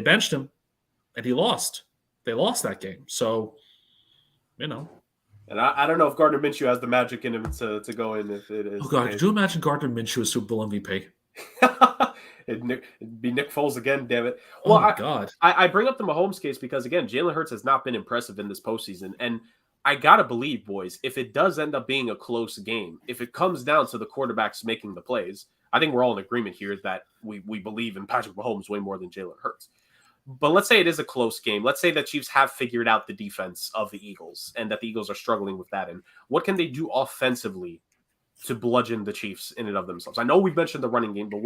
benched him, and he lost. They lost that game. So, And I don't know if Gardner Minshew has the magic in him to go in if it is. Oh, God. Could you imagine Gardner Minshew as Super Bowl MVP? It'd be Nick Foles again, damn it. Well, my God. I bring up the Mahomes case because, again, Jalen Hurts has not been impressive in this postseason. And I got to believe, boys, if it does end up being a close game, if it comes down to the quarterbacks making the plays, I think we're all in agreement here that we believe in Patrick Mahomes way more than Jalen Hurts. But let's say it is a close game. Let's say the Chiefs have figured out the defense of the Eagles and that the Eagles are struggling with that. And what can they do offensively to bludgeon the Chiefs in and of themselves? I know we've mentioned the running game, but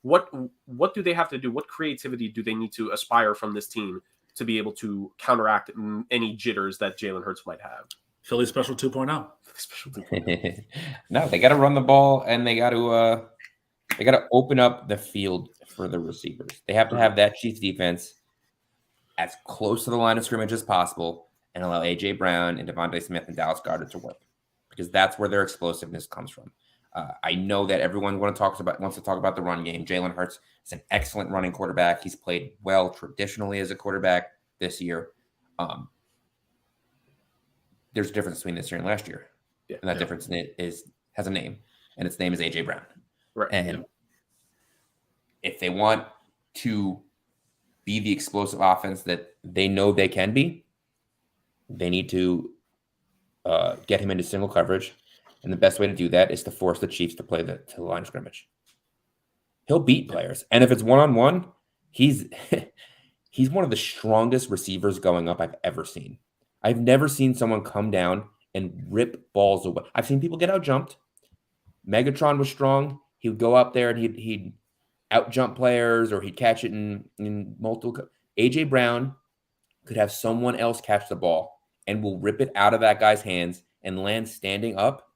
what do they have to do? What creativity do they need to aspire from this team to be able to counteract any jitters that Jalen Hurts might have? Philly Special 2.0. Special 2.0. No, they got to run the ball and they got to open up the field for the receivers. They have to have that Chiefs defense as close to the line of scrimmage as possible and allow A.J. Brown and Devontae Smith and Dallas Goedert to work because that's where their explosiveness comes from. I know that everyone wants to talk about the run game. Jalen Hurts is an excellent running quarterback. He's played well traditionally as a quarterback this year. There's a difference between this year and last year. Yeah, and that difference has a name, and its name is A.J. Brown. Right. And if they want to be the explosive offense that they know they can be, they need to get him into single coverage And the best way to do that is to force the Chiefs to play to the line of scrimmage. He'll beat players. And if it's one-on-one, he's he's one of the strongest receivers going up I've ever seen. I've never seen someone come down and rip balls away. I've seen people get out jumped. Megatron was strong. He would go up there and he'd out jump players, or he'd catch it in multiple. AJ Brown could have someone else catch the ball and will rip it out of that guy's hands and land standing up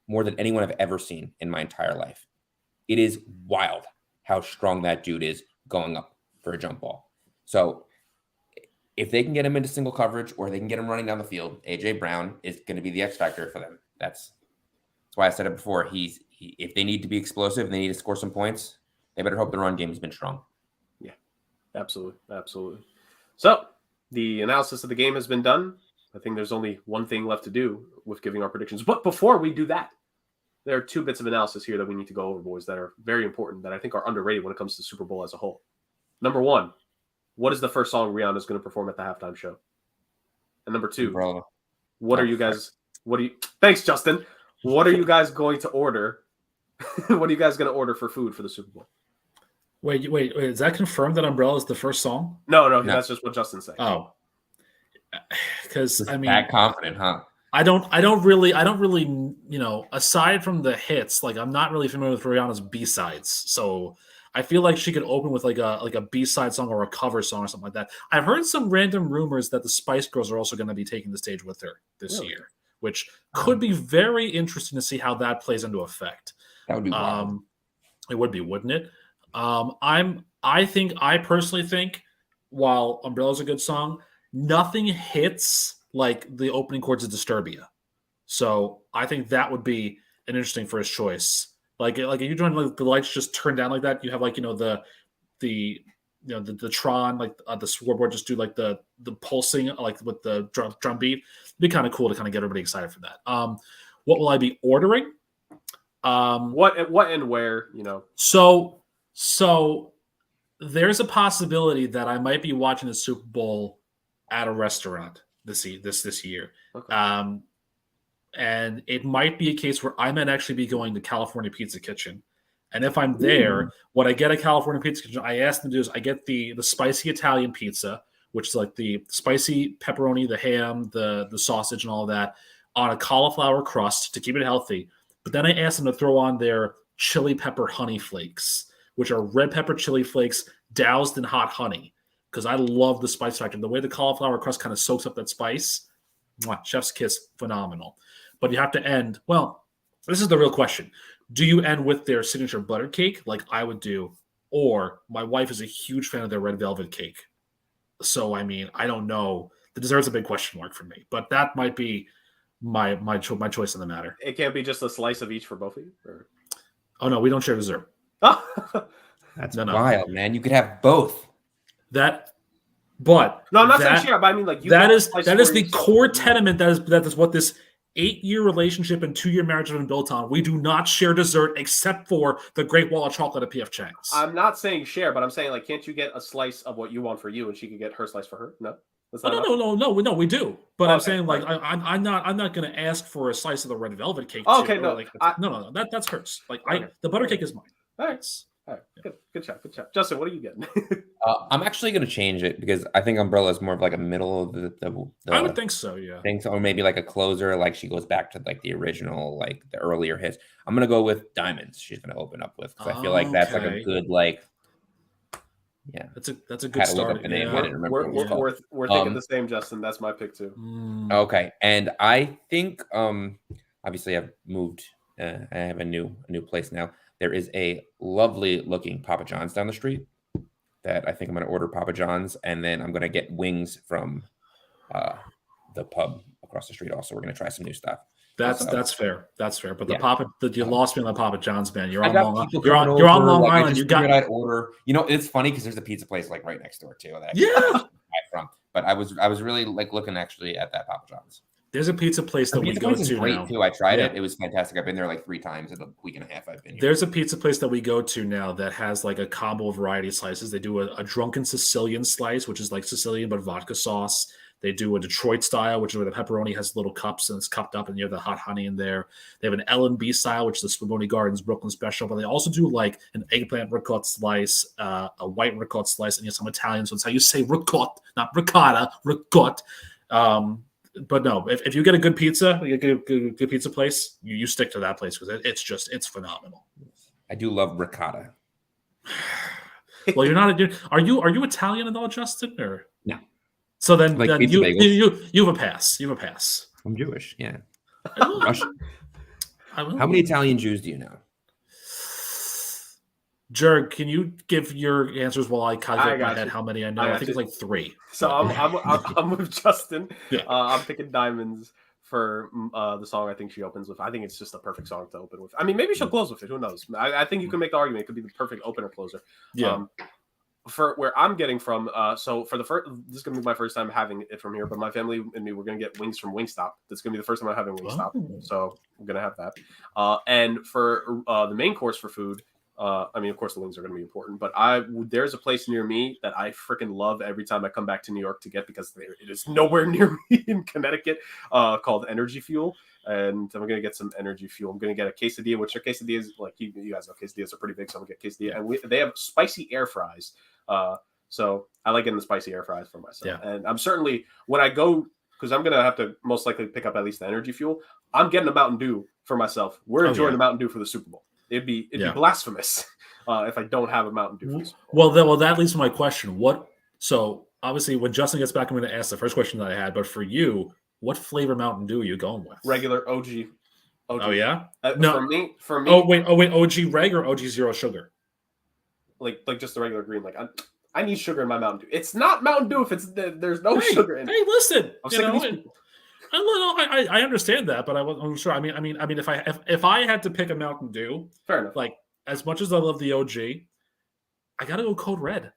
more than anyone I've ever seen in my entire life. It is wild how strong that dude is going up for a jump ball. So if they can get him into single coverage, or they can get him running down the field, AJ Brown is going to be the X factor for them. That's why I said it before. If they need to be explosive and they need to score some points, they better hope the run game has been strong. Yeah, absolutely. So the analysis of the game has been done. I think there's only one thing left to do with giving our predictions. But before we do that, there are two bits of analysis here that we need to go over, boys, that are very important, that I think are underrated when it comes to the Super Bowl as a whole. Number one, what is the first song Rihanna is going to perform at the halftime show? And number two, thanks, Justin. What are you guys going to order? What are you guys going to order for food for the Super Bowl? Wait, is that confirmed that Umbrella is the first song? No, that's just what Justin said. Oh. Because I mean, that confident, huh? I don't really, aside from the hits, like I'm not really familiar with Rihanna's B-sides. So I feel like she could open with like a B-side song or a cover song or something like that. I've heard some random rumors that the Spice Girls are also going to be taking the stage with her this year, which could be very interesting to see how that plays into effect. That would be wild. It would be, wouldn't it? I personally think, while Umbrella's a good song, nothing hits like the opening chords of Disturbia. So I think that would be an interesting first choice. Like if you're doing like the lights just turn down like that, you have like the Tron, like the scoreboard just do like the pulsing like with the drum beat. It'd be kind of cool to kind of get everybody excited for that. What will I be ordering? What and where, So there's a possibility that I might be watching the Super Bowl at a restaurant this year. Okay. And it might be a case where I might actually be going to California Pizza Kitchen. And if I'm there, what I get at California Pizza Kitchen, I ask them to do is I get the spicy Italian pizza, which is like the spicy pepperoni, the ham, the sausage, and all of that on a cauliflower crust to keep it healthy. But then I ask them to throw on their chili pepper honey flakes, which are red pepper chili flakes doused in hot honey. Because I love the spice factor. The way the cauliflower crust kind of soaks up that spice, chef's kiss, phenomenal. But you have to end, well, this is the real question. Do you end with their signature butter cake like I would do? Or my wife is a huge fan of their red velvet cake. So, I mean, I don't know. The dessert's a big question mark for me. But that might be my choice in the matter. It can't be just a slice of each for both of you? Or? Oh, no, we don't share dessert. That's wild, man. You could have both. No, I'm not saying share, but I mean, like, that is the core tenement. That is what this 8-year relationship and 2-year marriage have been built on. We do not share dessert except for the Great Wall of Chocolate at P.F. Chang's. I'm not saying share, but I'm saying, like, can't you get a slice of what you want for you, and she could get her slice for her? No. No, we do. But okay, I'm saying, like, I'm not going to ask for a slice of the red velvet cake. Okay, too. no, like, no, that's hers. Like, okay. The butter cake is mine. All right. Good job. Justin, what are you getting? I'm actually going to change it because I think Umbrella is more of like a middle of the I would think so, yeah. Or maybe like a closer, like she goes back to like the original, like the earlier hits. I'm going to go with Diamonds. She's going to open up with because I feel like that's like a good yeah. That's a good start. I didn't remember we're thinking the same, Justin. That's my pick too. Okay, and I think obviously I've moved. I have a new place now. There is a lovely looking Papa John's down the street that I think I'm going to order Papa John's, and then I'm going to get wings from the pub across the street. Also, we're going to try some new stuff. That's fair. That's fair. But you lost me on the Papa John's, man. You're on Long Island. You got I'd order. It's funny because there's a pizza place like right next door too. From. But I was really like looking actually at that Papa John's. There's a pizza place that we go to now. Too. I tried it. It was fantastic. I've been there like 3 times in the week and a half I've been here. There's a pizza place that we go to now that has like a combo of variety slices. They do a drunken Sicilian slice, which is like Sicilian but vodka sauce. They do a Detroit style, which is where the pepperoni has little cups and it's cupped up, and you have the hot honey in there. They have an L&B style, which is the Spumoni Gardens Brooklyn special, but they also do like an eggplant ricotta slice, a white ricotta slice, and you have some Italian, so it's how you say ricotta, not ricotta, ricotta. But no, if you get a good pizza, a good pizza place, you stick to that place because it's phenomenal. I do love ricotta. Well, you're not. Are you Italian at all, Justin? Or no? So then, like then you have a pass. You have a pass. I'm Jewish. Yeah. Russian. How many Italian Jews do you know? Jerg, can you give your answers while I calculate in my head how many I know? I think it's like 3. So I'm with Justin. Yeah. I'm picking Diamonds for the song I think she opens with. I think it's just a perfect song to open with. I mean, maybe she'll close with it. Who knows? I think you can make the argument. It could be the perfect opener closer. Yeah. For where I'm getting from, so for the first, this is going to be my first time having it from here, but my family and me, we're going to get wings from Wingstop. That's going to be the first time I'm having Wingstop. So I'm going to have that. And for the main course for food, I mean, of course, the wings are going to be important, but there's a place near me that I freaking love every time I come back to New York to get because it is nowhere near me in Connecticut, called Energy Fuel. And I'm going to get some Energy Fuel. I'm going to get a quesadilla, which their quesadillas, like you guys know, quesadillas are pretty big, so I'm going to get quesadilla. And they have spicy air fries. So I like getting the spicy air fries for myself. Yeah. And I'm certainly, when I go, because I'm going to have to most likely pick up at least the Energy Fuel, I'm getting a Mountain Dew for myself. We're enjoying the Mountain Dew for the Super Bowl. It'd be blasphemous if I don't have a Mountain Dew. Well, that leads to my question. So obviously, when Justin gets back, I'm going to ask the first question that I had. But for you, what flavor Mountain Dew are you going with? Regular OG. Oh yeah. No, for me. Oh wait. OG Reg or OG Zero Sugar? Like just the regular green. Like I need sugar in my Mountain Dew. It's not Mountain Dew if there's no sugar in it. Hey, listen. I understand that, but I wasn't sure. I mean, if I had to pick a Mountain Dew, fair enough. Like as much as I love the OG, I gotta go Code Red.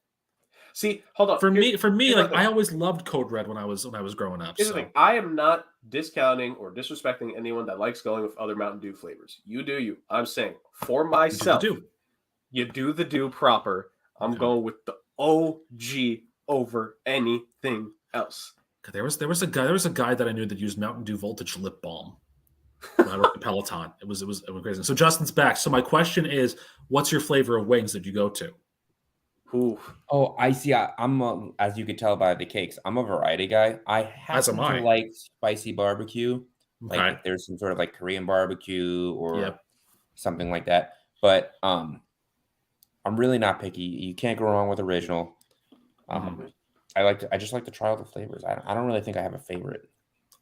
See, hold on. For me, like I always loved Code Red when I was growing up. Here's the thing. I am not discounting or disrespecting anyone that likes going with other Mountain Dew flavors. You do you. I'm saying for myself, you do the Dew proper. I'm going with the OG over anything else. There was a guy that I knew that used Mountain Dew Voltage lip balm when I worked at Peloton. It was crazy. So Justin's back. So my question is, what's your flavor of wings that you go to? Ooh. Oh, I see. I'm as you could tell by the cakes, I'm a variety guy. I happen to like spicy barbecue. Okay. Like if there's some sort of like Korean barbecue or something like that. But I'm really not picky. You can't go wrong with original. I just like to try all the flavors. I don't really think I have a favorite.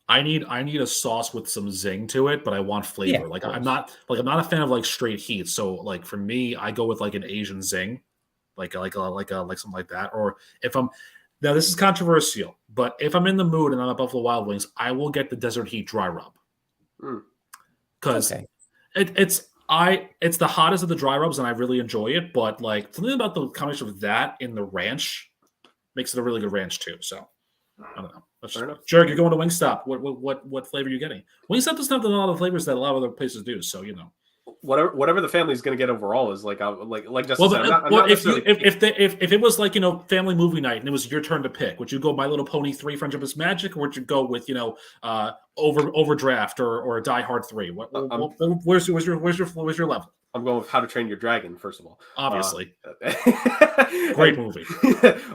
I need a sauce with some zing to it, but I want flavor. Like I'm not a fan of like straight heat. So like for me, I go with like an Asian zing, like something like that. Or if I'm now this is controversial, but if I'm in the mood and I'm at Buffalo Wild Wings, I will get the Desert Heat dry rub because it's the hottest of the dry rubs and I really enjoy it. But like something about the combination of that in the ranch makes it a really good ranch too. So I don't know. Sure, you're going to Wingstop. What flavor are you getting? Wingstop doesn't have a lot of flavors that a lot of other places do. So you know, whatever the family is going to get overall is like just. Well, if it was like family movie night and it was your turn to pick, would you go My Little Pony 3: Friendship is Magic, or would you go with Overdraft or Die Hard 3? Where's your level? I'm going with How to Train Your Dragon, first of all. Obviously. Great movie.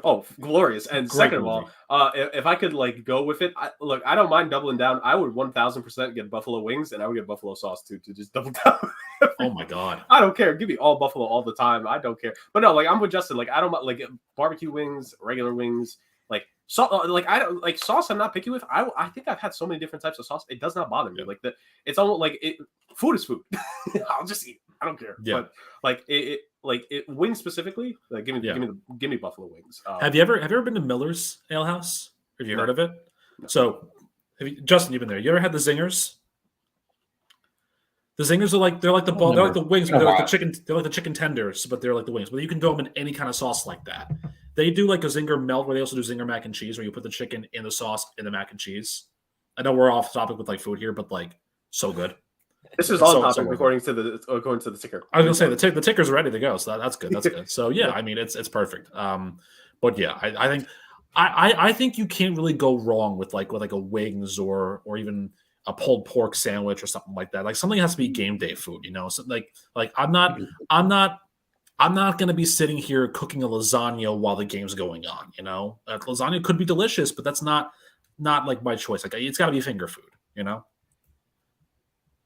Oh, glorious. And great second movie. Of all, if I could go with it, I don't mind doubling down. I would 1,000% get buffalo wings, and I would get buffalo sauce too, to just double down. Oh my God. I don't care. Give me all buffalo all the time. I don't care. But no, I'm with Justin. I don't mind barbecue wings, regular wings, I don't like sauce. I'm not picky with. I think I've had so many different types of sauce. It does not bother me. It's almost food is food. I'll just eat. I don't care. Yeah. But wings specifically, give me buffalo wings. Have you ever been to Miller's Ale House? Have you heard of it? No. So, Justin, you've been there. You ever had the zingers? The zingers are they're like the wings, but they're like the chicken. They're like the chicken tenders, but they're like the wings. But you can throw them in any kind of sauce like that. They do like a zinger melt, where they also do zinger mac and cheese, where you put the chicken in the sauce in the mac and cheese. I know we're off topic with food here, but so good. This is on topic according to the ticker. I was gonna say the ticker's ready to go, so that's good. That's good. So yeah, I mean it's perfect. But yeah, I think I think you can't really go wrong with like a wings or even a pulled pork sandwich or something like that. Like something has to be game day food, you know. So like I'm not going to be sitting here cooking a lasagna while the game's going on, you know. Lasagna could be delicious, but that's not like my choice. Like it's got to be finger food, you know.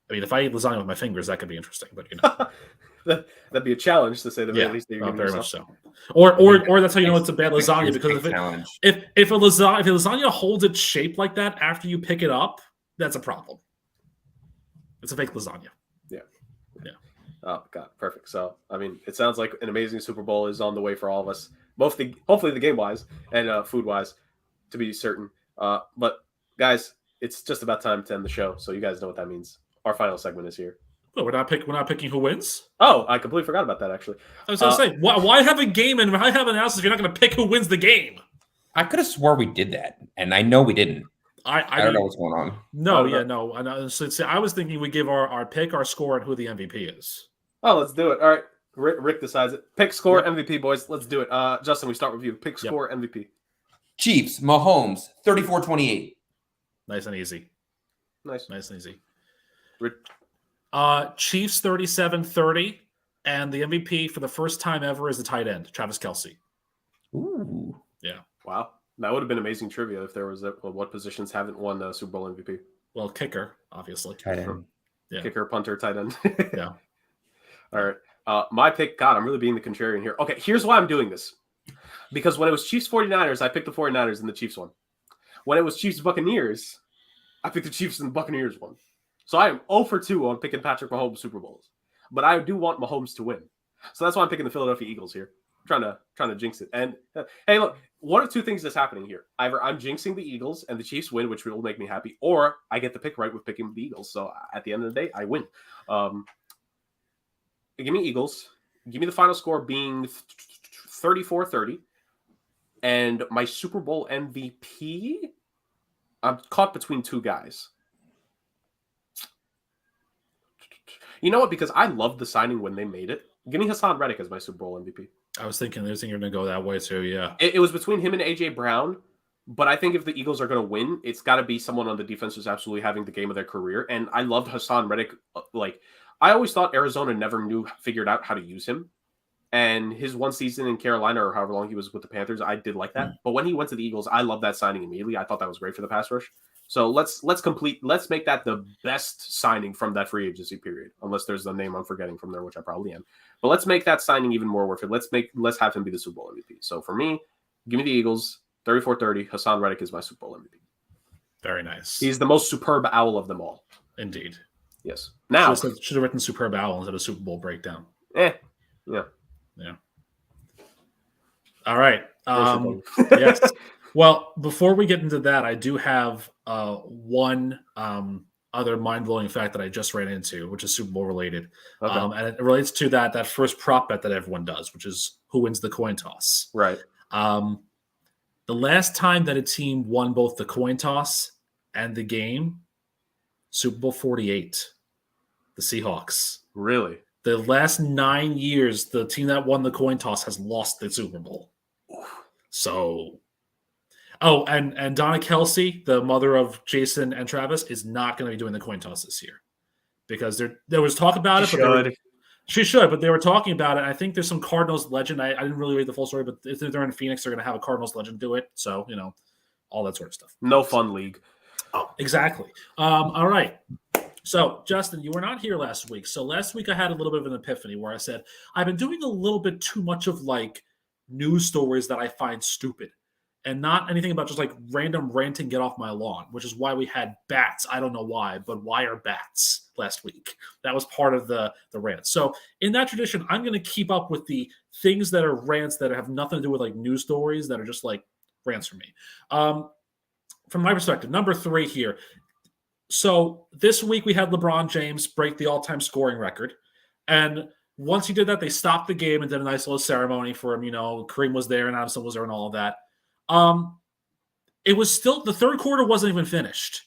I mean, if I eat lasagna with my fingers, that could be interesting, but you know. That'd be a challenge to say the very least. That you're very much so. Or that's how you know it's a bad lasagna, because if a lasagna holds its shape like that after you pick it up, that's a problem. It's a fake lasagna. Yeah. Oh God, perfect. So I mean, it sounds like an amazing Super Bowl is on the way for all of us, hopefully the game wise and food wise, to be certain. But guys, it's just about time to end the show, so you guys know what that means. Our final segment is here. Well, we're not picking who wins. Oh, I completely forgot about that. Actually, I was going to say, why have a game and why have an analysis if you're not going to pick who wins the game? I could have swore we did that, and I know we didn't. I don't know what's going on. No. So, I was thinking we give our pick, our score, and who the MVP is. Oh, let's do it. All right, Rick decides it. Pick, score, MVP, boys. Let's do it. Justin, we start with you. Pick, score, MVP. Chiefs, Mahomes, 34-28. Nice and easy. Nice and easy. Rick. Chiefs 37-30, and the MVP for the first time ever is the tight end, Travis Kelce. Ooh. Yeah. Wow. That would have been amazing trivia if there was what positions haven't won the Super Bowl MVP. Well, kicker, obviously. Tight end. Yeah. Kicker, punter, tight end. Yeah. All right. My pick, God, I'm really being the contrarian here. Okay, here's why I'm doing this. Because when it was Chiefs 49ers, I picked the 49ers and the Chiefs won. When it was Chiefs Buccaneers, I picked the Chiefs and the Buccaneers won. So I am 0 for 2 on picking Patrick Mahomes Super Bowls. But I do want Mahomes to win. So that's why I'm picking the Philadelphia Eagles here. I'm trying to jinx it. And hey, look, one of two things that's happening here. Either I'm jinxing the Eagles and the Chiefs win, which will make me happy, or I get the pick right with picking the Eagles. So at the end of the day, I win. Give me Eagles. Give me the final score being 34-30. And my Super Bowl MVP, I'm caught between two guys. You know what? Because I loved the signing when they made it. Give me Hassan Reddick as my Super Bowl MVP. I was thinking you're going to go that way too, yeah. It was between him and A.J. Brown, but I think if the Eagles are going to win, it's got to be someone on the defense who's absolutely having the game of their career. And I loved Hassan Reddick. Like, I always thought Arizona never figured out how to use him. And his one season in Carolina, or however long he was with the Panthers, I did like that. Mm. But when he went to the Eagles, I loved that signing immediately. I thought that was great for the pass rush. So let's make that the best signing from that free agency period, unless there's a name I'm forgetting from there, which I probably am. But let's make that signing even more worth it. Let's have him be the Super Bowl MVP. So for me, give me the Eagles, 34-30. Hassan Reddick is my Super Bowl MVP. Very nice. He's the most superb owl of them all. Indeed. Yes. Now should have written superb owl instead of Super Bowl breakdown. Yeah. All right. Yes. Well, before we get into that, I do have one other mind-blowing fact that I just ran into, which is Super Bowl related. Okay. And it relates to that first prop bet that everyone does, which is who wins the coin toss. Right. The last time that a team won both the coin toss and the game, Super Bowl 48, the Seahawks. Really? The last 9 years, the team that won the coin toss has lost the Super Bowl. So... Oh, and Donna Kelce, the mother of Jason and Travis, is not going to be doing the coin toss this year because there was talk about it. She should, but they were talking about it. I think there's some Cardinals legend. I didn't really read the full story, but if they're in Phoenix, they're going to have a Cardinals legend do it. So, all that sort of stuff. No fun league. Oh, exactly. All right. So, Justin, you were not here last week. So last week I had a little bit of an epiphany where I said, I've been doing a little bit too much of like news stories that I find stupid. And not anything about just like random ranting, get off my lawn, which is why we had bats. I don't know why, but why are bats last week? That was part of the rant. So in that tradition, I'm going to keep up with the things that are rants that have nothing to do with like news stories that are just like rants for me. From my perspective, number 3 here. So this week we had LeBron James break the all-time scoring record. And once he did that, they stopped the game and did a nice little ceremony for him. Kareem was there and Adamson was there and all of that. It was still, the third quarter wasn't even finished,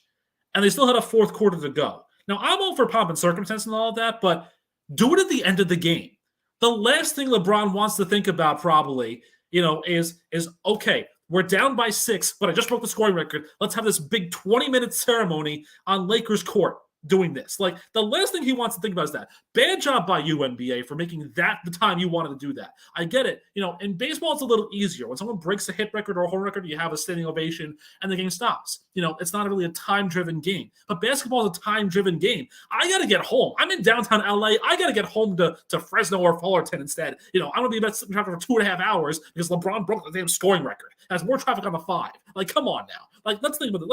and they still had a fourth quarter to go. Now, I'm all for pomp and circumstance and all of that, but do it at the end of the game. The last thing LeBron wants to think about probably, is okay, We're down by 6, but I just broke the scoring record. Let's have this big 20-minute ceremony on Lakers court doing this. Like, the last thing he wants to think about is that. Bad job by you, NBA, for making that the time you wanted to do that. I get it. In baseball, it's a little easier. When someone breaks a hit record or a home record, you have a standing ovation and the game stops. It's not really a time-driven game. But basketball is a time-driven game. I got to get home. I'm in downtown LA. I got to get home to Fresno or Fullerton instead. I'm going to be about sitting traffic for 2.5 hours because LeBron broke the damn scoring record. Has more traffic on the 5. Like, come on now. Like, let's think about it.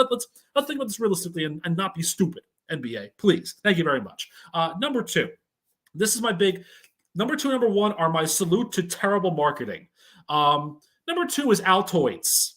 Let's think about this realistically and not be stupid. NBA, please. Thank you very much. Number 2. This is my big number 2, number 1 are my salute to terrible marketing. Number 2 is Altoids.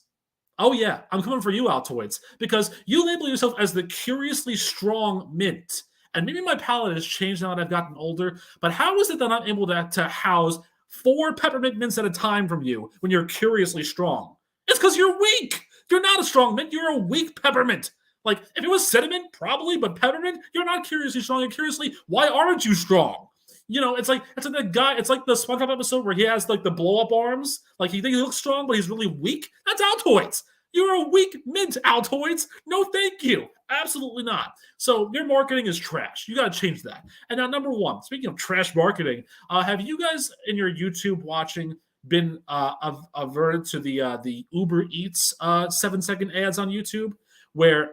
Oh yeah, I'm coming for you, Altoids, because you label yourself as the curiously strong mint. And maybe my palate has changed now that I've gotten older, but how is it that I'm able to house 4 peppermint mints at a time from you when you're curiously strong? It's because you're weak. You're not a strong mint. You're a weak peppermint. Like, if it was cinnamon, probably, but peppermint, you're not curiously strong. You're curiously, why aren't you strong? It's like the guy, it's like the SpongeBob episode where he has, like, the blow-up arms. Like, he thinks he looks strong, but he's really weak. That's Altoids. You're a weak mint, Altoids. No, thank you. Absolutely not. So your marketing is trash. You got to change that. And now, number 1, speaking of trash marketing, have you guys in your YouTube watching been averted to the Uber Eats 7-second ads on YouTube where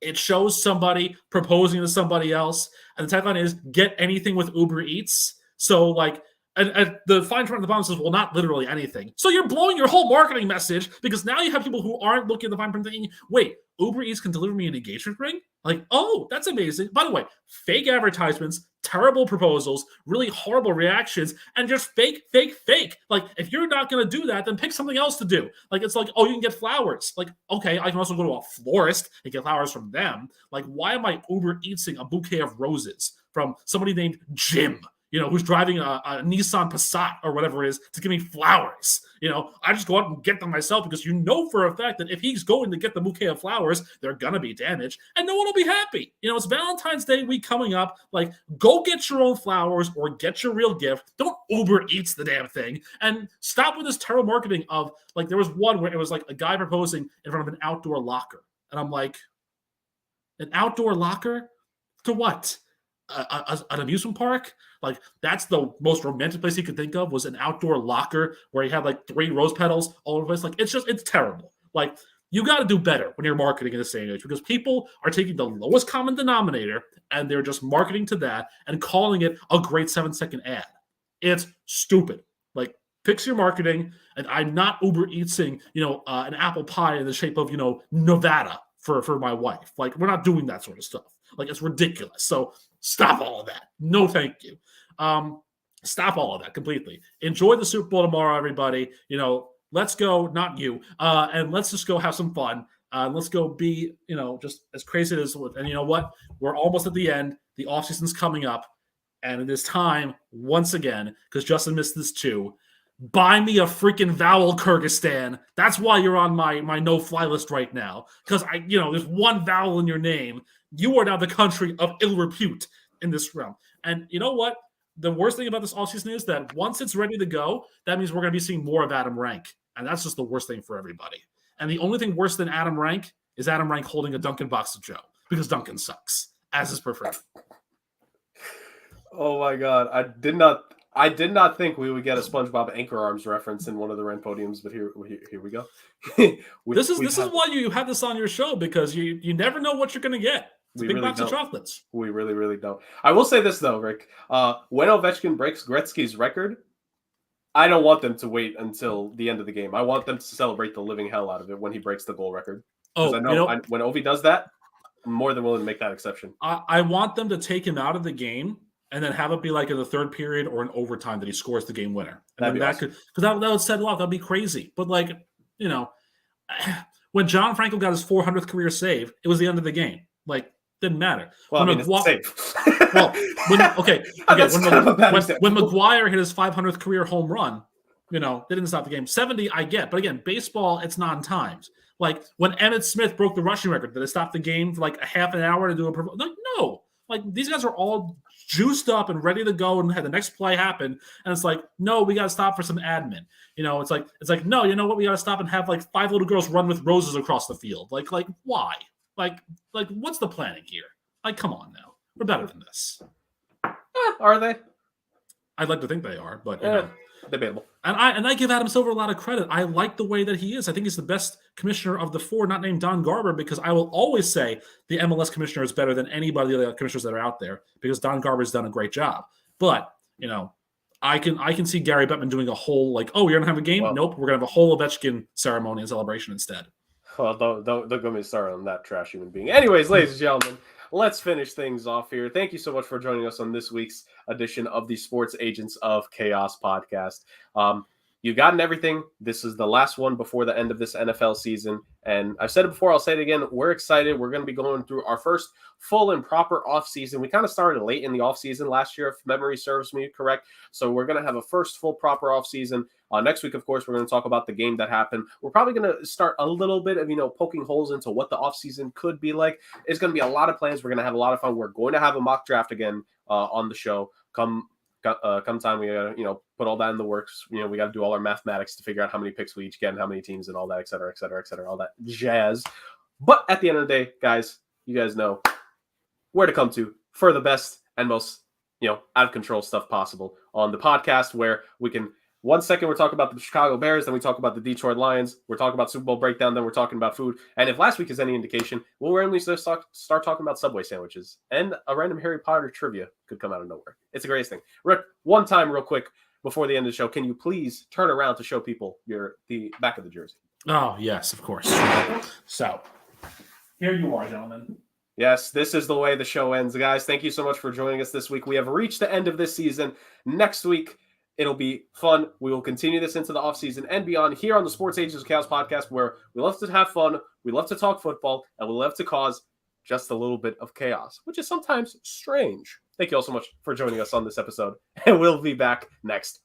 it shows somebody proposing to somebody else, and the tagline is "Get anything with Uber Eats." So, like, and the fine print at the bottom says, "Well, not literally anything." So you're blowing your whole marketing message because now you have people who aren't looking at the fine print thinking, "Wait, Uber Eats can deliver me an engagement ring? Like, oh, that's amazing." By the way, fake advertisements, terrible proposals, really horrible reactions, and just fake. Like, if you're not going to do that, then pick something else to do. Like, it's like, oh, you can get flowers. Like, okay, I can also go to a florist and get flowers from them. Like, why am I Uber Eatsing a bouquet of roses from somebody named Jim? Who's driving a Nissan Passat or whatever it is to give me flowers. I just go out and get them myself because for a fact that if he's going to get the bouquet of flowers, they're going to be damaged and no one will be happy. It's Valentine's Day week coming up. Like, go get your own flowers or get your real gift. Don't Uber Eats the damn thing and stop with this terrible marketing of, like, there was one where it was like a guy proposing in front of an outdoor locker. And I'm like, an outdoor locker? To what? An amusement park? Like, that's the most romantic place he could think of was an outdoor locker where he had like 3 rose petals all over the place. Like, it's terrible. Like, you got to do better when you're marketing in this day and age because people are taking the lowest common denominator and they're just marketing to that and calling it a great 7-second ad. It's stupid. Like, fix your marketing. And I'm not Uber Eatsing, an apple pie in the shape of, Nevada for my wife. Like, we're not doing that sort of stuff. Like, it's ridiculous. So stop all of that. No, thank you. Stop all of that completely. Enjoy the Super Bowl tomorrow, everybody. Let's go, not you. And let's just go have some fun. Let's go be, just as crazy as it is. And you know what? We're almost at the end. The offseason's coming up. And it is time, once again, because Justin missed this too, buy me a freaking vowel, Kyrgyzstan. That's why you're on my no-fly list right now. Because there's one vowel in your name. You are now the country of ill repute in this realm. And you know what? The worst thing about this offseason is that once it's ready to go, that means we're going to be seeing more of Adam Rank. And that's just the worst thing for everybody. And the only thing worse than Adam Rank is Adam Rank holding a Duncan box to Joe. Because Duncan sucks, as is preferred. Oh my God. I did not think we would get a SpongeBob Anchor Arms reference in one of the Ren podiums, but here we go. This is why you have this on your show, because you never know what you're going to get. It's a big box of chocolates. We really, really don't. I will say this, though, Rick. When Ovechkin breaks Gretzky's record, I don't want them to wait until the end of the game. I want them to celebrate the living hell out of it when he breaks the goal record. Because I know when Ovi does that, I'm more than willing to make that exception. I want them to take him out of the game and then have it be like in the third period or in overtime that he scores the game winner. And that would settle off. That'd be crazy. But when John Franco got his 400th career save, it was the end of the game. Like, didn't matter. Well, when McGuire hit his 500th career home run, they didn't stop the game. 70, I get. But again, baseball, it's non-timed. Like, when Emmitt Smith broke the rushing record, did it stop the game for like a half an hour to do a – like, no. Like, these guys are all juiced up and ready to go and had the next play happen. And it's like, no, we got to stop for some admin. It's like, no, you know what? We got to stop and have like 5 little girls run with roses across the field. Like why? Like what's the planning here? Like, come on now. We're better than this. Are they? I'd like to think they are, but debatable. And I give Adam Silver a lot of credit. I like the way that he is. I think he's the best commissioner of the 4, not named Don Garber, because I will always say the MLS commissioner is better than anybody of the commissioners that are out there because Don Garber's done a great job. But, I can see Gary Bettman doing a whole like, oh, you're gonna have a game? Well, nope, we're gonna have a whole Ovechkin ceremony and celebration instead. Well, don't get me started on that trash human being. Anyways, ladies and gentlemen, let's finish things off here. Thank you so much for joining us on this week's edition of the Sports Agents of Chaos podcast. You've gotten everything. This is the last one before the end of this NFL season. And I've said it before, I'll say it again. We're excited. We're going to be going through our first full and proper offseason. We kind of started late in the offseason last year, if memory serves me correct. So we're going to have a first full proper offseason. Next week, of course, we're going to talk about the game that happened. We're probably going to start a little bit of, poking holes into what the offseason could be like. It's going to be a lot of plans. We're going to have a lot of fun. We're going to have a mock draft again on the show. Come time, we gotta put all that in the works. We got to do all our mathematics to figure out how many picks we each get and how many teams and all that, et cetera, all that jazz. But at the end of the day, guys, you guys know where to come to for the best and most out of control stuff possible on the podcast, where we can. 1 second, we're talking about the Chicago Bears, then we talk about the Detroit Lions. We're talking about Super Bowl breakdown, then we're talking about food. And if last week is any indication, we'll randomly start talking about Subway sandwiches. And a random Harry Potter trivia could come out of nowhere. It's the greatest thing. Rick, one time real quick before the end of the show, can you please turn around to show people the back of the jersey? Oh, yes, of course. So, here you are, gentlemen. Yes, this is the way the show ends. Guys, thank you so much for joining us this week. We have reached the end of this season. Next week, it'll be fun. We will continue this into the offseason and beyond here on the Sports Agents of Chaos podcast, where we love to have fun, we love to talk football, and we love to cause just a little bit of chaos, which is sometimes strange. Thank you all so much for joining us on this episode, and we'll be back next